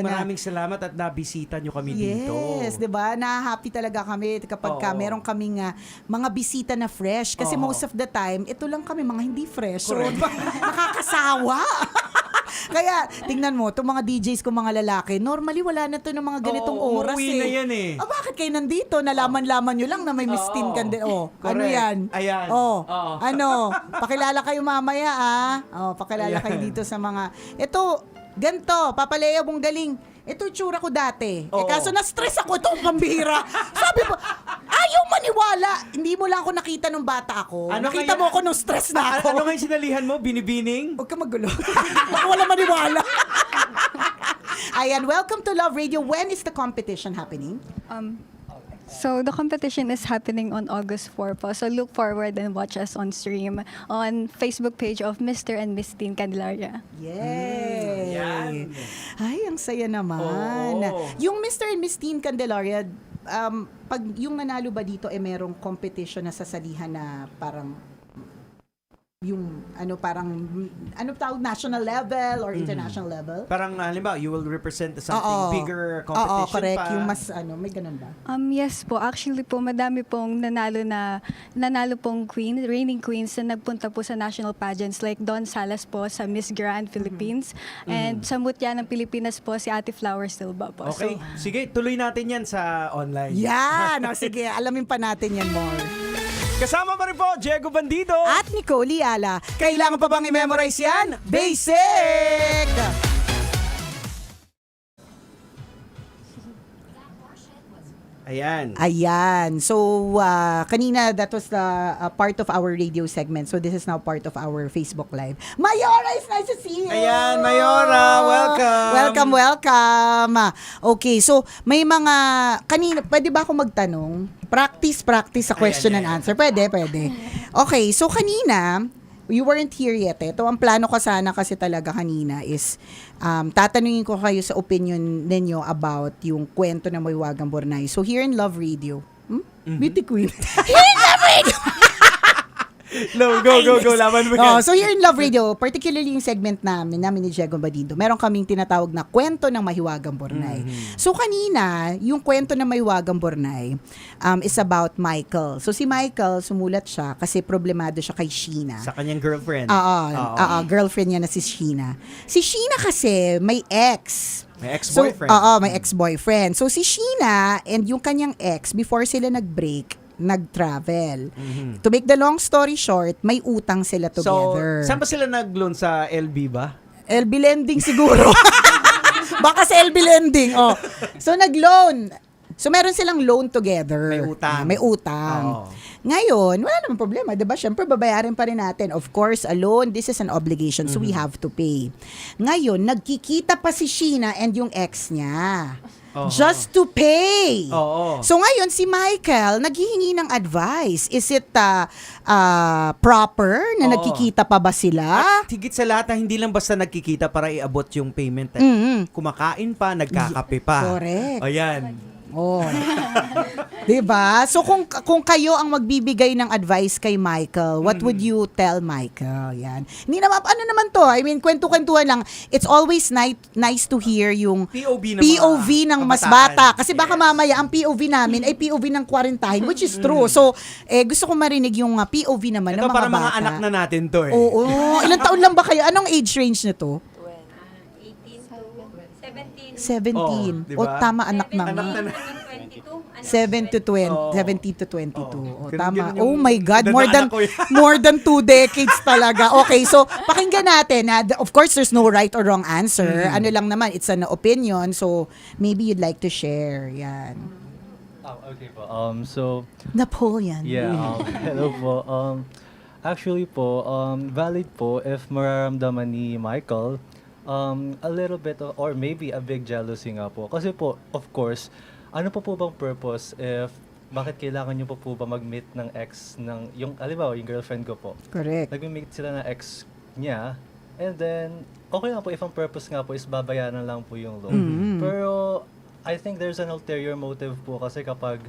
Maraming salamat at nabisita nyo kami dito. Yes, diba? Na-happy talaga kami kapag meron kaming mga bisita na fresh. Kasi most of the time, ito lang kami mga hindi fresh. So, nakakasawa. Kaya, tingnan mo, itong mga DJs ko mga lalaki, normally wala na to ng mga ganitong oras umuwi na yan eh. Bakit kayo nandito? Nalaman-laman nyo lang na may Miss Teen Candelaria. Ano yan? Ayan. Ano? Pakilala kayo mamaya pakilala kayo dito sa mga... Ito, ganto, Papalea mong galing. Ito yung tsura ko dati. Kaso na-stress ako, ito ang pambihira. Sabi ko, ayaw maniwala. Hindi mo lang ako nakita nung bata ako. Nakita mo ako nung stress na ako. Ano ngayon sinalihan mo? Binibining? Huwag ka magulo. Baka wala maniwala. Ayan, welcome to Love Radio. When is the competition happening? So, the competition is happening on August 4 po. So, look forward and watch us on stream on Facebook page of Mr. and Miss Teen Candelaria. Yay! Ay, ang saya naman. Yung Mr. and Miss Teen Candelaria, pag yung nanalo ba dito, merong competition na sasalihan na parang yung tawag, national level or international level? Parang halimbawa, you will represent something bigger competition. Oo, correct. Pa. Yung mas may ganun ba? Yes po. Actually po, madami pong nanalo pong reigning queens na nagpunta po sa national pageants like Don Salas po sa Miss Grand Philippines and sa Mutya ng Pilipinas po si Ate Flower Silva po. Okay, sige, tuloy natin yan sa online. Yan! Sige, alamin pa natin yan more. Kasama pa rin po, Diego Bandido. At Nicole Liala. Kailangan pa bang i-memorize yan? Basic! Ayan. So, kanina, that was the part of our radio segment. So, this is now part of our Facebook Live. Mayora, it's nice to see you! Ayan, Mayora, welcome! Welcome! Okay, so, may mga, kanina, pwede ba ako magtanong? Practice sa question and answer. Pwede. Okay, so kanina, you weren't here yet. Ito, ang plano ko sana kasi talaga kanina is tatanungin ko kayo sa opinion ninyo about yung kwento ng Maywagang Bornay. So, here in Love Radio, Beauty Queen. Here in Love Radio! No, go, laban mo yan. So here in Love Radio, particularly yung segment namin ni Diego Bandido, meron kaming tinatawag na kwento ng Mahiwagang Bornay. So kanina, yung kwento ng Mahiwagang Bornay is about Michael. So si Michael, sumulat siya kasi problemado siya kay Sheena. Sa kanyang girlfriend. Girlfriend niya na si Sheena. Si Sheena kasi may ex. May ex-boyfriend. May ex-boyfriend. So si Sheena and yung kanyang ex, before sila nag-break, nag-travel. To make the long story short, may utang sila together. So, saan ba sila nag-loan? Sa LB ba? LB Lending siguro. Baka sa LB Lending. So, nag-loan. So, meron silang loan together. May utang. Ngayon, wala namang problema, 'di ba? Syempre babayarin pa rin natin. Of course, a loan, this is an obligation, so we have to pay. Ngayon, nagkikita pa si Sheena and yung ex niya. Just to pay. So ngayon si Michael naghihingi ng advice. Is it proper na nagkikita pa ba sila? At higit sa lahat, hindi lang basta nagkikita para iabot yung payment. Kumakain pa, nagkakape pa. Correct. Ayan. Diba? So kung kayo ang magbibigay ng advice kay Michael, what would you tell Michael? Yan. Hindi naman, ano naman to? I mean, kwento-kwentuhan lang. It's always nice to hear yung POV ng mas bata. Kasi baka mamaya ang POV namin ay POV ng 40, which is true. So, gusto ko marinig yung POV naman ng mga bata. Ito para mga anak na natin to eh. Oo. Ilang taon lang ba kayo? Anong age range nito? 17. Diba? Tama, anak naman. 17 to 22. Tama. Oh my God, more than 2 decades talaga. Okay, so pakinggan natin. Of course, there's no right or wrong answer. Ano lang naman, it's an opinion. So maybe you'd like to share. Yan. Okay po. So Napoleon. yeah, hello po. Actually po, valid po if mararamdaman ni Michael a little bit or maybe a big jealousy nga po. Kasi po, of course, ano po bang purpose if bakit kailangan nyo po ba mag-meet ng ex ng, halimbawa, yung girlfriend ko po. Correct. Nag-meet sila ng ex niya, and then, okay lang po if ang purpose nga po is babayaran lang po yung loan. Pero, I think there's an ulterior motive po kasi kapag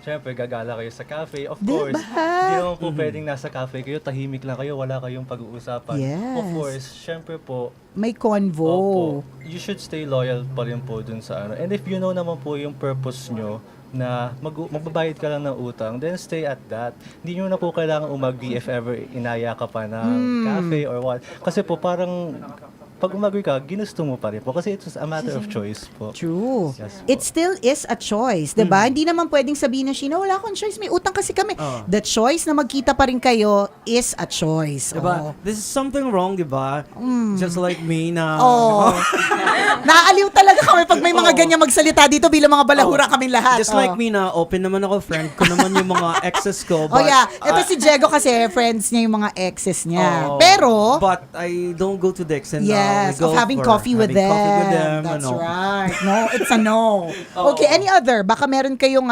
syempre, gagala kayo sa cafe. Of course, hindi naman po pwedeng nasa cafe kayo, tahimik lang kayo, wala kayong pag-uusapan. Yes. Of course, syempre po, may convo. Opo, you should stay loyal pa rin po dun sa ano. And if you know naman po yung purpose nyo na magbabayad ka lang ng utang, then stay at that. Hindi nyo na po kailangan umagri if ever inaya ka pa ng cafe or what. Kasi po parang pag umagri ka, ginusto mo pa rin po. Kasi it's a matter of choice po. True. Yes po. It still is a choice, 'di ba? Hindi naman pwedeng sabihin ng Sheena, wala akong choice, may utang kasi kami. The choice na magkita pa rin kayo is a choice. Diba? This is something wrong, diba? Just like me na... Naaaliw talaga kami pag may mga ganyan magsalita dito bilang mga balahura kaming lahat. Just like me na open naman ako, friend ko naman yung mga exes ko. But, Ito si Diego kasi friends niya yung mga exes niya. Pero... But I don't go to the extent Yes, of having coffee with them. That's right. No, it's a no. Okay, any other? Baka meron kayong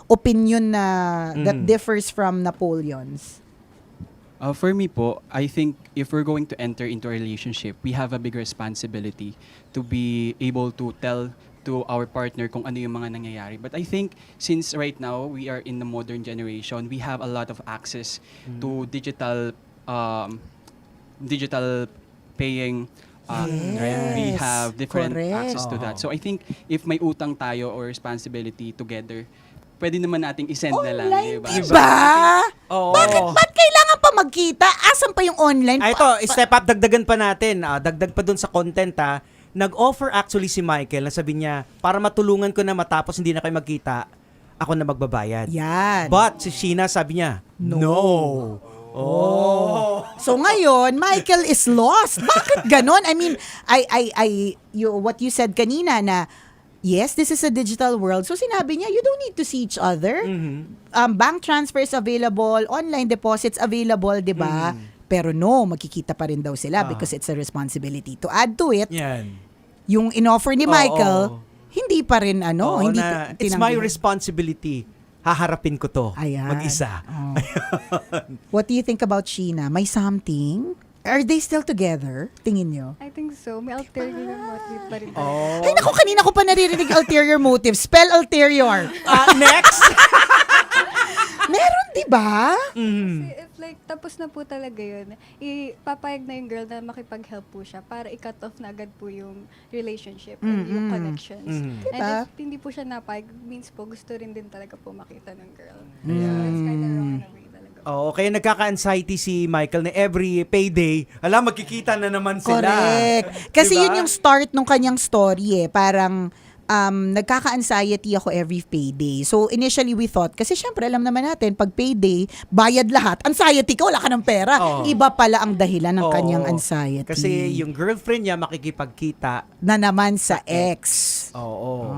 opinion na that differs from Napoleon's. For me po, I think if we're going to enter into a relationship, we have a big responsibility to be able to tell to our partner kung ano yung mga nangyayari. But I think since right now we are in the modern generation, we have a lot of access to digital paying. Right? We have different access to that. So I think if may utang tayo or responsibility together, pwede naman nating isend na lang. Online, diba? Bakit kailangan pa magkita? Asan pa yung online? Ito, step up, dagdagan pa natin. Dagdag pa dun sa content Nag-offer actually si Michael na sabi niya, para matulungan ko na matapos hindi na kayo magkita, ako na magbabayad. Yan. But si Sheena sabi niya, no. Oh. So ngayon, Michael is lost. Bakit ganon? I mean, what you said kanina na, yes, this is a digital world. So sinabi niya, you don't need to see each other. Bank transfers available, online deposits available, di ba? Pero no, magkikita pa rin daw sila because it's a responsibility. To add to it, yung in-offer ni Michael, hindi pa rin Oo, hindi na, it's my tinanggihan. responsibility. Haharapin ko to. Ayan. Mag-isa. What do you think about Sheena? May something? Are they still together? Tingin nyo? I think so. May ulterior motive pa rin. Ay naku, kanina ko pa naririnig ulterior motive. Spell ulterior. Next! Meron, di ba? Kasi if like tapos na po talaga yun, ipapayag na yung girl na makipag-help po siya para i-cut off na agad po yung relationship and yung connections. And Diba? if hindi po siya napayag, means po gusto rin din talaga po makita ng girl. So Ayan. it's kind of wrong in a way talaga. Oo, kaya nagkaka-anxiety si Michael na every payday, magkikita na naman sila. Correct. Kasi Diba? yun yung start nung kanyang story Parang nagkaka-anxiety ako every payday. So initially we thought, kasi syempre alam naman natin, pag payday, bayad lahat. Anxiety ka, wala ka ng pera. Oo. Iba pala ang dahilan ng Oo. kanyang anxiety. Kasi yung girlfriend niya makikipagkita na naman sa ex. Oo.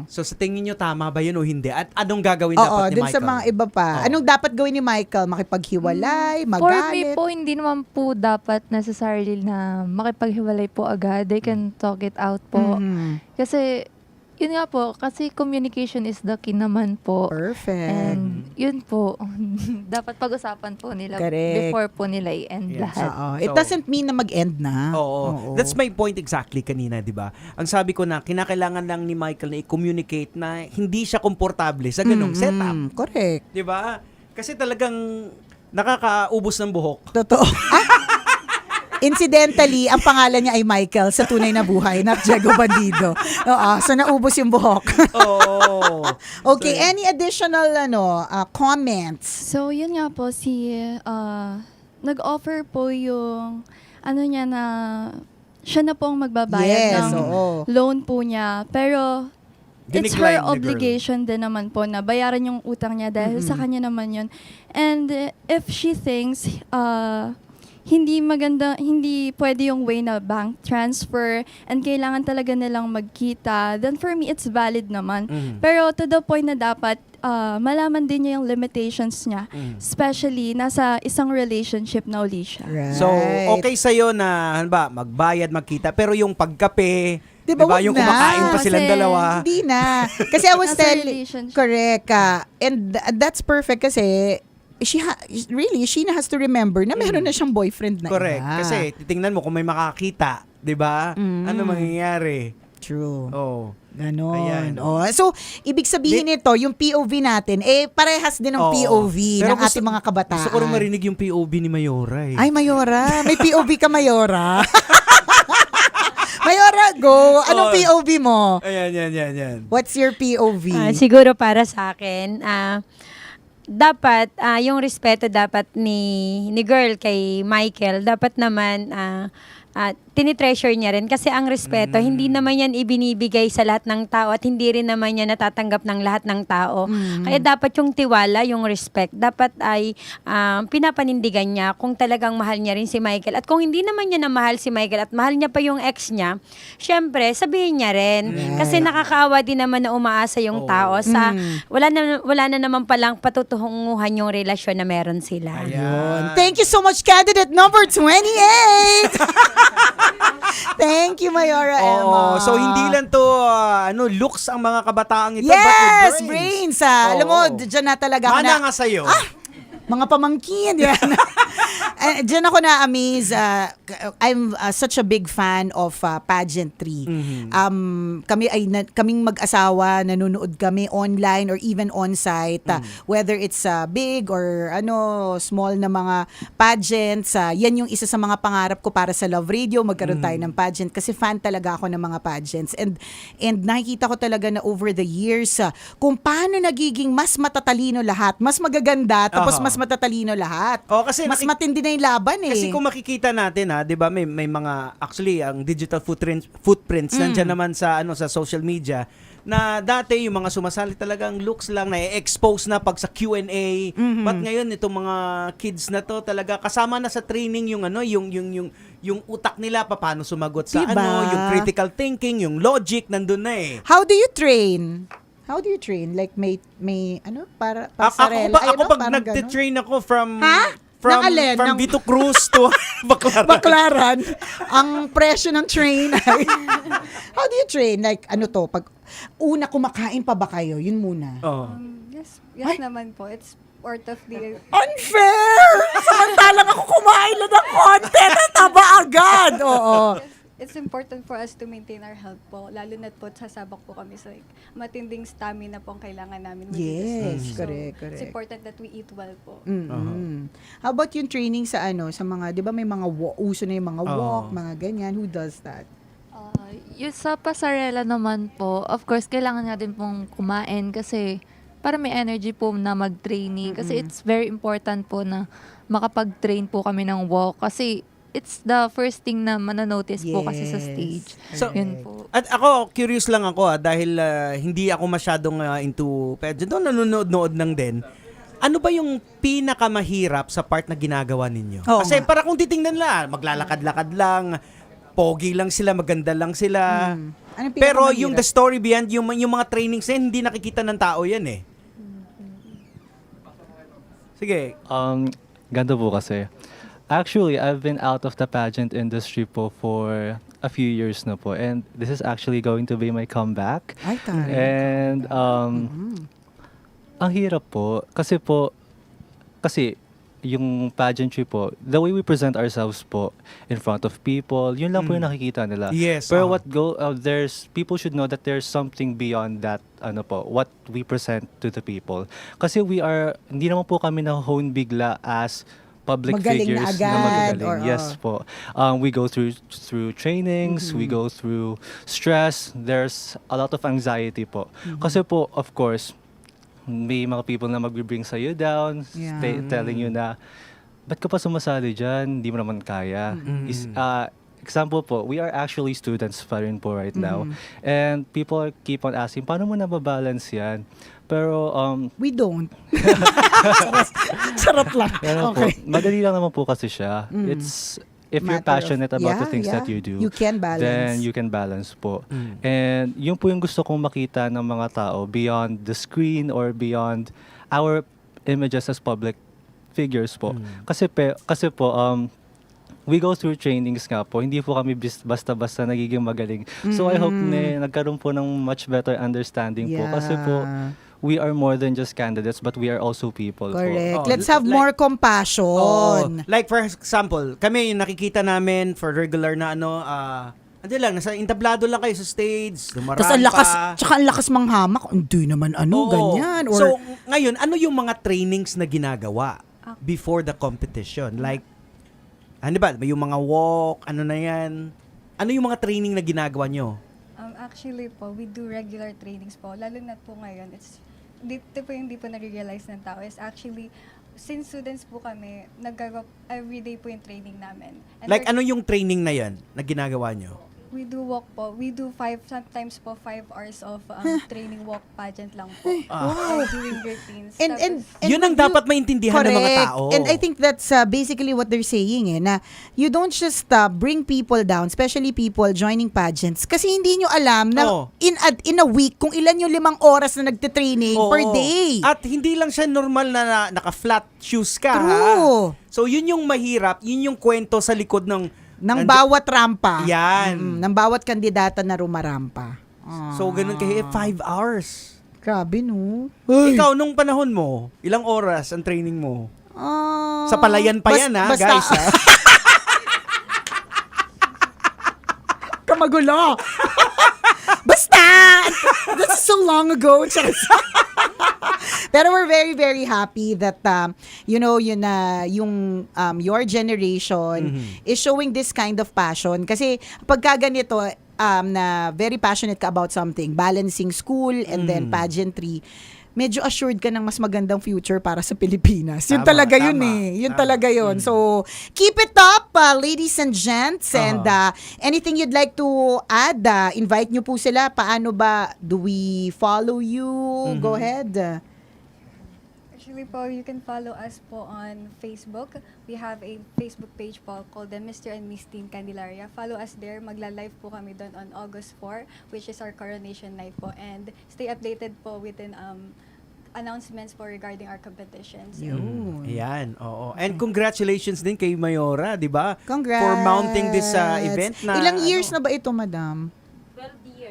So sa tingin niyo tama ba yun o hindi? At anong gagawin dapat ni dun Michael? sa mga iba pa. Anong dapat gawin ni Michael? Makipaghiwalay, For magalit? me po, hindi naman po dapat necessarily na makipaghiwalay po agad. They can talk it out po. Kasi, yun nga po, kasi communication is the key naman po. Perfect. And yun po, dapat pag-usapan po nila Correct. before po nila i-end lahat. It doesn't mean na mag-end na. Oo. That's my point exactly kanina, di ba? Ang sabi ko na, kinakailangan lang ni Michael na i-communicate na hindi siya komportable sa ganung setup. Correct. Di ba? Kasi talagang nakakaubos ng buhok. Totoo. Incidentally, ang pangalan niya ay Michael sa tunay na buhay, not Diego Bandido. So naubos yung buhok. Okay, any additional comments? So, yun nga po, nag-offer po yung, niya na, siya na po ang magbabayad ng loan po niya. Pero, it's her obligation din naman po na bayaran yung utang niya dahil sa kanya naman yun. And if she thinks, hindi pwede yung way na bank transfer and kailangan talaga nilang magkita, then for me, it's valid naman. Pero to the point na dapat malaman din niya yung limitations niya. Especially, nasa isang relationship na uli siya. So, okay sa'yo na, magbayad, magkita, pero yung pagkape, diba yung kumakain pa silang dalawa. Hindi na. Kasi I was Nasa telling, relationship. correct and that's perfect kasi Sheena has to remember na meron na siyang boyfriend na Correct. iba. Kasi titingnan mo kung may makakita, 'di ba? Ano mangyayari? True. Oh. Ganon. Ayan. So, ibig sabihin nito, yung POV natin, parehas din ng POV ng ating mga kabataan. Gusto ko rin marinig yung POV ni Mayora eh. Ay, Mayora. May POV ka, Mayora. Mayora, go. Anong POV mo? Ayan. What's your POV? Siguro para sa akin, dapat yung respeto dapat ni girl kay Michael, dapat naman tinitreasure niya rin kasi ang respeto hindi naman yan ibinibigay sa lahat ng tao at hindi rin naman yan natatanggap ng lahat ng tao. Kaya dapat yung tiwala, yung respect, dapat ay pinapanindigan niya kung talagang mahal niya rin si Michael. At kung hindi naman niya na mahal si Michael at mahal niya pa yung ex niya, syempre sabihin niya rin. Kasi nakakaawa din naman na umaasa yung tao sa wala na naman palang patutunguhan yung relasyon na meron sila. Thank you so much, candidate number 28! Thank you, Mayora Emma. So hindi lang to looks ang mga kabataang ito, yes, but with brains. Alam mo, dyan na talaga ako Mana nga sa'yo. Mga pamangkin. Yan. Diyan ako na-amaze. I'm such a big fan of pageantry. Kaming mag-asawa, nanonood kami online or even on-site. Whether it's big or small na mga pageants. Yan yung isa sa mga pangarap ko para sa Love Radio. Magkaroon tayo ng pageant. Kasi fan talaga ako ng mga pageants. And nakikita ko talaga na over the years, kung paano nagiging mas matatalino lahat, mas magaganda, tapos mas matatalino lahat. Kasi mas matindi na yung laban eh. Kasi kung makikita natin 'di ba, may mga actually ang digital footprints nandiyan naman sa sa social media. na dati yung mga sumasali talagang looks lang, na-expose na pag sa Q&A. But ngayon itong mga kids na to talaga kasama na sa training yung yung utak nila paano sumagot sa Diba? yung critical thinking, yung logic nandun na eh. How do you train? Like may para pasarela? Ako pag nagte-train ako from Ng alin? from Ng- Vito Cruz to Baclaran. Baklaran. Ang presyo ng train ay... How do you train? Like, pag una kumakain pa ba kayo? Yun muna. Yes naman po. It's part of the... Unfair! Samantalang ako kumain lang ng konti, nataba agad! Oo. It's important for us to maintain our health po. Lalo na po, sasabak po kami sa matinding stamina po ang kailangan namin. Yes, So, correct. It's important that we eat well po. How about yung training sa sa mga, di ba may mga uso na yung mga walk, mga ganyan. Who does that? Yung sa pasarela naman po, of course, kailangan nga din pong kumain kasi para may energy po na mag-training. Kasi it's very important po na makapag-train po kami ng walk. Kasi it's the first thing na mananotice po kasi sa stage. So, Yun po. at ako, curious lang ako dahil hindi ako masyadong into pageant. Nanonood lang din. Ano ba yung pinakamahirap sa part na ginagawa ninyo? Oo Kasi nga. para kung titingnan lang, maglalakad-lakad lang, pogi lang sila, maganda lang sila. Anong Pero pinakamahirap? yung the story behind, yung mga trainings na yun, hindi nakikita ng tao yan eh. Sige. Ganda po kasi. Actually, I've been out of the pageant industry po for a few years na po. And this is actually going to be my comeback. Ay, taray. And ang hirap po. Kasi yung pageantry po, the way we present ourselves po in front of people, yun lang po yung nakikita nila. Yes, Pero people should know that there's something beyond that, what we present to the people. Kasi hindi naman po kami na-hone bigla as public Magaling na figures agad, magagaling. or, Yes po. We go through trainings, we go through stress, there's a lot of anxiety po. Kasi po, of course, may mga people na mag-bring sa'yo down, telling you na, ba't ka pa sumasali dyan? Hindi mo naman kaya. Example po, we are actually students pa rin po right now. And people keep on asking, paano mo nababalance yan? Pero, we don't. Charot lang. Okay. Madali lang naman po kasi siya. If you're passionate about the things that you do, you can balance. then you can balance po. And yun po yung gusto kong makita ng mga tao beyond the screen or beyond our images as public figures po. Kasi po, we go through trainings nga po. Hindi po kami basta-basta nagiging magaling. So I hope na nagkaroon po ng much better understanding po. Kasi po, we are more than just candidates, but we are also people. Correct. Po. Let's have more compassion. Like for example, kami yung nakikita namin for regular na nasa entablado lang kayo sa stage, dumaraan Tapos ang pa. lakas manghamak. Hindi naman ganyan. Or, So, ngayon, ano yung mga trainings na ginagawa before the competition? Like, ano ba? Yung mga walk, ano na yan? Ano yung mga training na ginagawa nyo? Actually po, we do regular trainings po. Lalo na po ngayon, dito po yung hindi po nare-realize ng tao is actually, since students po kami, everyday po yung training namin. And Like, ano yung training na yan na ginagawa nyo? We do walk po. We do sometimes po 5 hours of training walk pageant lang po. Doing routines. and Yun ang dapat maintindihan ng mga tao. And I think that's basically what they're saying na you don't just bring people down, especially people joining pageants, kasi hindi nyo alam na in a week kung ilan yung 5 oras na nagte-training per day. At hindi lang siya normal na naka-flat shoes ka. True. So yun yung mahirap, yun yung kwento sa likod ng bawat rampa. Yan. Ng bawat kandidata na rumarampa. So ganun kayo, 5 hours. Grabe, no? Ikaw, nung panahon mo, ilang oras ang training mo? Sa palayan pa yan, guys. Kamagulo. Basta! That's so long ago. Pero we're very, very happy that, your generation is showing this kind of passion. Kasi pagka ganito, na very passionate ka about something, balancing school and then pageantry, medyo assured ka ng mas magandang future para sa Pilipinas. Yun Tama, talaga yun tama, eh. Yun tama. talaga yun. So, keep it up, ladies and gents. And anything you'd like to add, invite nyo po sila. Paano ba do we follow you? Go ahead. Actually po, you can follow us po on Facebook. We have a Facebook page po called the Mr. and Miss Teen Candelaria. Follow us there. Magla-live po kami doon on August 4, which is our coronation night po. And stay updated po within announcements po regarding our competitions. Ayan, oo. And congratulations din kay Mayora, di ba? Congrats. For mounting this event na... Ilang years na ba ito, madam?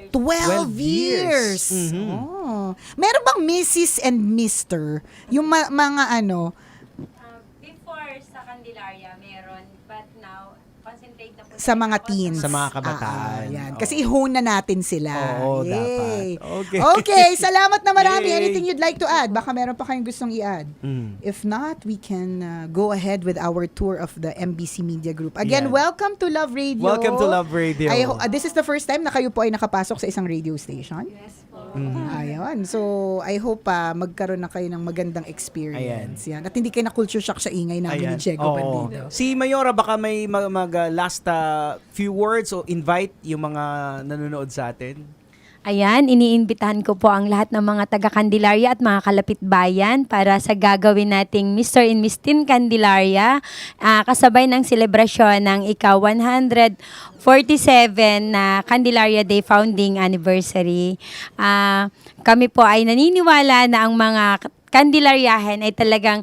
12 years. Oh. Meron bang Mrs. and Mr.? Yung mga ano? Before sa Candelaria, meron. But now, concentrate na po Sa mga teens. Sa mga kabataan. Yan. Oo. Kasi i-hone na natin sila. Oo, Yay. dapat. Okay. Okay, salamat na marami. Yay. Anything you'd like to add? Baka meron pa kayong gustong i-add. If not, we can go ahead with our tour of the MBC Media Group. Again, Yan. welcome to Love Radio. Welcome to Love Radio. This is the first time na kayo po ay nakapasok sa isang radio station. Yes po. Ayun. So, I hope magkaroon na kayo ng magandang experience. Yan. At hindi kayo na culture shock sa ingay namin ni Diego Oo. Bandido. Si Mayora, baka may last few words o invite yung mga nanonood sa atin. Ayan, iniimbitahan ko po ang lahat ng mga taga-Candelaria at mga kalapit bayan para sa gagawin nating Mr. and Miss Teen Candelaria, kasabay ng selebrasyon ng ika-147 na Candelaria Day Founding Anniversary. Kami po ay naniniwala na ang mga Candelariahin ay talagang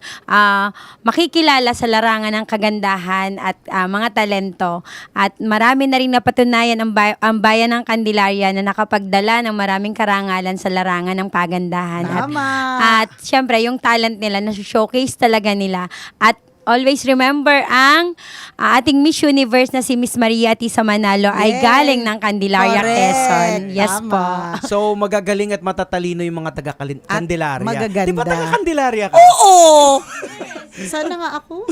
makikilala sa larangan ng kagandahan at mga talento. At marami na rin napatunayan ang bayan ng Candelaria na nakapagdala ng maraming karangalan sa larangan ng pagandahan. Tama. At syempre, yung talent nila, na-showcase talaga nila. At always remember ang ating Miss Universe na si Miss Maria Tisa Manalo ay galing ng Candelaria, Correct. Quezon. Yes Tama. po. So, magagaling at matatalino yung mga taga-Candelaria. magaganda. Di ba taga-Candelaria ka? Oo! Sana nga ako.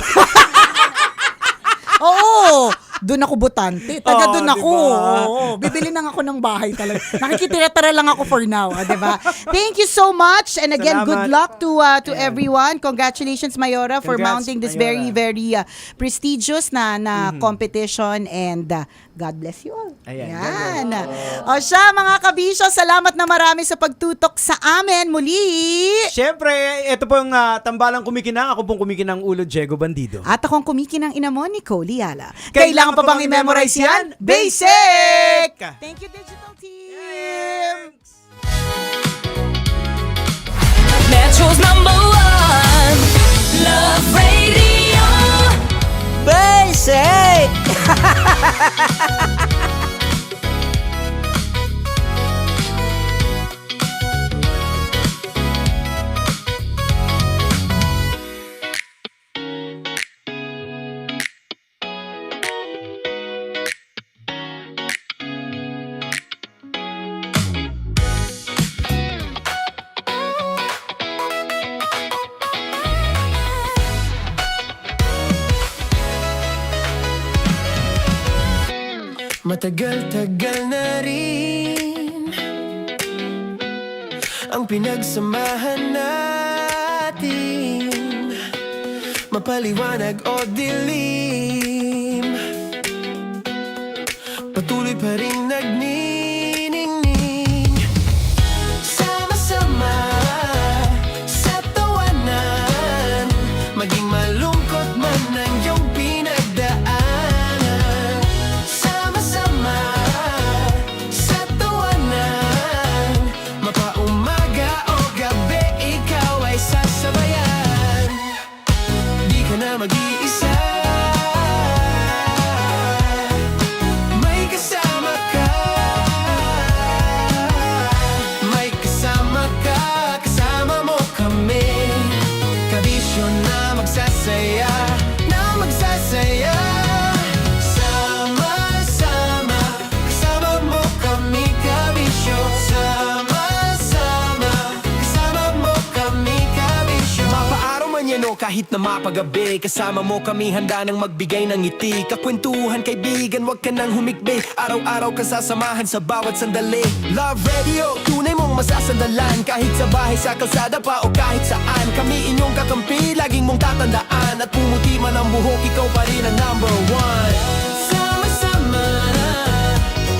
Oo! Doon ako botante. Taga doon ako. diba? Oo. Bibili na ako ng bahay talaga. Nakikitira-tara lang ako for now. Diba? Thank you so much. And again, good luck to everyone. Congratulations, Mayora, for Congrats, mounting this Mayora. very prestigious na competition. And God bless you all. Ayan. Yan. O siya, mga kabisyo, salamat na marami sa pagtutok sa amin muli. Siyempre, ito po yung tambalang kumikinang. Ako pong kumikinang ulo, Diego Bandido. At akong kumikinang ina mo, Nicole Liala. Kailangan pa bang i-memorize yan? Basic! Thank you, digital team! Metro's #1 Love Radio. Basic! Matagal-tagal na rin ang pinagsamahan natin, mapaliwanag o dilim, patuloy pa rin nagniningning, sama-sama sa tawanan, maging malungkot man ang iyong pinagdaanan. Sama-sama sa tawanan, mapaumaga o gabi, ikaw ay sasabayan. Di ka na mag-iisa, may kasama ka. kahit na mapagabi. Kasama mo kami handa nang magbigay ng ngiti. Kakwentuhan kaibigan, wag ka nang humikbi. Araw-araw ka sasamahan sa bawat sandali. Love Radio, tunay mong masasandalan. Kahit sa bahay, sa kalsada pa o kahit saan. Kami inyong kakampi, laging mong tatandaan. At pumuti man ang buhok, ikaw pa rin ang number one. Sama-sama na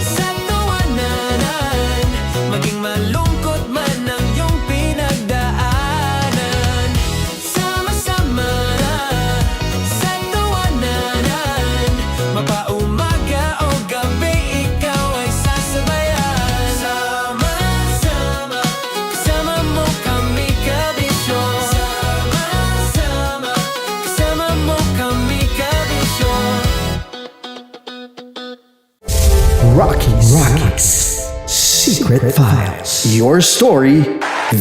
sa tawanan, maging malungkot man ang iyong pinagdaanan. Sama-sama na sa tawanan, mapaumaga o gabi, ikaw ay sasabayan. Sama-sama, kasama mo kami kabisyo. Sama-sama, kasama mo kami kabisyo. Rockies. Secret Files. Your story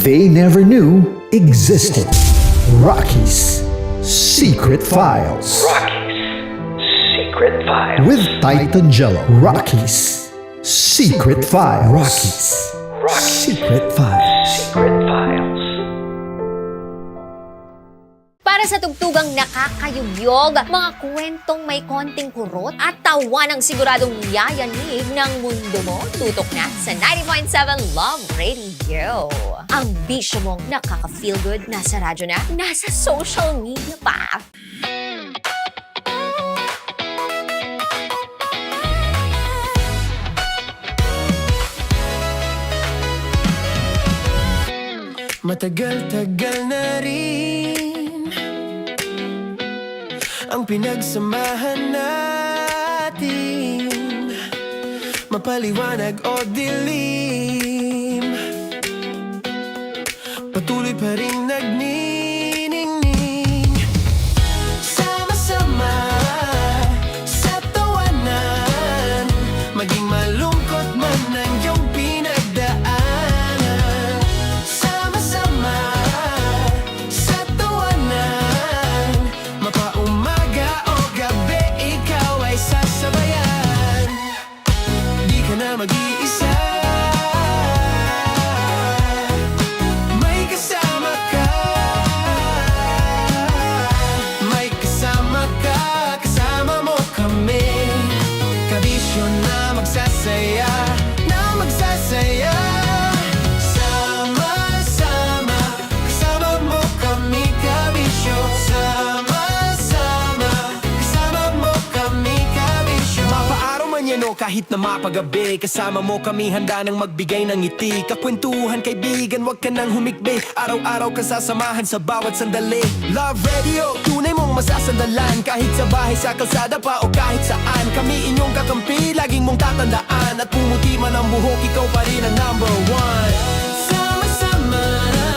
they never knew existed. Rockies. Secret Files. Secret Files. With Titan Jello. Rockies. Secret Files. Rockies. Secret Files. Secret Files. Para sa tugtugang nakakayugyog, mga kwentong may konting kurot at tawa ng siguradong yayanig ng mundo mo, tutok na sa 90.7 Love Radio. Ang bisyo mong nakaka-feel good, nasa radyo na, nasa social media pa. Matagal-tagal na rin ang pinagsamahan natin, mapaliwanag o dilim, patuloy pa rin nagniningning. Sama-sama sa tawanan, maging malungkot man ang iyong pinagdaanan. Sama-sama sa tawanan, mapaumaga o gabi, ikaw ay sasabayan. Di ka na mag-iisa, may kasama ka. May kasama ka, kasama mo kami. Kabisyo na magsasaya, na magsasaya. Sama-sama, kasama mo kami, kabisyo. Sama-sama, kasama mo kami, kabisyo. Mapaaraw man yan o kahit na mapagabi, kasama mo kami handa nang magbigay ng ngiti. Kakwentuhan kaibigan, wag ka nang humikbi. Araw-araw ka sasamahan sa bawat sandali. Love Radio, tunay mong masasandalan. Kahit sa bahay, sa kalsada pa o kahit saan. Kami inyong kakampi, laging mong tatandaan. At pumuti man ang buhok, ikaw pa rin ang number one. Sama-sama na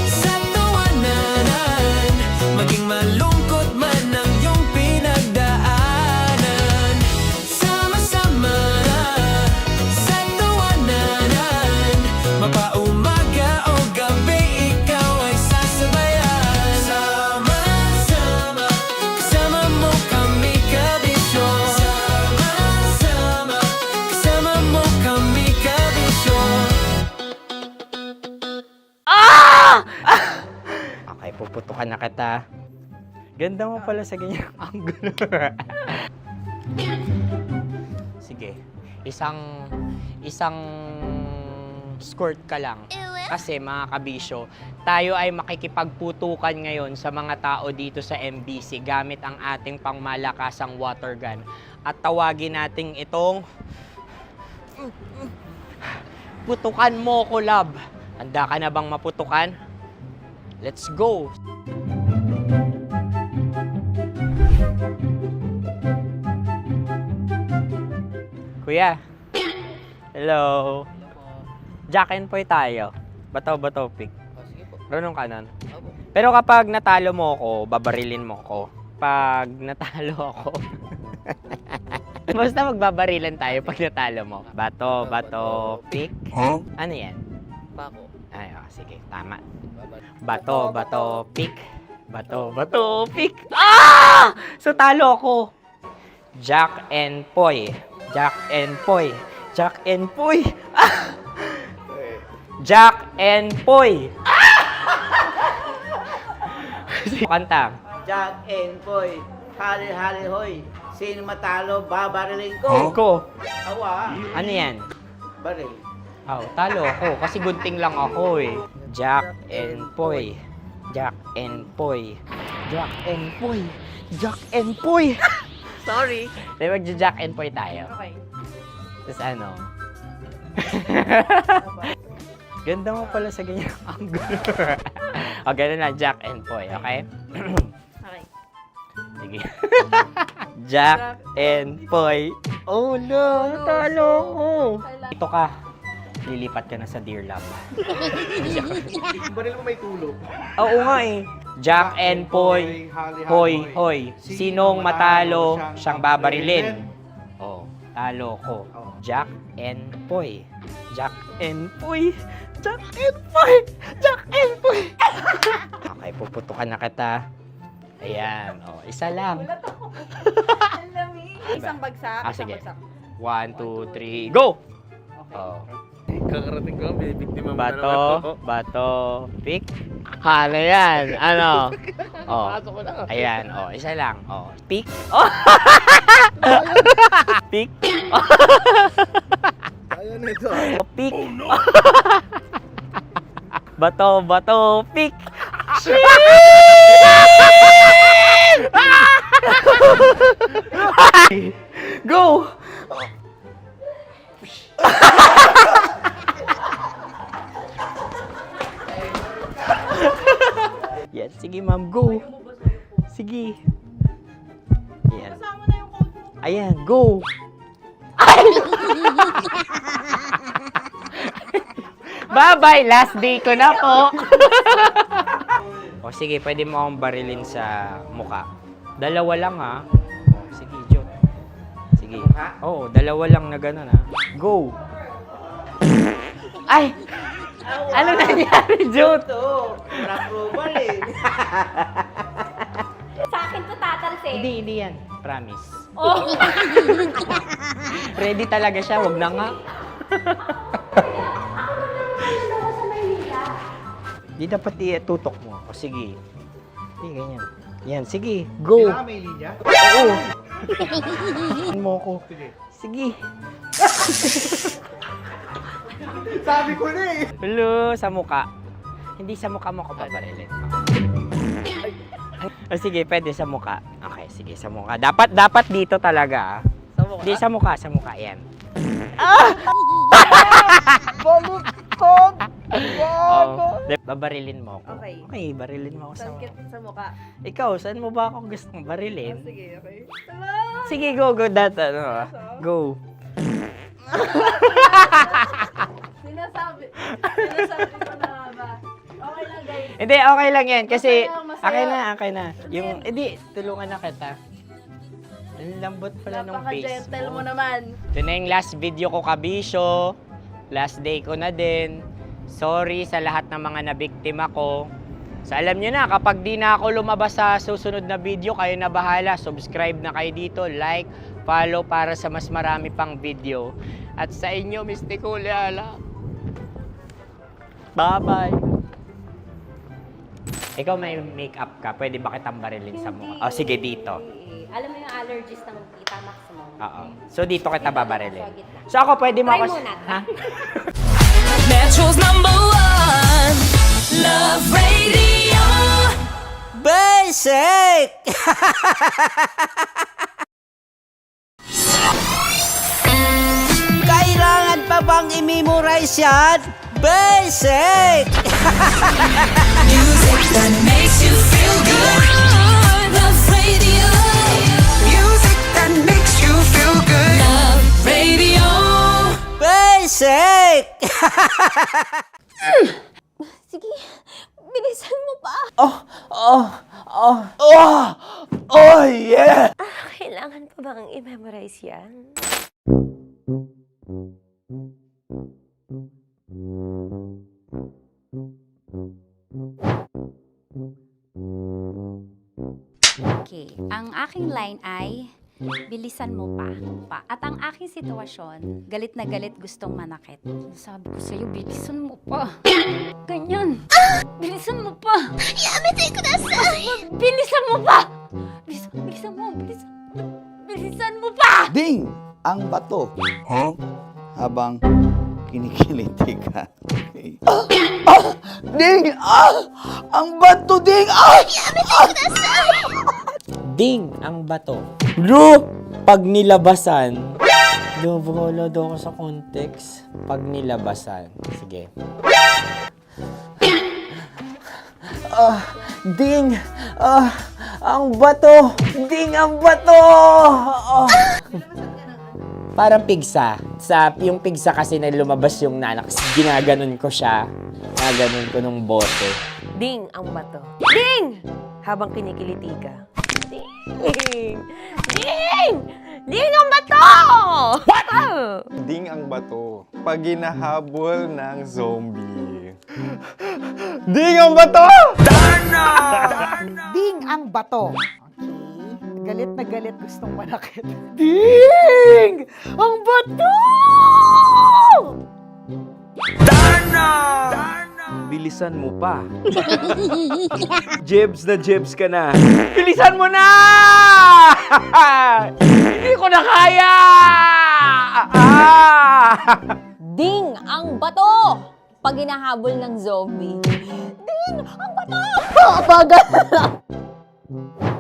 sa tawanan, maging malungkot man ang iyong pinagdaanan. Sama-sama na sa tawanan, mapaumaga o gabi, ikaw ay sasabayan. Sama-sama, kasama mo kami kabisyo. Sama-sama, kasama mo kami kabisyo. Okay, puputukan na kita. Ganda mo pala sa ganyang angulo. Sige, isang skirt ka lang. Kasi mga kabisyo, tayo ay makikipagputukan ngayon sa mga tao dito sa MBC gamit ang ating pangmalakasang water gun. At tawagin natin itong putukan mo ko, love. Handa ka na bang maputukan? Let's go! Kuya. Hello. Jack and Poy tayo. Bato-bato pick. Runong kanan. Pero kapag natalo mo ako, babarilin mo ako. Pag natalo ako, basta magbabarilan tayo pag natalo mo. Bato, pick. Huh? Ano yan? Pako. Ay, oh, sige, tama. Bato, pick. Bato, pick. Ah! So, talo ako. Jack and Poy. Jack and Poy. Jack and Poy. Ah! Jack and Poy. Ah! Kanta. Jack and Poy, hali-hali hoy. Sino matalo, babariling ko. Ko. Awa. Ano yan? Baril. Oh, talo ako kasi gunting lang ako eh. Jack and Poy. Jack and Poy. Jack and Poy. Jack and Poy. Sorry. Di ba Jack and Poy tayo? Okay. Tapos ano? Ganda mo pala sa ganyan angle. O, ganun lang, Jack and Poy, okay? Okay. Sige. Jack and Poy. Oh no, talo ko. Ito ka. Lilipat ka na sa Dear Love. Baril mo may tulog. Oo nga eh. Jack and Poy. Hoy, hoy. Sinong matalo, siyang babarilin. Oh, talo ko. Jack and Poy. Jack and Poy. Jack and Poy. Jack and Poy. Okay, puputukan na kita. Ayan. Oh, isa lang. Isang bagsak. Ah, sige. 1, 2, 3, go! Oh. Kakarating ko lang, binibiktima mo na Bato, naman to. bato, pick. Ano yan? Ano? Oh. Pasok ko na. Ayan, oh, isa lang. Oh, pick. Oh. Pick. Ayaw na ito. Oh, pick. Oh, no. Bato, bato, pick. Go! Yan, sige ma'am, go. Sige. Yan. Ayan, go. Bye-bye, last day ko na po. O sige, pwede mo akong barilin sa muka. Dalawa lang ha. O, sige, Jot. Sige. Oo, dalawa lang na gano'n ha. Go. Ay! Ano nangyari, Jot? Approval eh. Sa akin to tatalsik. Hindi yan. Promise. Oh. Ready talaga siya, wag na nga. Di dapat itutok mo. O sige. Hindi, ganyan. Yan, sige. Go. Kailangan may linya? Oo. Mo ko. Sige. Sabi ko na eh. Hello, sa muka. Hindi sa muka mo ko paparilin. O sige, pwede sa muka. Okay, sige, sa muka. Dapat dito talaga. Sa mukha? Hindi, sa muka. Yan. Baluktot! Oh, babarilin mo ako. Okay. Okay, barilin mo ako sa Sakit sa mukha. Ikaw, saan mo ba ako gustong barilin? Sige, okay. Sige, go. Go. Sinasabi ko na ba? Okay lang, guys. Hindi, okay lang yan. Kasi, Masaya. okay na. Yung, hindi, tulungan na kita. Ang lambot pala ng face Napaka-gentle mo. mo naman. Ito na yung last video ko, kabisyo. Last day ko na din. Sorry sa lahat ng mga nabiktima ko. So alam nyo na, kapag di na ako lumabas sa susunod na video, kayo na bahala. Subscribe na kayo dito, like, follow para sa mas marami pang video. At sa inyo, Mistiko Leala. Bye-bye. Ikaw may makeup ka, pwede ba kitang barilin sa mukha? Oh, sige, dito. Alam mo yung allergies ng Tita Max mo? Oo. So dito kita babarilin. So ako pwede mo Try ako... muna. Ha? Metro's #1 Love Radio. Basic! Kailangan pa bang i-memorize yan? Basic! Music that makes you feel good. Love Radio. Music that makes you feel good. Love Radio. Basic! Sige, bilisan mo pa. Oh, yeah! Kailangan pa bang i-memorize yan? Okay, ang aking line ay, Bilisan mo pa. At ang aking sitwasyon, galit na galit gustong manakit. Sabi ko sa'yo, bilisan mo pa. Ganyan. Bilisan mo pa. Yamitay ko na bilisan mo pa. Bilisan mo. Bilisan mo pa. Ding! Ang bato. Habang kinikiliti ka. Ding! Ang bato, Ding! Ding ang bato. Bro, pag nilabasan. Wala daw ako sa context. Pag nilabasan. Sige. Ding! Ang bato! Ding ang bato! Parang pigsa. Yung pigsa kasi na lumabas yung nanak. Ginaganon ko siya. Ginaganon ko nung bote. Ding ang bato. Ding! Habang kinikiliti ka. Ding! Ding! Ding ang bato! Ding ang bato. Pag hinahabol ng zombie. Ding ang bato! Ding ang bato. Okay. Galit na galit gustong manakit. Ding! Ang bato! Bilisan mo pa. Jebs ka na. Bilisan mo na! Hindi ko na kaya! Ding ang bato! Pag hinahabol ng zombie. Ding ang bato! Bagal!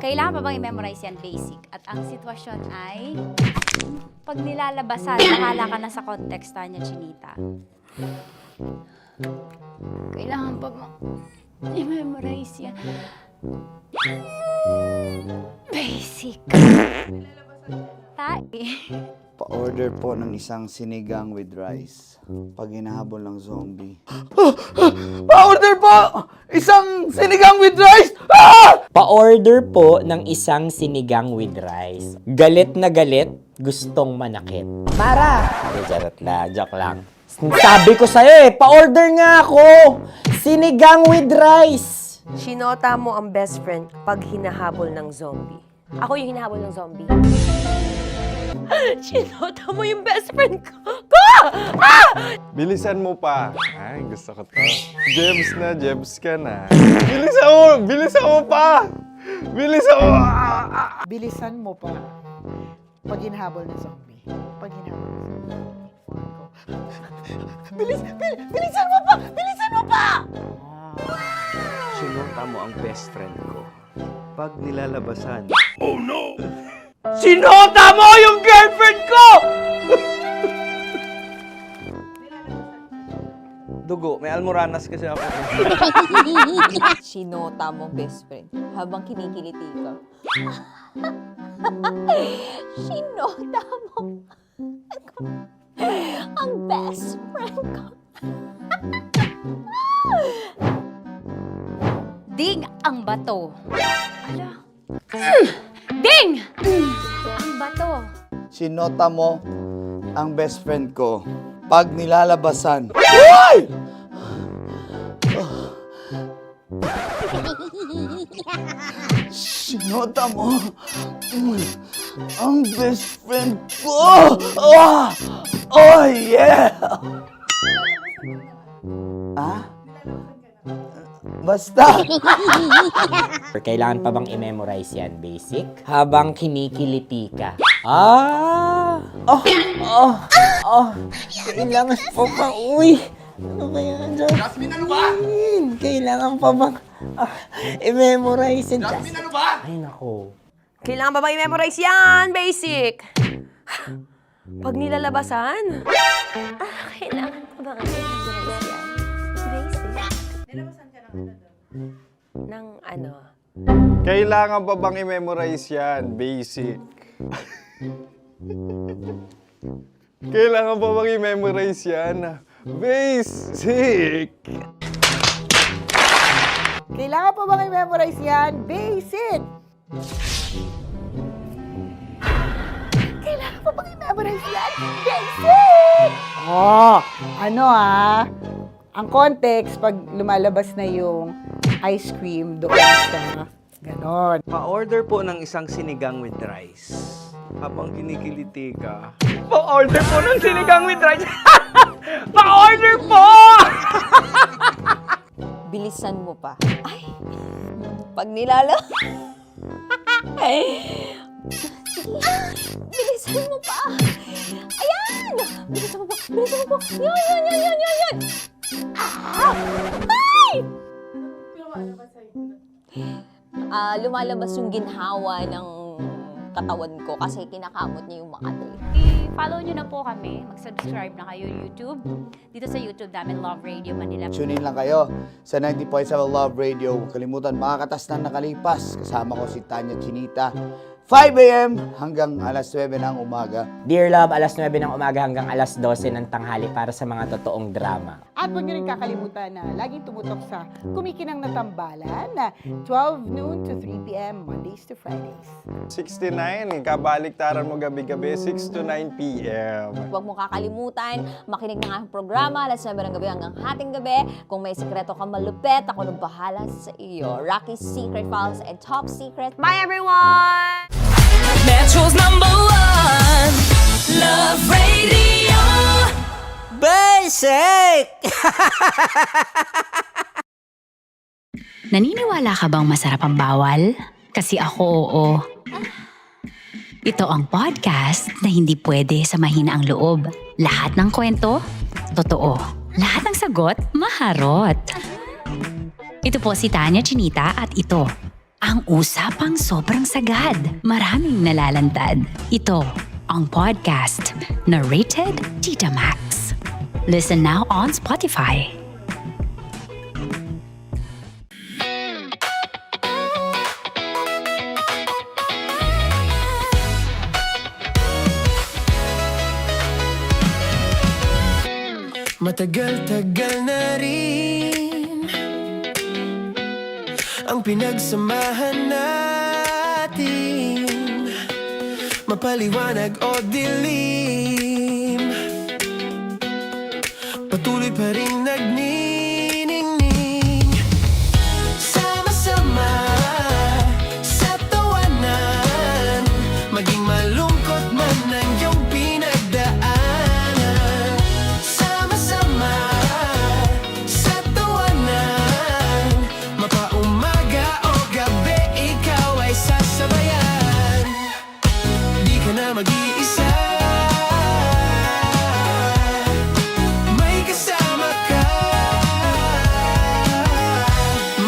Kailangan pa bang i-memorize yan basic? At ang sitwasyon ay, pag nilalabasan, bahala ka na sa konteksta niya, Chinita. Kailangan pa bang i-memorize yan? Basic. Pa-order po ng isang sinigang with rice. Pag hinahabol ng zombie. Pa-order po! Isang sinigang with rice! Pa-order po ng isang sinigang with rice. Galit na galit, gustong manakit. Para! Joke lang. Sabi ko sa'yo pa-order nga ako! Sinigang with rice! Sinota mo ang best friend pag hinahabol ng zombie. Ako yung hinahabol ng zombie. Sinota mo yung best friend ko! Bilisan mo pa. Ay, gusto ko to. Jebs ka na. Bilisan mo pa! Bilisan mo pa. Pag hinahabol ng zombie. Pag hinahabol ng zombie. Bilisan mo pa! Bilisan mo pa! Sinota mo ang best friend ko. Pag nilalabasan. Oh no! Sinota mo yung girlfriend ko! Dugo, may almoranas kasi ako. Sinota mo best friend habang kinikiliti ka. Sinota mo ang best friend ko. Ding ang bato. Ala. Ding! Ang bato. Sinota mo ang best friend ko. Pag nilalabasan. Uy! Sinota mo ang best friend ko. Oh yeah! Basta! Kailangan pa bang i-memorize yan, basic? Habang kinikiliti ka. Kailangan pa bang, ano kaya dyan? Jasmine, ano ba? Kailangan pa bang i-memorize yan? Jasmine, ano ba? Ay, nako. Kailangan ba i-memorize yan? Basic. Pag nilalabasan? Kailangan ba i-memorize yan? Basic. Nilalabasan ka ng ano? Kailangan pa bang i-memorize yan? Basic. Kailangan pa bang i-memorize yan? Basic. Kailangan pa bang i-memorize yan? Basic! Kailangan pa bang i-memorize yan? Basic! Ang context, pag lumalabas na yung ice cream doon sa ganon. Pa-order po ng isang sinigang with rice. habang kinikiliti ka. Pa-order po ng sinigang with rice. Pa-order po! Bilisan mo pa. Ay, pag nilala. Bilisan mo pa. Ayan! Bilisan mo pa. Bilisan mo pa. Yan. Ah! Ay! Lumalabas yung ginhawa ng katawan ko kasi kinakamot niya yung Makati. I-follow nyo na po kami. Mag-subscribe na kayo YouTube. Dito sa YouTube namin, Love Radio Manila. Tune in lang kayo sa 90.7 Love Radio. Huwag kalimutan, makakatas na nakalipas. Kasama ko si Tanya Chinita. 5 a.m. hanggang alas 9 ng umaga. Dear Love, alas 9 ng umaga hanggang alas 12 ng tanghali para sa mga totoong drama. At huwag niyo rin kakalimutan na laging tumutok sa Kumikinang na Tambalan na 12 noon to 3 p.m. Mondays to Fridays. 69, kabaliktaran mo gabi-gabi, 6 to 9 p.m. Huwag mo kakalimutan, makinig ng aking programa, alas 9 ng gabi hanggang hating gabi. Kung may sekreto kang malupet, ako nang bahala sa iyo. Rocky's Secret Files and Top Secret. Bye everyone! Metro's #1 Love Radio. Basic! Naniniwala ka bang masarap ang bawal? Kasi ako oo. Ito ang podcast na hindi pwede sa mahina ang loob. Lahat ng kwento, totoo. Lahat ng sagot, maharot. Ito po si Tanya Chinita at ito, ang usapang sobrang sagad. Maraming nalalantad. Ito, ang podcast na Rated Tita Max. Listen now on Spotify. Matagal-tagal na rin ang pinagsamahan natin, mapaliwanag o dilim, patuloy pa rin nagniningning. Sama-sama sa tawanan, maging malungkot man ang iyong pinagdaanan. Sama-sama sa tawanan, mapaumaga o gabi, ikaw ay sasabayan. Di ka na mag-iisa, may kasama ka.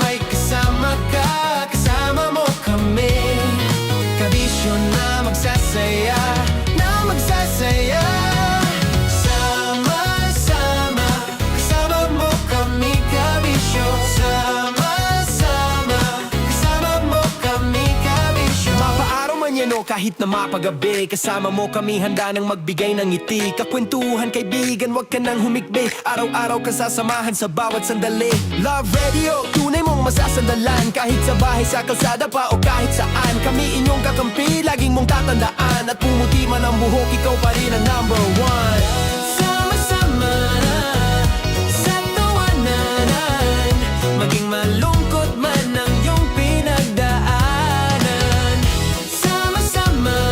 May kasama ka, kasama mo kami. Kabisyo na magsasaya, na magsasaya. Sama-sama, kasama mo kami, kabisyo. Sama-sama, kasama mo kami, kabisyo. Mapaaraw man yan o kahit na mapagabi, kasama mo kami, handa nang magbigay ng ngiti. Kakwentuhan, kaibigan, wag ka nang humikbi. Araw-araw ka sasamahan sa bawat sandali. Love Radio, tunay mong masasandalan. Kahit sa bahay, sa kalsada pa o kahit saan, kami inyong kakampi, laging mong tatandaan. At pumuti man ang buhok, ikaw pa rin ang #1. Sama-sama sa tawanan, maging malungkot man ang iyong pinagdaanan. Sama-sama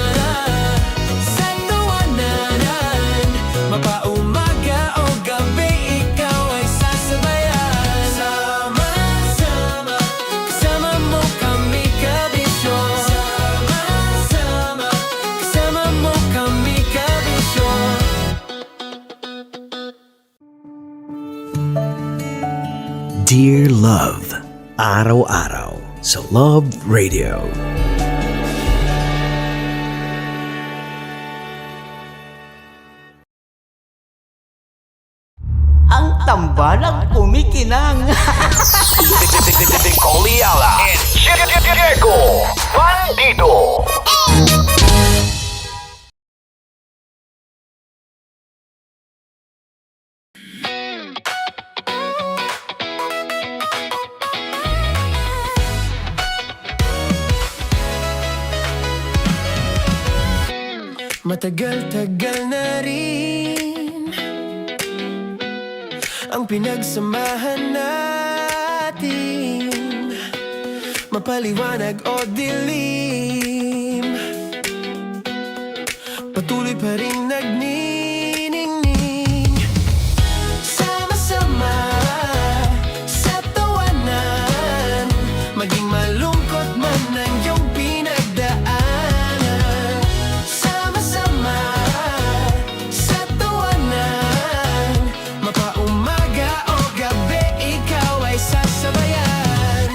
sa tawanan, mapaumaga o gabi, ikaw ay sasabayan. Sama-sama, kasama mo kami, kabisyo. Sama-sama, kasama mo kami, kabisyo. Dear Love, araw-araw sa Love Radio. Ang tambalang kumikinang. Coliala and Diego Bandido. Matagal-tagal na rin ang pinagsamahan natin, mapaliwanag o dilim, patuloy pa rin nagniningning. Sama-sama sa tawanan, maging malungkot man ang iyong pinagdaanan. Sama-sama sa tawanan, mapaumaga o gabi, ikaw ay sasabayan.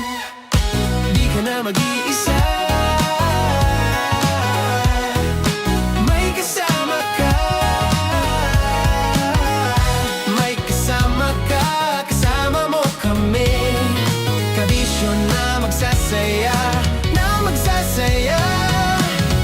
Di ka na mag-iisa, may kasama ka. May kasama ka, kasama mo kami. Kabisyo na magsasaya, na magsasaya.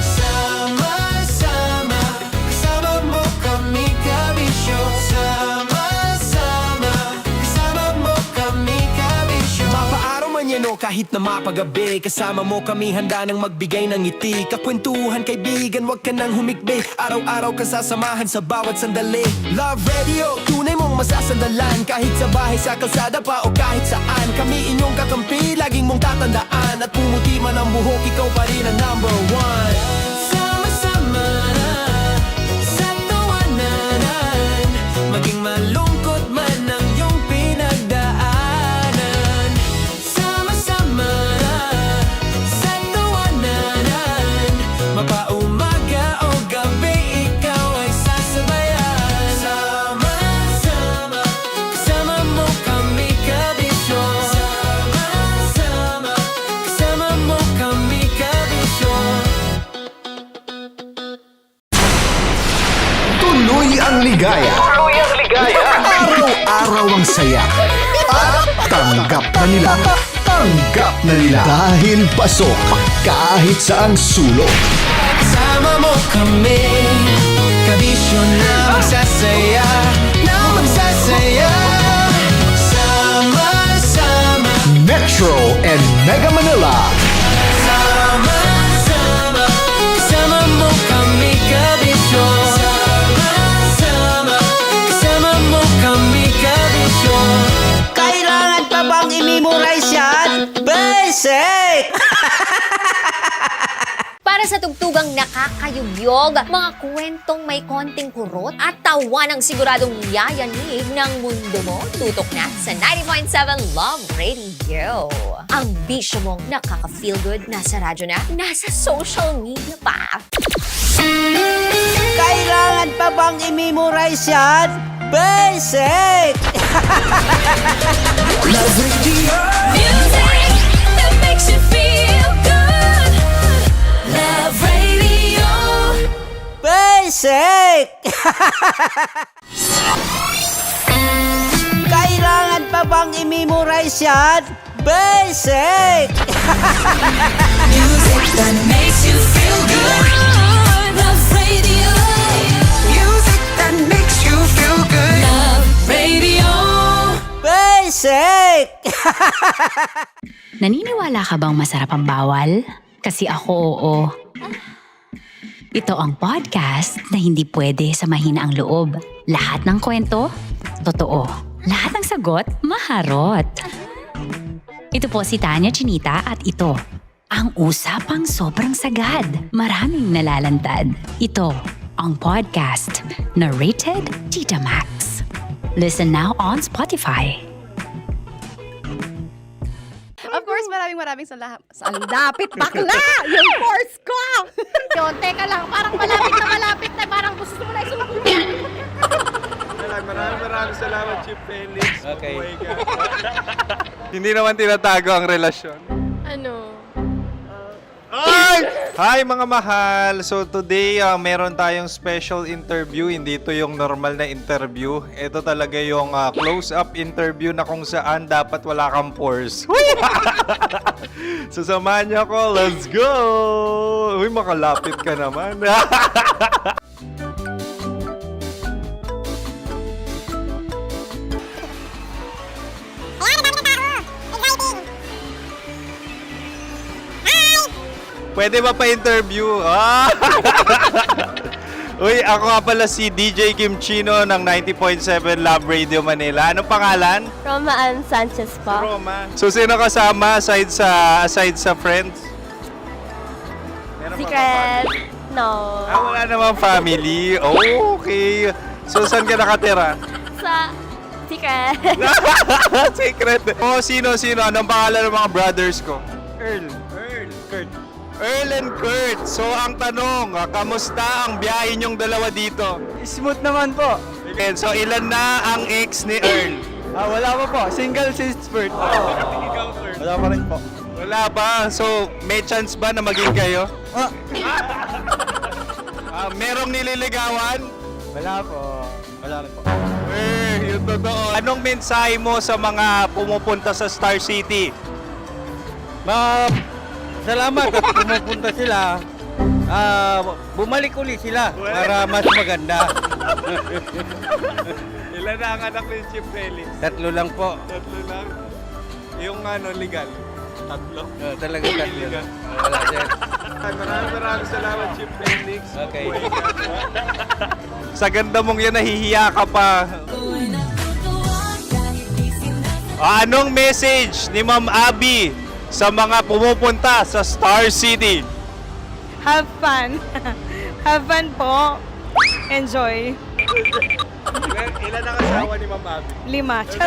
Sama-sama, kasama mo kami, kabisyo. Sama-sama, kasama mo kami, kabisyo. Mapaaraw man yan o kahit na mapagabi, kasama mo kami, handa nang magbigay ng ngiti. Kakwentuhan, kaibigan, wag ka nang humikbi. Araw-araw ka sasamahan sa bawat sandali. Love Radio, tunay mong masasandalan. Kahit sa bahay, sa kalsada pa o kahit saan, kami inyong kakampi, laging mong tatandaan. At pumuti man ang buhok, ikaw pa rin ang number one. Sama-sama sa tawanan, maging malungkot man ang iyong pinagdaanan. Sama-sama sa tawanan, mapaumaga o gabi, ikaw ay sasabayan. Sama-sama, kasama mo kami, kabisyo. Sama-sama, kasama mo kami, kabisyo. Tuloy ang ligaya. Araw-araw ang saya. At tanggap na nila. Tanggap na nila. Dahil pasok kahit saang sulok. Kasama mo kami, kabisyo na magsasaya, na magsasaya. Sama-sama, Metro and Mega Manila. sama-sama, kasama mo kami, kabisyo. Sama-sama, kasama mo kami, kabisyo. Kailangan pa bang i-memorize yan? Basic! Para sa tugtugang nakakayugyog, mga kwentong may konting kurot at tawa ng siguradong yayanig ng mundo mo, tutok na sa 90.7 Love Radio. Ang bisyo mong nakaka-feel good, nasa radyo na, nasa social media pa. Kailangan pa bang i-memorize yan? Basic! Love Radio. Music that makes you feel good. Love Radio. Basic! Kailangan pa bang i-memorize yan? Basic! Music that makes you feel good. Love Radio. Music that makes you feel good. Love Radio. Basic! Naniniwala ka bang masarap ang bawal? Kasi ako oo. Ito ang podcast na hindi pwede sa mahina ang loob. Lahat ng kwento, totoo. Lahat ng sagot, maharot. Ito po si Tanya Chinita at ito, ang usapang sobrang sagad. Maraming nalalantad. Ito, ang podcast na Rated Tita Max. Listen now on Spotify. Of course, maraming salamat. Ang lapit bakla! Yung course ko! Yun, teka lang, parang malapit na, parang gusto mo na isulat. Maraming salamat, Chief Felix. Okay. Oh my God. Hindi naman tinatago ang relasyon. Ano? Hi mga mahal! So today, meron tayong special interview. Hindi ito yung normal na interview. Ito talaga yung close-up interview na kung saan dapat wala kang pores. So samahan niyo ako. Let's go! Uy, makalapit ka naman. Pwede ba pa-interview? Uy, ako nga pala si DJ Kim Chino ng 90.7 Love Radio Manila. Anong pangalan? Roma Ann Sanchez po. Roma. So, sino kasama aside sa friends? Meron pa Secret. ba? No. Wala namang family. Okay. So, saan ka nakatira? Sa secret. Secret. Sino? Anong pangalan ng mga brothers ko? Earl, Kurt. Earl and Kurt. So, ang tanong, kamusta ang biyahe niyong dalawa dito? Smooth naman po. Okay, so ilan na ang ex ni Earl? Wala pa po. Single since birth. Wala pa rin po. Wala ba? So, may chance ba na maging kayo? Merong nililigawan? Wala po. Wala rin po. Yung totoo. Anong mensahe mo sa mga pumupunta sa Star City? Salamat at pumupunta sila. Bumalik uli sila para mas maganda. Ilan na ang anak ni Chief Felix? 3 lang po. 3 lang? Yung legal? 3? Talaga 3 lang. Wala sir. Maraming salamat, Chief Felix. Okay. Sa ganda mong yan, nahihiya ka pa. Anong message ni Ma'am Abby sa mga pumupunta sa Star City? Have fun. Have fun po. Enjoy. Ilan ang asawa ni Ma'am Abby? 5.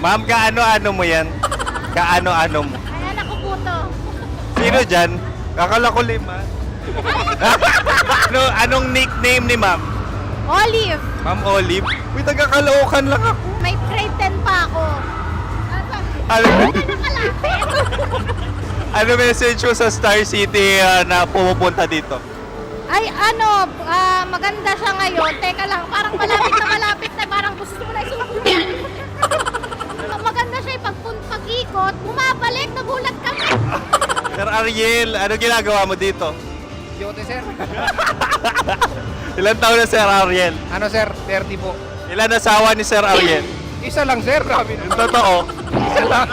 Ma'am, kaano-ano mo yan? Kaano-ano mo? Ay, anak ko po to. Sino dyan? Kakala ko 5. Anong nickname ni Ma'am? Olive. Ma'am Olive? Uy, taga-Caloocan lang ako. May grade 10 pa ako. Ano message mo sa Star City na pumupunta dito? Ay, maganda siya ngayon. Teka lang, parang malapit na, parang gusto mo na isulat. Maganda siya pag-ikot, bumabalik, nagulat ka. Sir Ariel, ano ginagawa mo dito? Yote sir. Ilan taon na Sir Ariel? Ano sir? 30 po. Ilan asawa ni Sir Ariel? Isa lang sir. Grabe Yung totoo? Isa lang.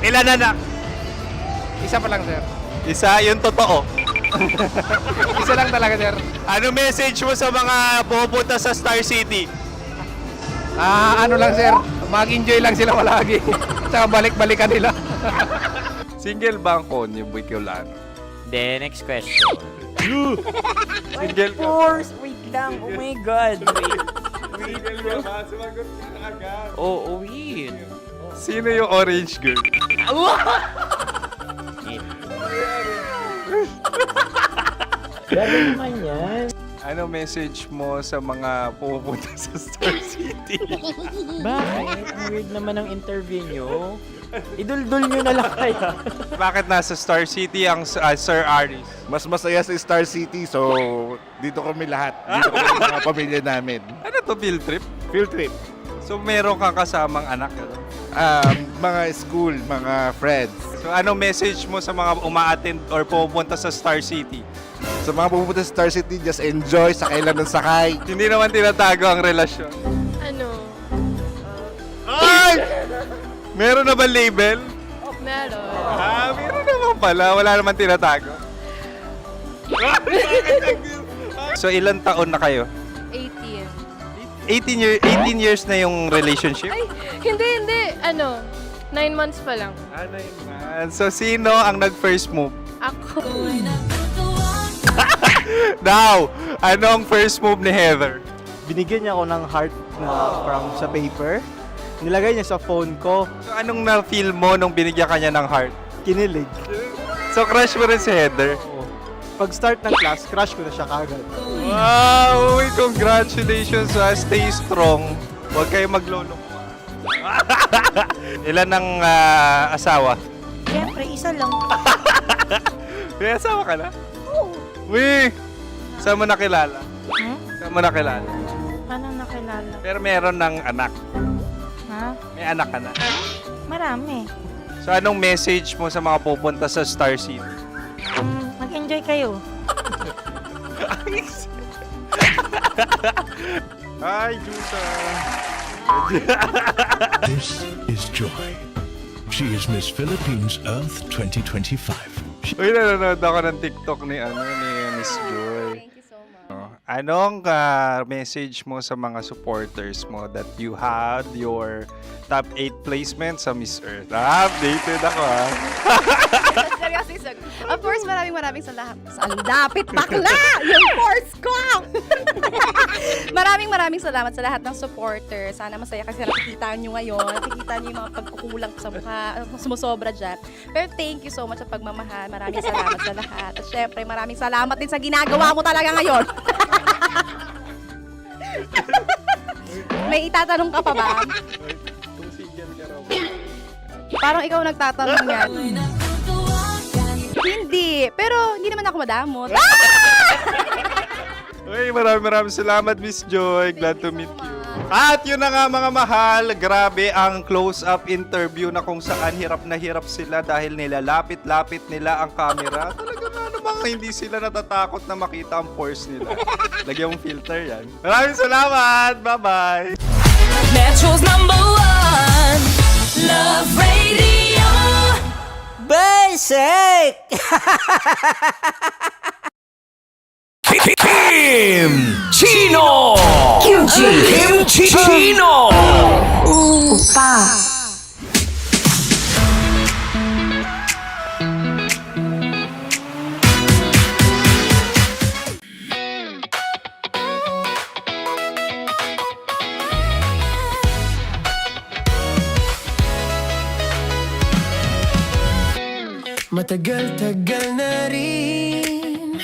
Ilan anak? Isa pa lang sir. Isa, yung totoo. Isa lang talaga sir. Ano message mo sa mga pumupunta sa Star City? Ano lang sir. Mag-enjoy lang sila palagi. Tsaka balik-balikan nila. Single ba ang Konyo Boy Kiolano? Then, next question. Single ka? Wait lang. Oh my God. Wait. Sumagot ka na agad. Wait. Sino yung orange girl? Gano'n naman yan. Ano message mo sa mga pumupunta sa Star City? Bakit? Ang weird naman ang interview nyo. Iduldul nyo na lang kaya. Bakit nasa Star City ang Sir Aris? Mas masaya sa Star City, so dito kami lahat. Dito kami mga pamilya namin. Ano to, field trip? Field trip. So meron kang kasamang anak? Mga school, mga friends. So anong message mo sa mga uma-attend or pumupunta sa Star City? Sa mga pupunta sa Star City, just enjoy, sakay lang ng sakay. Hindi naman tinatago ang relasyon. Ano? Ay! Meron na ba label? Meron. Meron naman pala. Wala naman tinatago. So ilan taon na kayo? 18. 18 years na yung relationship? Ay, hindi. 9 months pa lang. 9 months. So sino ang nag-first move? Ako. Now, anong first move ni Heather? Binigyan niya ako ng heart na from sa paper. Nilagay niya sa phone ko. So anong na-feel mo nung binigyan ka niya ng heart? Kinilig. So crush mo rin si Heather? Pag-start ng class, crush ko na siya kagad. Wow! Uy, congratulations! Stay strong. Huwag kayo maglolo. Ilan ang asawa? Siyempre, isa lang. May asawa ka na? Oo. Uy! Saan mo nakilala? Saan mo nakilala? Paano nakilala? Pero meron ng anak. Ha? May anak ka na. Marami. So anong message mo sa mga pupunta sa Star City? Mag-enjoy kayo. Hi, Jusa! This is Joy. She is Miss Philippines Earth 2025. Uy, nanonood ako ng TikTok ni Miss Joy. Thank you so much. Anong message mo sa mga supporters mo that you had your top 8 placement sa Miss Earth? Updated ako Seryoso, Of course, maraming salamat. Sa lapit bakla! Yung force ko! maraming salamat sa lahat ng supporters. Sana masaya kasi nakikita nyo ngayon. Nakikita nyo yung mga pagkukulang sa mukha. Sumusobra dyan. Pero thank you so much sa pagmamahal. Maraming salamat sa lahat. At syempre, maraming salamat din sa ginagawa mo talaga ngayon. May itatanong ka pa ba? Parang ikaw nagtatanong yan. Hindi. Pero hindi naman ako madamot. Uy, maraming salamat, Miss Joy. Glad to meet you. At yun na nga mga mahal, grabe ang close-up interview na kung saan hirap na hirap sila dahil nilalapit-lapit nila ang camera. Talaga nga namang hindi sila natatakot na makita ang pores nila. Lagyan mong filter yan. Maraming salamat! Bye-bye! Metro's #1 Love Radio. Basic! Kim Chino! Kim Chino! Upa. Matagal-tagal na rin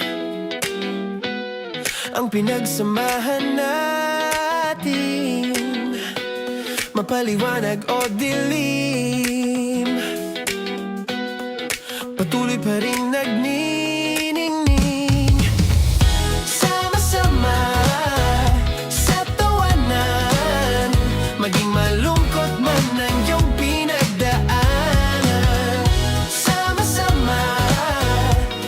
ang pinagsamahan natin, mapaliwanag o dilim, patuloy pa rin nagniningning, sama-sama sa tawanan, maging malungkot man ang iyong pinagdaanan. Sama-sama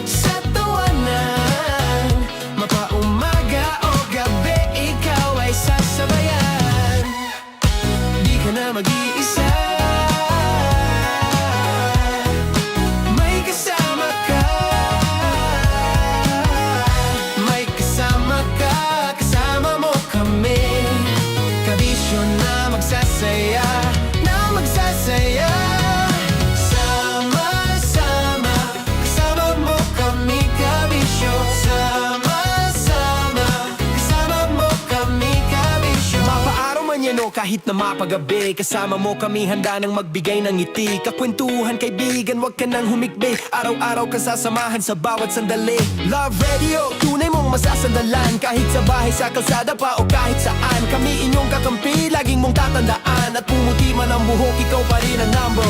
sa tawanan, mapaumaga o gabi, ikaw ay sasabayan. Di ka na mag-iisa, may kasama ka. May kasama ka, kasama mo kami. Kabisyo na magsasaya, na magsasaya. Sama-sama, kasama mo kami, kabisyo. Sama-sama, kasama mo kami, kabisyo. Mapaaraw man yan o kahit na mapagabi, kasama mo kami, handa nang magbigay ng ngiti. Kakwentuhan, kaibigan, wag ka nang humikbi. Araw-araw ka sasamahan sa bawat sandali. Love Radio, tunay mong masasandalan. Kahit sa bahay, sa kalsada pa o kahit saan, kami inyong kakampi, laging mong tatandaan. At pumuti man ang buhok, ikaw pa rin ang #1.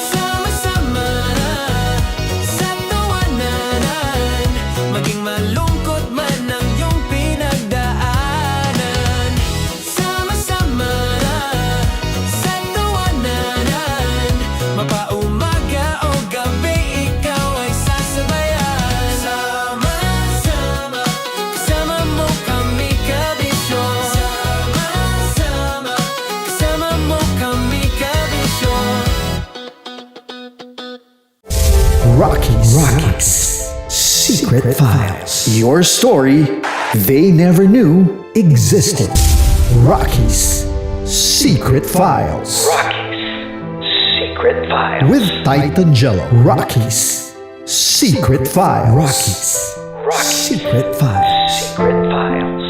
Sama-sama sa tawanan, maging malungkot man ang iyong pinagdaanan. Sama-sama sa tawanan, mapaumaga o gabi, ikaw ay sasabayan. Sama-sama, kasama mo kami, kabisyo. Sama-sama, kasama mo kami, kabisyo. Rockies Secret Files. Your story they never knew existed. Rockies Secret Files. Secret Files. With Titan Jello. Rockies Secret Files. Rockies Secret Files. Secret Files.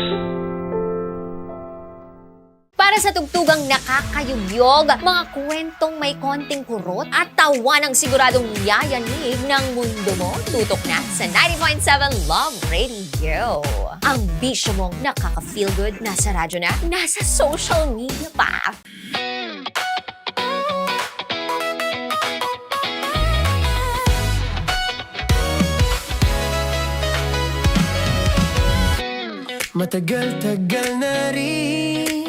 Para sa tugtugang nakakayugyog, mga kwentong may konting kurot at tawa ng siguradong yayanig ng mundo mo, tutok na sa 90.7 Love Radio. Ang bisyo mong nakaka-feel good, nasa radyo na, nasa social media pa. Matagal-tagal na rin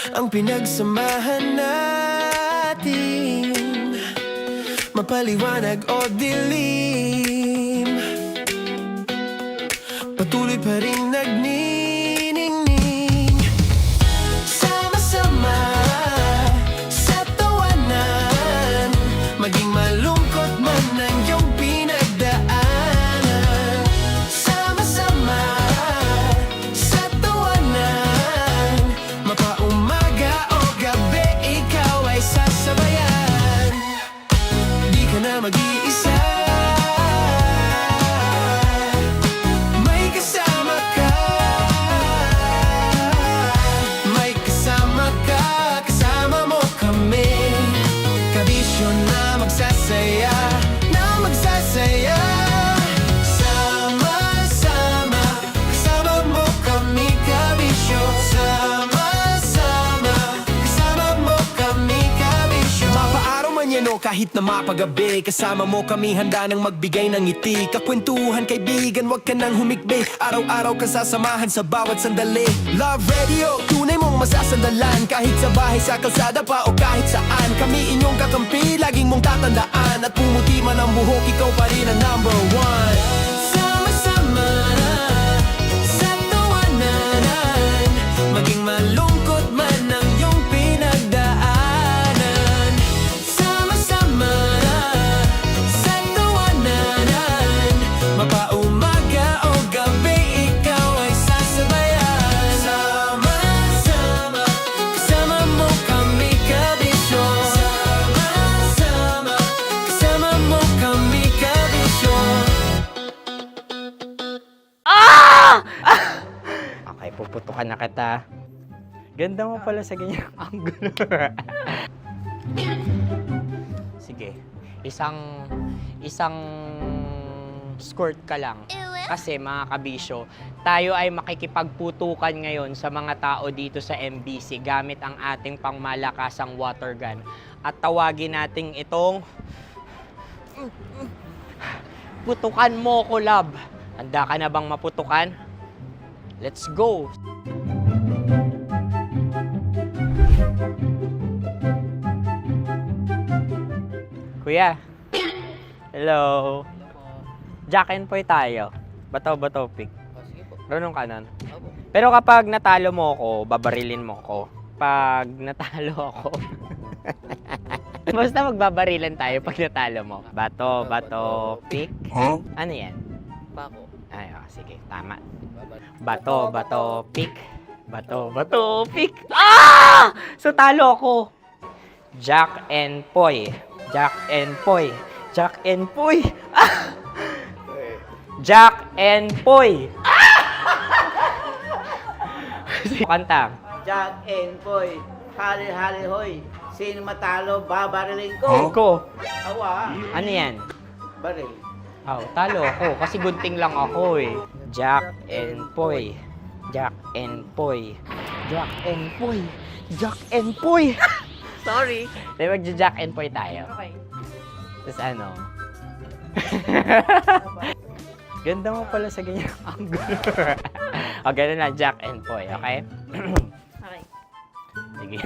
ang pinagsamahan natin, mapaliwanag o dilim, patuloy pa rin nagniningning. Sama-sama sa tawanan, maging malungkot man ang iyong pinagdaanan. Sama-sama sa tawanan, mapaumaga o gabi, ikaw ay sasabayan. Di mag-isa. May kasama ka. May kasama ka. Kasama mo kami. Kabisyo na magsasaya. Na magsasaya. Sama-sama. Kasama mo kami, kabisyo. Sama-sama. Kasama mo kami, kabisyo. Mapaaraw man yan o kahit na mapagabi, kasama mo kami handa nang magbigay ng ngiti. Kakwentuhan kaibigan, wag ka nang humikbi. Araw-araw ka sasamahan sa bawat sandali. Love Radio, tunay mong masasandalan. Kahit sa bahay, sa kalsada pa o kahit saan. Kami inyong kakampi, laging mong tatandaan. At pumuti man ang buhok, ikaw pa rin ang number one. Sama-sama na sa tawanan, maging malungkot man ang iyong pinagdaanan. Sama-sama na sa tawanan, mapaumaga o gabi, ikaw ay sasabayan. Sama-sama, kasama mo kami, kabisyo. Sama-sama, kasama mo kami, kabisyo. Okay, puputukan na kita. Ganda mo pala sa ganyang angulo. Sige, isang skirt ka lang. Kasi mga kabisyo, tayo ay makikipagputukan ngayon sa mga tao dito sa MBC gamit ang ating pangmalakasang water gun. At tawagin natin itong putukan mo ko, love. Handa ka na bang maputukan? Let's go! Kuya. Hello. Jack and Poy tayo. Bato-bato pick. Runong kanan. Pero kapag natalo mo ako, babarilin mo ako. Pag natalo ako, basta magbabarilan tayo pag natalo mo. Bato, pick. Huh? Ano yan? Pako. Ay, sige, tama. Bato, pick. Bato, pick. Ah! So, talo ako. Jack and Poy. Jack and Poy. Jack and Poy. Ah! Jack and Poy. Kanta. Jack and Poy, hali-hali hoy. Sino matalo, babariling ko. Ko. Awa. Ano yan? Baril. Oh, talo ako kasi gunting lang ako eh. Jack and Poy. Jack and Poy. Jack and Poy. Jack and Poy. Sorry. Di magja-Jack and Poy tayo. Okay. Tapos ano? Ganda mo pala sa ganyang angulo. O, ganun lang, Jack and Poy, okay? Okay. Sige.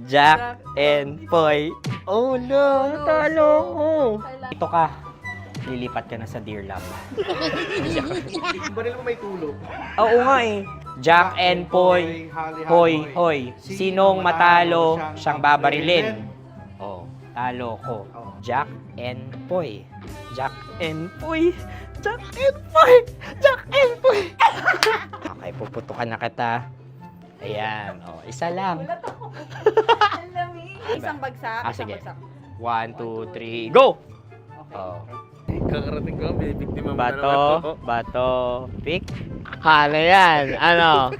Jack and Poy. Oh no, talo ko. Ito ka. Lilipat ka na sa Dear Love. Baril mo may tulog. Oo nga eh. Jack and Poy. Hoy, hoy. Sinong matalo, siyang babarilin. Oh, talo ko. Jack and Poy. Jack and Poy. Jack and Poy. Jack and Poy. Okay, puputukan na kita. Ayan. Oh, isa lang. Isang bagsak. Ah, sige. 1, 2, 3, go! Oh. Kakarating ko, binibiktima mo na naman to. Bato, pick. Ano yan? Ano?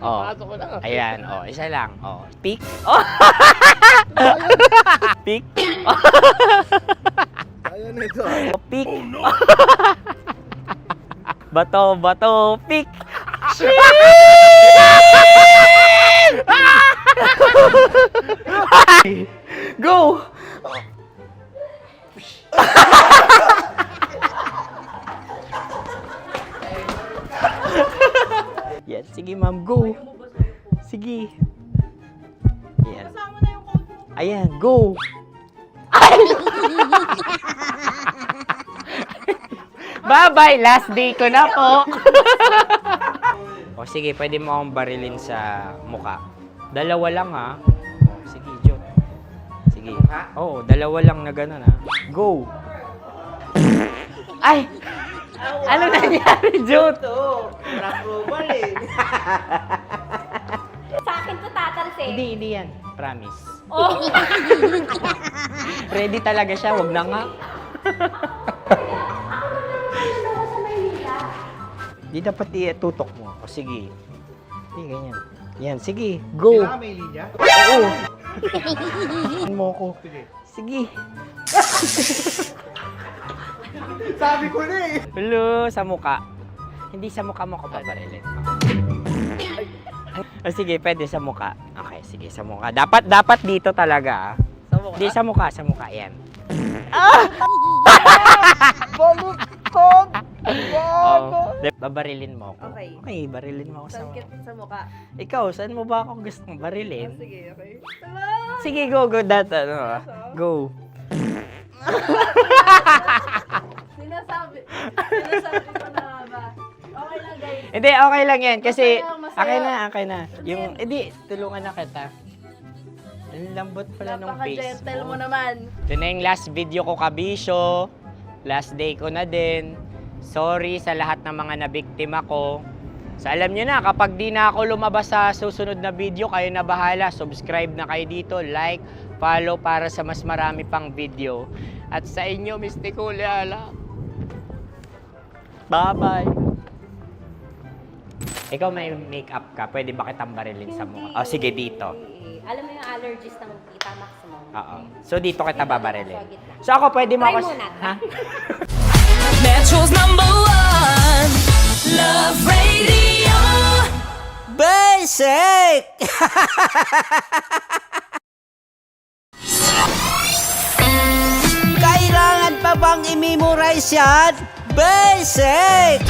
Oh. Pasok ko na. Ayan, oh, isa lang. Oh, pick. Oh. Pick. Ayaw na ito. Oh, pick. Oh, no. Bato, pick. Go! Yes, sige ma'am, go. Sige. Ayan. Ayan, go. Bye-bye, last day ko na po. O sige, pwede mo akong barilin sa muka. Dalawa lang ha. O, sige, Jot. Sige. Oo, dalawa lang na gano'n ha. Go. Ay! Ano nangyari, Jot? Approval eh. Sa akin to tatalsik. Hindi yan. Promise. Oh. Ready talaga siya, wag na nga. Di dapat i-tutok mo. O sige. Hindi, ganyan. Yan, sige. Go. Kailangan may linya? Oo. mo ko. Sige. Sabi ko na eh. Hello, sa muka. Hindi sa muka mo ko babarilin. O sige, pwede sa muka. Okay, sige, sa muka. Dapat dito talaga. Sa muka? Hindi, sa muka. Yan. Baluktot! Babarilin mo ako. Okay. Okay, barilin mo ako sa muka. Sa mukha. Ikaw, saan mo ba ako gustong barilin? Sige, okay. Sige, go. Go. Sinasabi ko na ba? Okay lang, guys. Hindi, okay lang yan. Kasi, Masaya, masaya. okay na. Yung, hindi, tulungan na kita. Ang lambot pala nung face Napaka-gentle mo. mo naman. Ito na yung last video ko, kabisyo. Last day ko na din. Sorry sa lahat ng mga nabiktima ko. So alam nyo na, kapag di na ako lumabas sa susunod na video, kayo na bahala. Subscribe na kayo dito, like, follow para sa mas marami pang video. At sa inyo, Mistiko Leala. Bye-bye. Ikaw may makeup ka, pwede ba kitang barilin sa mukha? O sige, dito. Alam mo yung allergies ng tita maximum. Oo. So dito kita babarilin. So ako pwede mo Try ako... muna. Ha? Metro's #1 Love Radio. Basic! Kailangan pa bang i-memorize yan? Basic!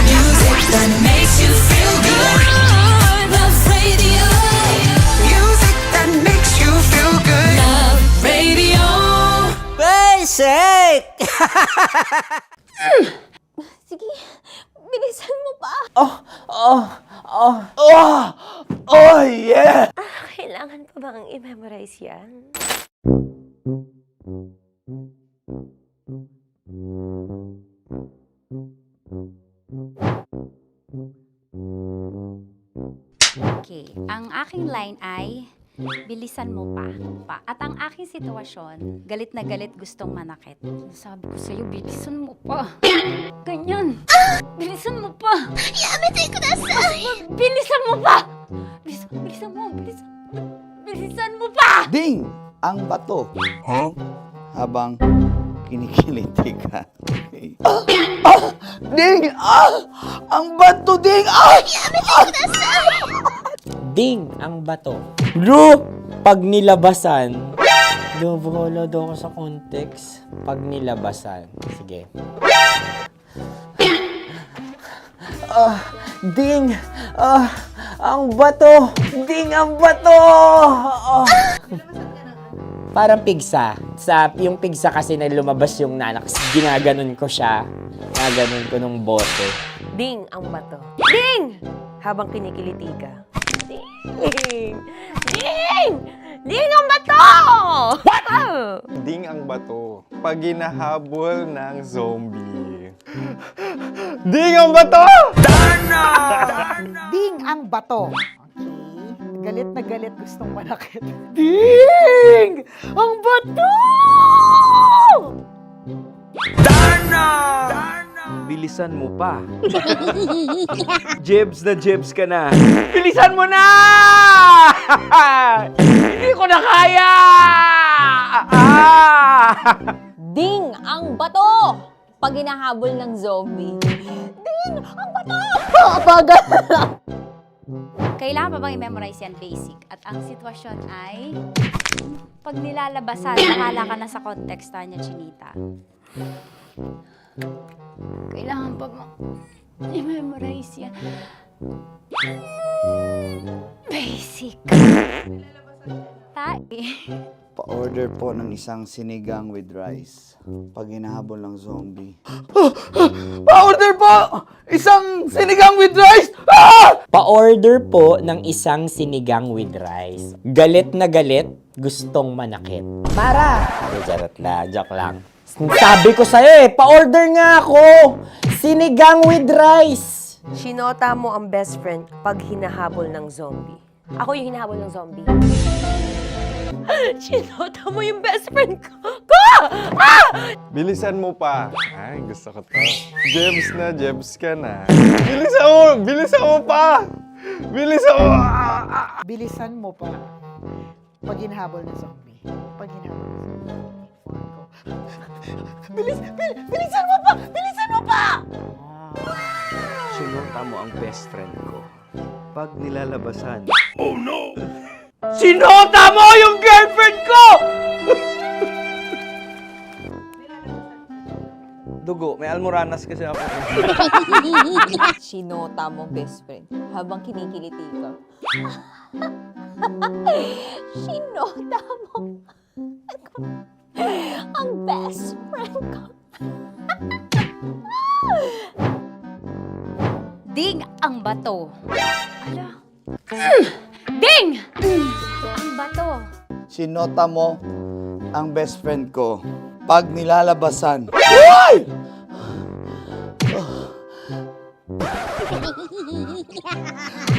Music that makes you feel good. Love Radio. Music that makes you feel good. Love Radio. Basic! Sige, bilisan mo pa. Oh, yeah! Kailangan pa bang i-memorize yan? Okay. Ang aking line ay, bilisan mo pa. At ang aking sitwasyon, galit na galit gustong manakit. Sabi ko sa'yo, bilisan mo pa. Ganyan. Bilisan mo pa. Yamete kudasai. Bilisan mo pa. Bilisan mo pa. Ding! Ang bato. Habang kinikiliti ka. Ding! Ang bato, Ding! Ding ang bato. Bro! Pag nilabasan. Wala daw ako sa context. Pag nilabasan. Sige. Ding! Ang bato! Ding ang bato! Parang pigsa. Yung pigsa kasi na lumabas yung nanak. Ginaganon ko siya. Ginaganon ko nung bote. Ding ang bato. Ding! Habang kinikiliti ka. Ding! Ding! Ding ang bato! What? Ding ang bato. Pag hinahabol ng zombie. Ding ang bato! Ding ang bato. Okay. Galit na galit gustong manakit. Ding! Ang bato! Bilisan mo pa. Jebs ka na. Bilisan mo na! Hindi ko na kaya! Ding ang bato! Pag hinahabol ng zombie. Ding ang bato! Bagal! Kailangan pa bang i-memorize yan basic? At ang sitwasyon ay, pag nilalabasan, bahala ka na sa konteksta niya, Chinita. Kailangan pa bang i-memorize yan? Basic. Pa-order po ng isang sinigang with rice. Pag hinahabol ng zombie. Pa-order po! Isang sinigang with rice! Pa-order po ng isang sinigang with rice. Galit na galit, gustong manakit. Para! Joke lang. Sabi ko sa'yo pa-order nga ako! Sinigang with rice! Sinota mo ang best friend pag hinahabol ng zombie. Ako yung hinahabol ng zombie. Sinota mo yung best friend ko! Ah! Bilisan mo pa. Ay, gusto ko to. Jebs ka na. Bilisan mo pa! Bilisan mo! Bilisan mo pa. Pag hinahabol ng zombie. Pag hinahabol ng zombie. Bilisan mo pa! Bilisan mo pa! Sinota mo ang best friend ko. Pag nilalabasan. Oh no! Sinota mo yung girlfriend ko! Dugo, may almoranas kasi ako. Sinota mo best friend habang kinikiliti ka. Sinota mo ang best friend ko. Ding ang bato. Ala. Ding! Ang bato. Sinota mo ang best friend ko pag nilalabasan. Uy!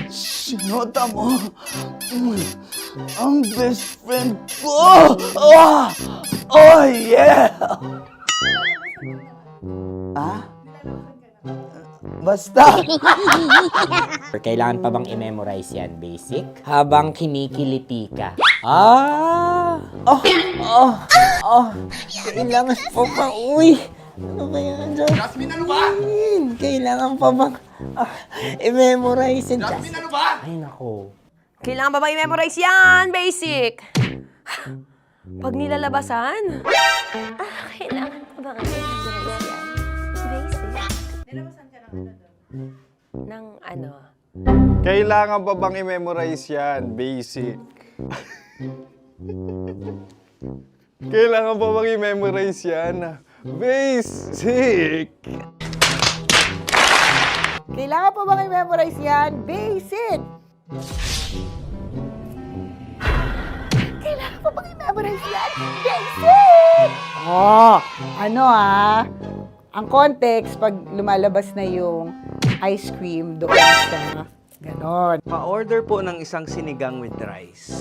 Sinota mo ang best friend ko. Oh yeah! Ah? Basta! Kailangan pa bang i-memorize yan, basic? Habang kinikiliti ka. Ah! Kailangan pa ba? Uy! Ano kaya dyan? Jasmine, ano ba? Kailangan pa bang i-memorize yan? Jasmine, ano ba? Ay, nako. Kailangan ba i-memorize yan, basic? Pag nilalabasan? Kailangan pa ba i-memorize yan, basic? Nilalabasan ka ng ano? Kailangan pa bang i-memorize yan? Basic. Kailangan pa bang i-memorize yan? Basic! Kailangan pa bang i-memorize yan? Basic! Kailangan pa bang i-memorize yan? Basic! Oh, ano ang context pag lumalabas na yung ice cream doon sa ganon. Pa-order po ng isang sinigang with rice.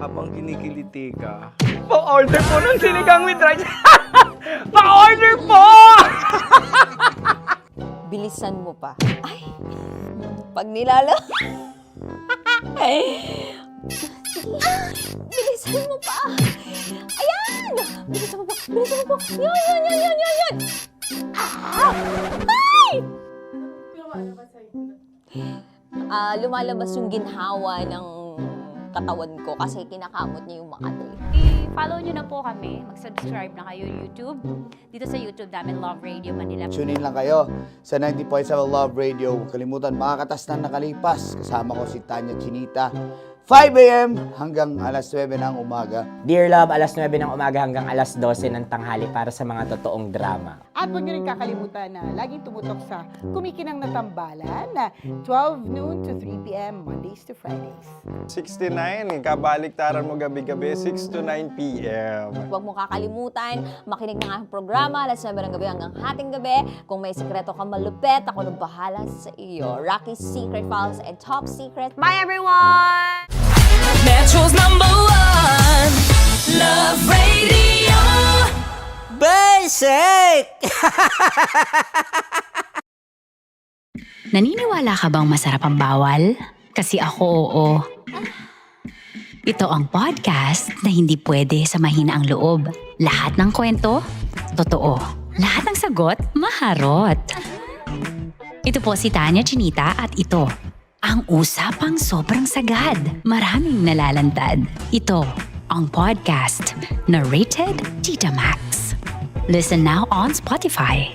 Habang kinikiliti ka. Pa-order po ng sinigang with rice. Pa-order po! Bilisan mo pa. Ay! Pag nilala... Bilisan mo pa! Ayan! Bilisan mo pa! Bilisan mo pa! Yan! Ah! Ay! Lumalabas yung ginhawa ng katawan ko kasi kinakamot niya yung Makati. I-follow nyo na po kami. Mag-subscribe na kayo YouTube. Dito sa YouTube namin, Love Radio Manila. Tune in lang kayo sa 90.7 Love Radio. Huwag kalimutan, makakatas na nakalipas. Kasama ko si Tanya Chinita. 5 a.m. hanggang alas 9 ng umaga. Dear Love, alas 9 ng umaga hanggang alas 12 ng tanghali para sa mga totoong drama. At huwag niyo rin kakalimutan na laging tumutok sa Kumikinang na Tambalan na 12 noon to 3 p.m. Mondays to Fridays. 69, kabaliktaran mo gabi-gabi, 6 to 9 p.m. Huwag mo kakalimutan, makinig ng aking programa, alas 9 ng gabi hanggang hating gabi. Kung may sekreto ka malupet, ako nang bahala sa iyo. Rocky's Secret Files and Top Secret. Bye everyone! Metro's #1 Love Radio. Basic! Naniniwala ka bang masarap ang bawal? Kasi ako oo. Ito ang podcast na hindi pwede sa mahina ang loob. Lahat ng kwento, totoo. Lahat ng sagot, maharot. Ito po si Tanya Chinita at ito, ang usapang sobrang sagad. Maraming nalalantad. Ito, ang podcast na rated Tita Max. Listen now on Spotify.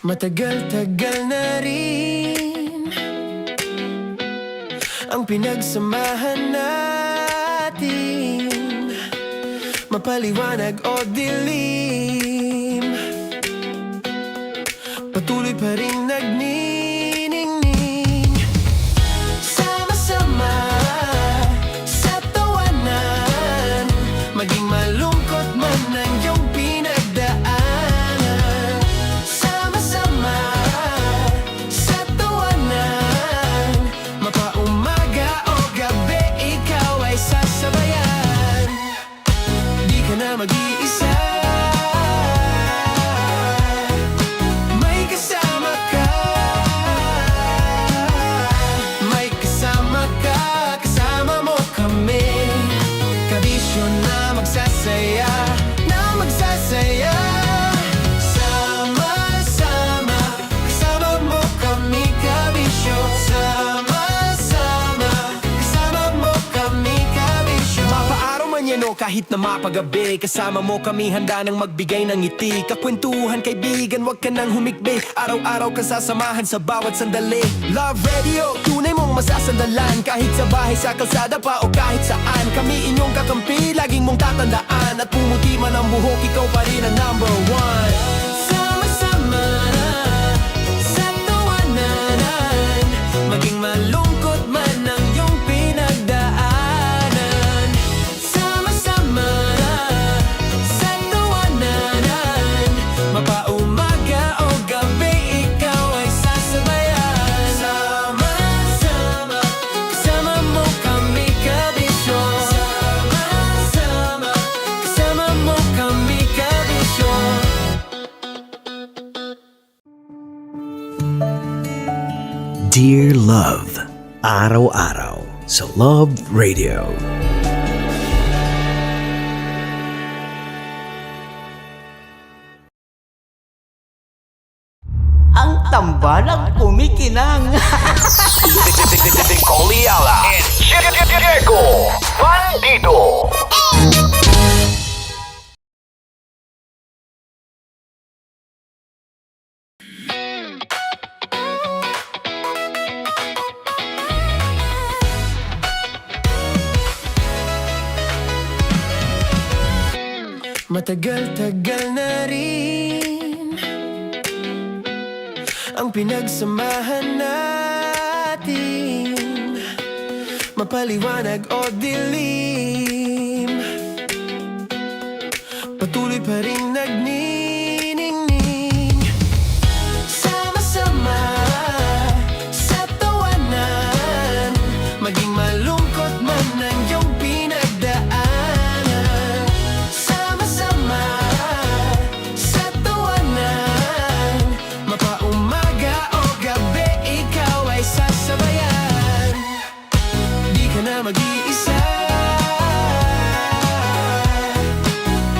Matagal-tagal na rin ang pinagsamahan natin, mapaliwanag o dilim, patuloy pa rin nagniningning. Sama-sama sa tawanan, maging malungkot man ay kahit na mapagabi. Kasama mo kami handa nang magbigay ng ngiti. Kakwentuhan kaibigan, wag ka nang humikbi. Araw-araw ka sasamahan sa bawat sandali. Love Radio, tunay mong masasandalan. Kahit sa bahay, sa kalsada pa o kahit saan. Kami inyong kakampi, laging mong tatandaan. At pumuti man ang buhok, ikaw pa rin ang number one. Sama-sama sa tawanan, maging malungkot man ang iyong pinagdaanan. Sama-sama sa tawanan, mapaumaga o gabi, ikaw ay sasabayan. Sama-sama, kasama mo kami kabisyo. Sama-sama, kasama mo kami kabisyo. Dear Love, araw-araw sa Love Radio. Ang tambalang kumikinang. Coliala and Diego Bandido. Matagal-tagal na rin ang pinagsamahan natin, mapaliwanag o dilim, patuloy pa rin nagniningning. Sama-sama sa tawanan, maging malungkot man ang iyong pinagdaanan. Sama-sama sa tawanan, mapaumaga o gabi, ikaw ay sasabayan. Di ka na mag-iisa,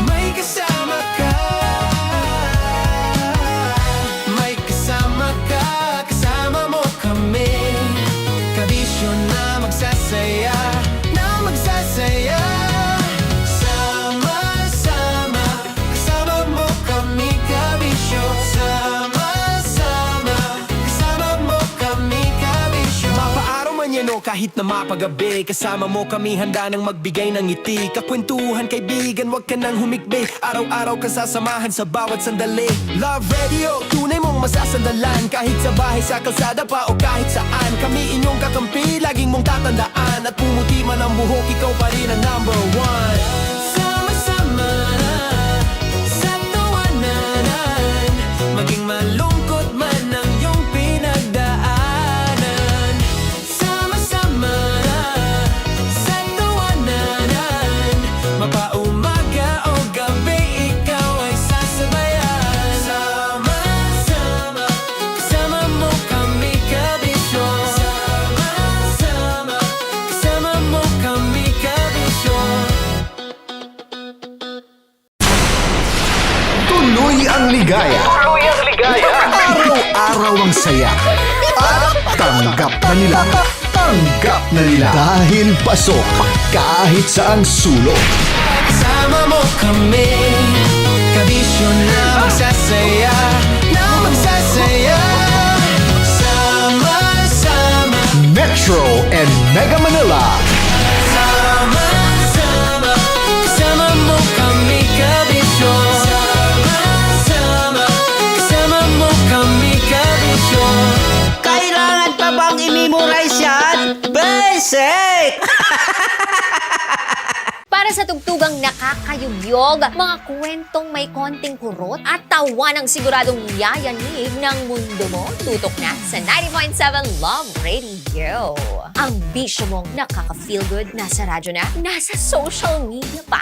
may kasama ka. May kasama ka, kasama mo kami. Kabisyo na magsasaya, na magsasaya. Sama-sama, kasama mo kami kabisyo. Sama-sama, kasama mo kami kabisyo. Mapaaraw man yan o kahit na mapagabi, kasama mo kami handa nang magbigay ng ngiti. Kakwentuhan kaibigan, wag ka nang humikbi. Araw-araw ka sasamahan sa bawat sandali. Love Radio, tunay mong masasandalan. Kahit sa bahay, sa kalsada pa o kahit saan. Kami inyong kakampi, laging mong tatandaan. At pumuti man ang buhok, ikaw pa rin ang number one. Sama-sama sa tawanan, maging malungkot man ang iyong pinagdaanan. Sama-sama sa tawanan, mapaumaga o gabi, ikaw ay sasabayan. Sama-sama, kasama mo kami kabisyo. Sama-sama, kasama mo kami kabisyo. Tuloy ang ligaya. Tuloy ang ligaya. Araw-araw ang saya. At tanggap na nila. Tanggap na nila. Dahil pasok kahit saang sulok. Kasama mo kami, kabisyo na magsasaya, na magsasaya. Sama-sama, Metro and Mega Manila. sama-sama, kasama mo kami kabisyo. Sama-sama, kasama mo kami kabisyo. Kailangan pa bang i-memorize yan? Basic! Para sa tugtugang nakakayugyog, mga kwentong may konting kurot at tawa ng siguradong yayanig ng mundo mo, tutok na sa 90.7 Love Radio. Ang bisyo mong nakaka-feel good, nasa radyo na, nasa social media pa.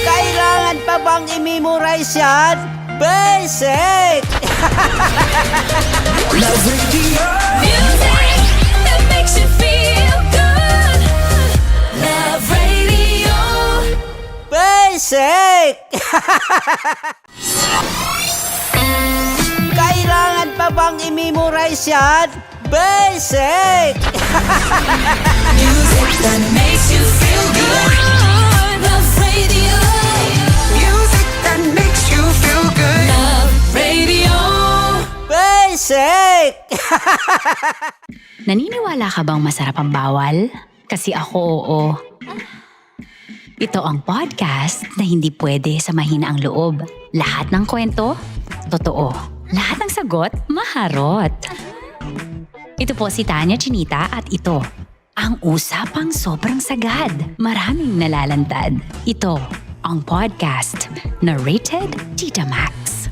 Kailangan pa bang i-memorize yan? Basic! Love Radio. Music that makes you feel good. Love Radio. Basic! Kailangan pa bang i-memorize yan? Basic! Music that makes you feel good. Naniniwala ka bang masarap ang bawal? Kasi ako oo. Ito ang podcast na hindi pwede sa mahina ang loob. Lahat ng kwento, totoo. Lahat ng sagot, maharot. Ito po si Tanya Chinita at ito, ang usapang sobrang sagad. Maraming nalalantad. Ito, ang podcast na rated Tita Max.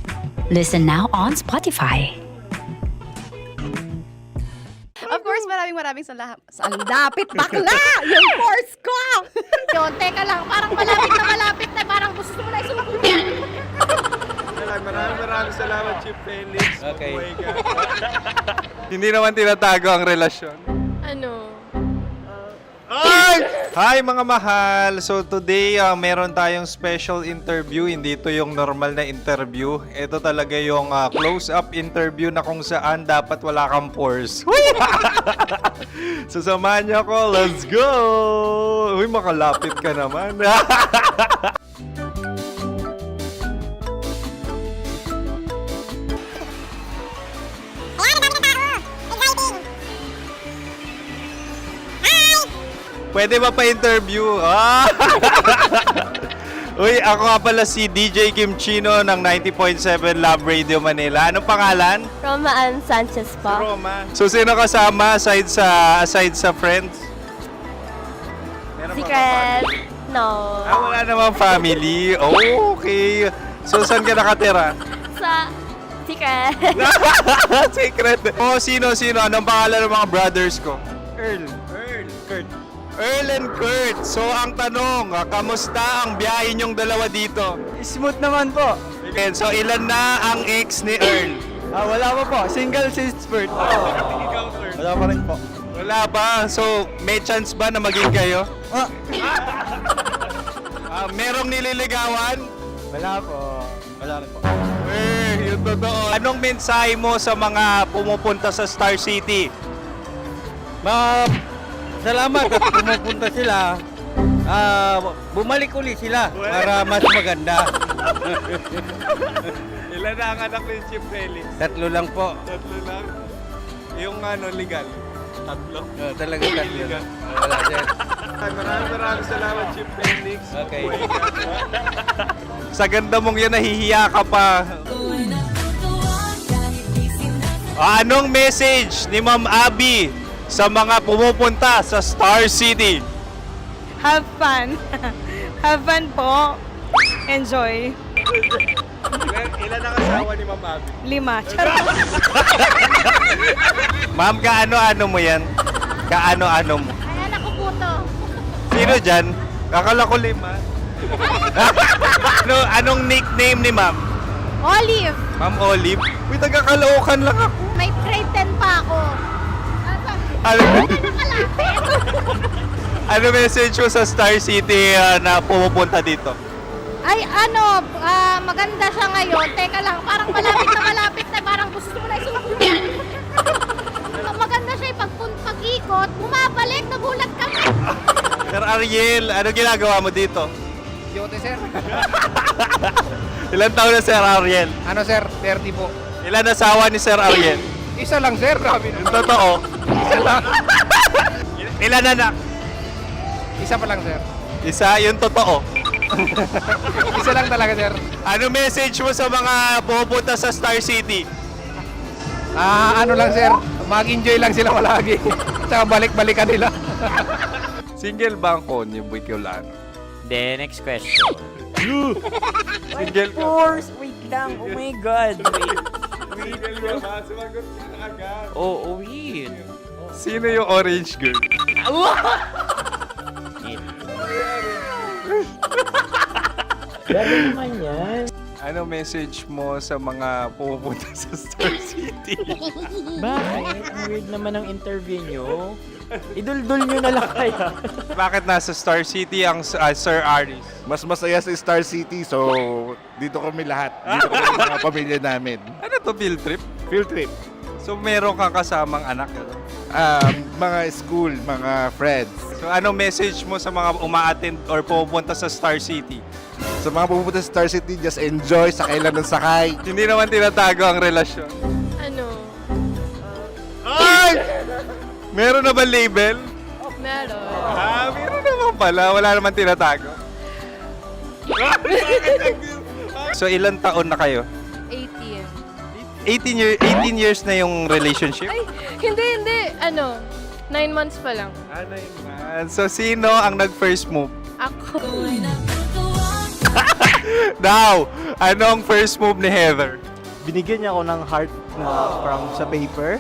Listen now on Spotify. Of course, maraming salamat. Ang lapit bakla! Yung course ko! Yun, teka lang, parang malapit na, parang gusto mo na isumagot. Maraming salamat, Chief Felix. Okay. Hindi naman tinatago ang relasyon. Ano? Hi mga mahal! So today, meron tayong special interview. Hindi ito yung normal na interview. Ito talaga yung close-up interview na kung saan dapat wala kang pores. So samahan niyo ako. Let's go! Uy, makalapit ka naman. Pwede ba pa-interview? Uy, ako nga pala si DJ Kim Chino ng 90.7 Love Radio Manila. Anong pangalan? Roma Ann Sanchez po. Roma. So, sino kasama aside sa friends? Secret. No. Wala namang family. Oh, okay. So, saan ka nakatira? Sa secret. Secret. Oh, sino? Anong pangalan ng mga brothers ko? Earl, Kurt. Earl and Kurt. So, ang tanong, kamusta ang biyahe niyong dalawa dito? Smooth naman po. Okay, so, ilan na ang ex ni Earl? Wala pa po. Single since birth. Wala pa rin po. Wala ba? So, may chance ba na maging kayo? Merong nililigawan? Wala po. Wala rin po. Yung totoo. Anong mensahe mo sa mga pumupunta sa Star City? Salamat at pumupunta sila. Bumalik uli sila para mas maganda. Ilan na ang anak ni Chief Felix? 3 lang po. 3 lang? Yung legal? 3? Talaga 3. Wala sir. Maraming salamat, Chief Felix. Okay. Sa ganda mong yan, nahihiya ka pa. Anong message ni Ma'am Abby sa mga pumupunta sa Star City? Have fun. Have fun po. Enjoy. Ilan ang asawa ni Ma'am Abby? 5. Ma'am, kaano-ano mo yan? Kaano-ano mo? Ay, anak ko po to. Sino dyan? Akala ko 5. Anong nickname ni Ma'am? Olive. Ma'am Olive? Uy, taga-Caloocan lang ako. May grade 10 pa ako. Ano message mo sa Star City na pumupunta dito? Ay, maganda siya ngayon. Teka lang, parang malapit na, parang gusto mo na isumagot. Maganda siya pag-ikot, bumabalik, nagulat ka. Sir Ariel, ano ginagawa mo dito? Yote sir. Ilan taon na Sir Ariel? Ano sir? 30 po. Ilan asawa ni Sir Ariel? Isa lang sir. Grabe na. Yung totoo? Isa lang. Ilan anak? Isa pa lang sir. Isa, yung totoo. Isa lang talaga sir. Ano message mo sa mga pumupunta sa Star City? Ano lang sir. Mag-enjoy lang sila palagi. Tsaka balik-balikan nila. Single ba ang Konyo, Boy Kiolano? Then, next question. Single ka? Wait lang. Oh my God. Single ka ba? Sumagot ka na agad. Oh, wait. Sino yung orange girl? Grabe naman yan. Ano message mo sa mga pumupunta sa Star City? Bakit? Ang weird naman ang interview nyo. Idul-dul nyo na lang kaya. Bakit nasa Star City ang Sir Aris? Mas masaya sa Star City, so dito kami lahat. Dito kami mga pamilya namin. Ano to, field trip? Field trip. So meron kang kasamang anak? Mga school, mga friends. So anong message mo sa mga uma-attend or pumupunta sa Star City? Sa mga pupunta sa Star City, just enjoy, sakay lang ng sakay. Hindi naman tinatago ang relasyon. Ano? Meron na ba label? Meron. Meron naman pala. Wala naman tinatago. So, ilang taon na kayo? 18. 18 years na yung relationship? Ay, hindi. 9 months pa lang. 9 months. So, sino ang nag-first move? Ako. Now, anong first move ni Heather? Binigyan niya ako ng heart na from sa paper.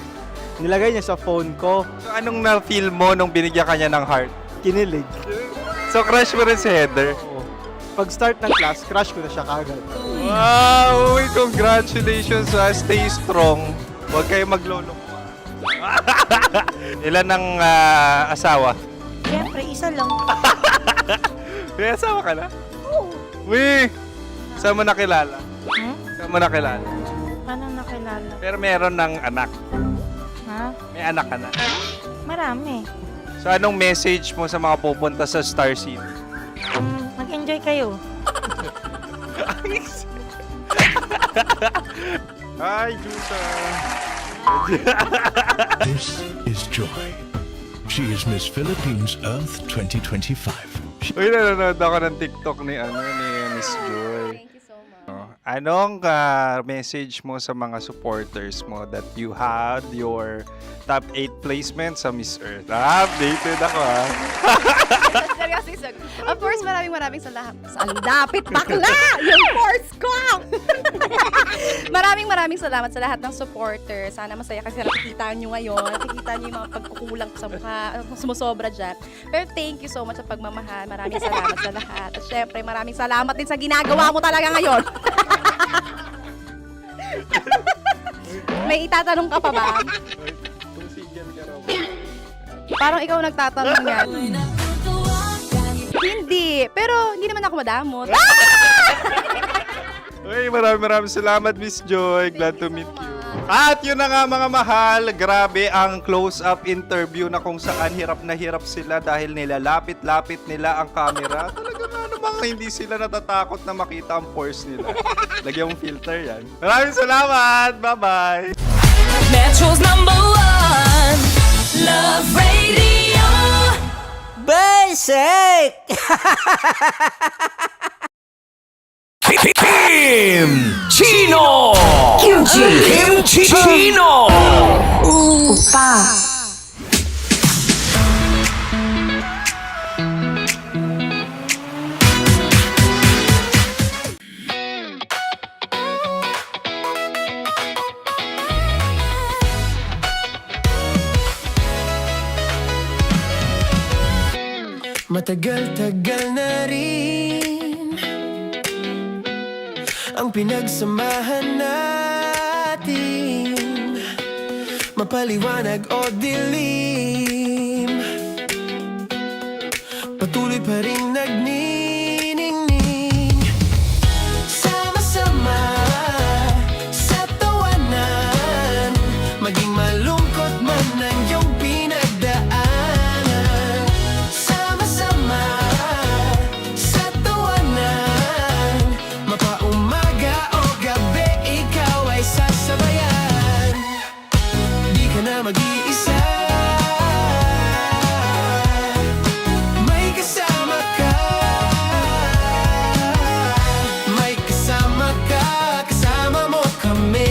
Nilagay niya sa phone ko. So, anong na-feel mo nung binigyan ka niya ng heart? Kinilig. So, crush mo rin si Heather? Pag start ng class, crush ko na siya kagad. Wow! Uy, congratulations! Stay strong. Huwag kayo maglolo. Ilan ang asawa? Siyempre, isa lang. May asawa ka na? Oo. Uy! Saan mo nakilala? Saan mo nakilala? Paano nakilala? Pero meron ng anak. Ha? May anak ka na. Marami. So, anong message mo sa mga pupunta sa Star City? Mag-enjoy kayo. Hi, Jusa! This is Joy. She is Miss Philippines Earth 2025. Uy, nanonood ako ng TikTok ni Miss Joy. Thank you so much. Anong message mo sa mga supporters mo that you had your top 8 placement sa Miss Earth? Updated ako Seryoso. Of course, maraming salamat. Ang lapit bakla! Yung course ko! maraming salamat sa lahat ng supporters. Sana masaya kasi nakikita nyo ngayon. Nakikita nyo yung mga pagkukulang sa mukha, sumusobra dyan. Pero thank you so much sa pagmamahal. Maraming salamat sa lahat. At syempre, maraming salamat din sa ginagawa mo talaga ngayon. May itatanong ka pa ba? Parang ikaw nagtatanong yan. Hindi. Pero hindi naman ako madamot. Uy, maraming salamat, Miss Joy. Glad to meet you. At yun na nga mga mahal, grabe ang close-up interview na kung saan hirap na hirap sila dahil nilalapit-lapit nila ang camera. Talaga nga namang hindi sila natatakot na makita ang pores nila. Lagyan mong filter yan. Maraming salamat! Bye-bye! Metro's #1 Love Radio. Basic! Kim Chino! Kim Chino! Upa. Matagal-tagal na rin ang pinagsamahan natin, mapaliwanag o dilim, patuloy pa rin nagniningning, sama-sama sa tawanan, maging malungkot man ang iyong pinagdaanan. Sama-sama sa tawanan, mapaumaga o gabi, ikaw ay sasabayan. Di ka na mag-iisa, may kasama ka. May kasama ka, kasama mo kami.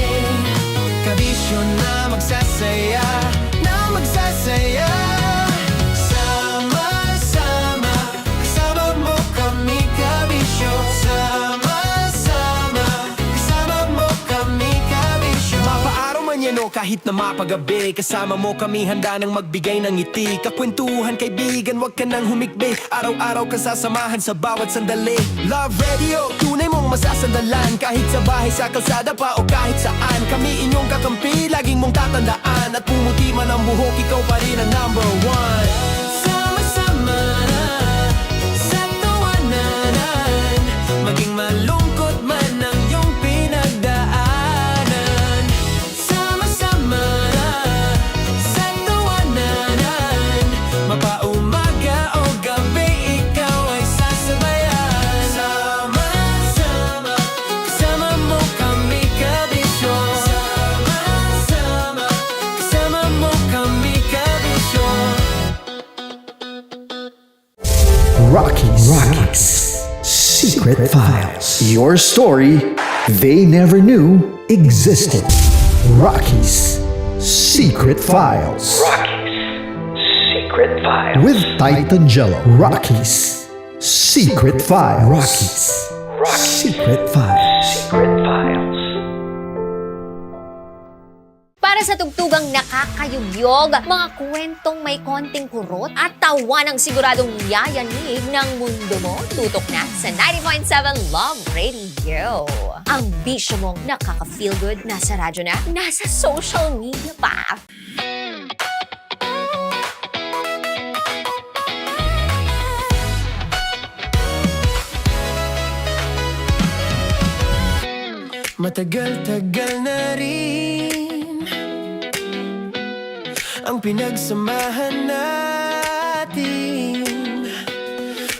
Kabisyo na magsasaya, na magsasaya. Sama-sama, kasama mo kami, kabisyo. Sama-sama, kasama mo kami, kabisyo. Mapaaraw man yan o kahit na mapagabi, kasama mo kami, handa nang magbigay ng ngiti. Kakwentuhan, kaibigan, wag ka nang humikbi. Araw-araw ka sasamahan sa bawat sandali. Love Radio, tunay mong masasandalan. Kahit sa bahay, sa kalsada pa o kahit saan, kami inyong kakampi, laging mong tatandaan. At pumuti man ang buhok, ikaw pa rin ang #1. Sama-sama sa tawanan, maging malungkot man ang iyong pinagdaanan. Sama-sama sa tawanan, mapaumaga o gabi, ikaw ay sasabayan. Sama-sama, kasama mo kami, kabisyo. Sama-sama, kasama mo kami, kabisyo. Secret Files. Your story they never knew existed. Rocky's Secret Files. Secret Files. With Titan Jello. Rocky's Secret Files. Rocky's Secret Files. Secret Files. Para sa tugtugang nakakayugyog, mga kwentong may konting kurot at tawa ng siguradong yayanig ng mundo mo, tutok na sa 90.7 Love Radio. Ang bisyo mong nakaka-feel good, nasa radyo na, nasa social media pa. Matagal-tagal na rin ang pinagsamahan natin,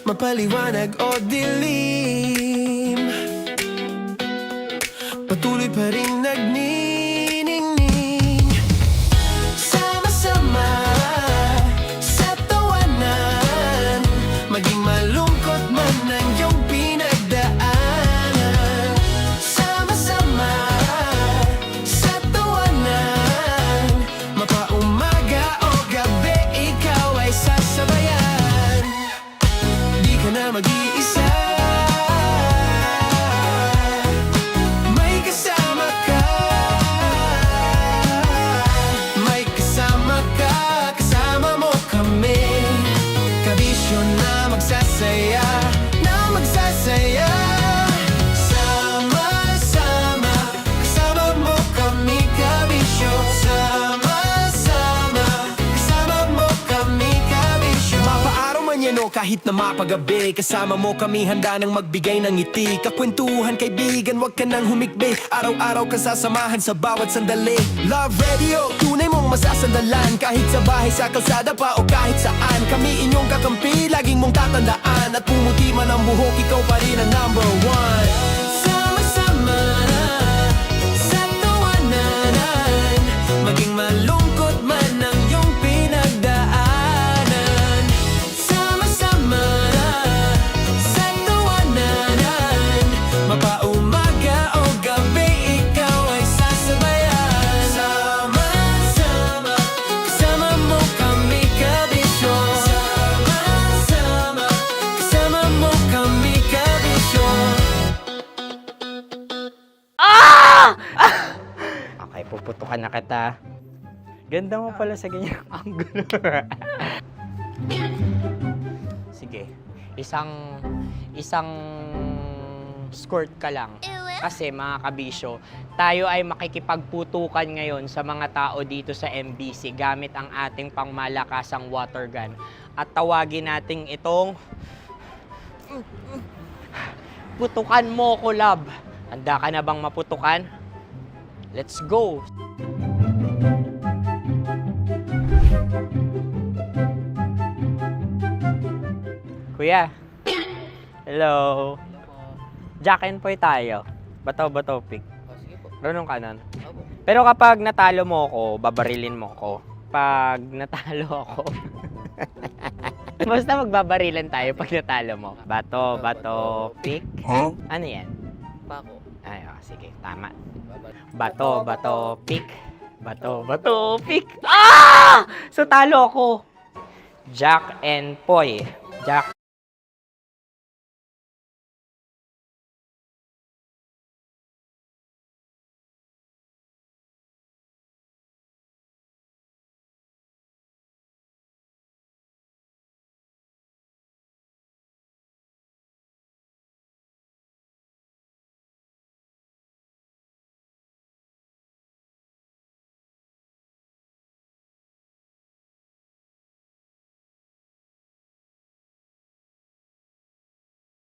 mapaliwanag o dilim, patuloy pa rin nagniningning. Sama-sama sa tawanan, maging malungkot man ang iyong pinagdaanan. Sama-sama sa tawanan, mapaumaga o gabi, ikaw ay sasabayan. Di ka na mag-iisa, may kasama ka. May kasama ka, kasama mo kami. Kabisyo na magsasaya, na magsasaya. Sama-sama, kasama mo kami, kabisyo. Sama-sama, kasama mo kami, kabisyo. Mapaaraw man yan o kahit na mapagabi, kasama mo kami, handa nang magbigay ng ngiti. Kakwentuhan, kaibigan, wag ka nang humikbi. Araw-araw ka sasamahan sa bawat sandali. Love Radio, tunay mong masasandalan. Kahit sa bahay, sa kalsada pa o kahit saan, kami inyong kakampi, laging mong tatandaan. At pumuti man ang buhok, ikaw pa rin ang number one. Sama-sama sa tawanan, maging malungkot man ang iyong pinagdaanan. Sama-sama sa tawanan, mapaumaga o gabi, ikaw ay sasabayan. Sama-sama, kasama mo kami, kabisyo. Sama-sama, kasama mo kami, kabisyo. Okay, puputukan na kita. Ganda mo pala sa ganyang angulo. Sige, isang skirt ka lang. Kasi mga kabisyo, tayo ay makikipagputukan ngayon sa mga tao dito sa MBC gamit ang ating pangmalakasang water gun. At tawagin natin itong putukan mo ko, love. Handa ka na bang maputukan? Let's go! Kuya. Hello. Jack and Poy tayo. Bato-bato pick. Runong kanan. Pero kapag natalo mo ako, babarilin mo ako. Pag natalo ako, basta magbabarilan tayo pag natalo mo. Bato, pick. Huh? Ano yan? Bako. Ay, oh, sige, tama. Bato, pick. Bato, pick. Ah! So talo ako. Jack and Poy. Jack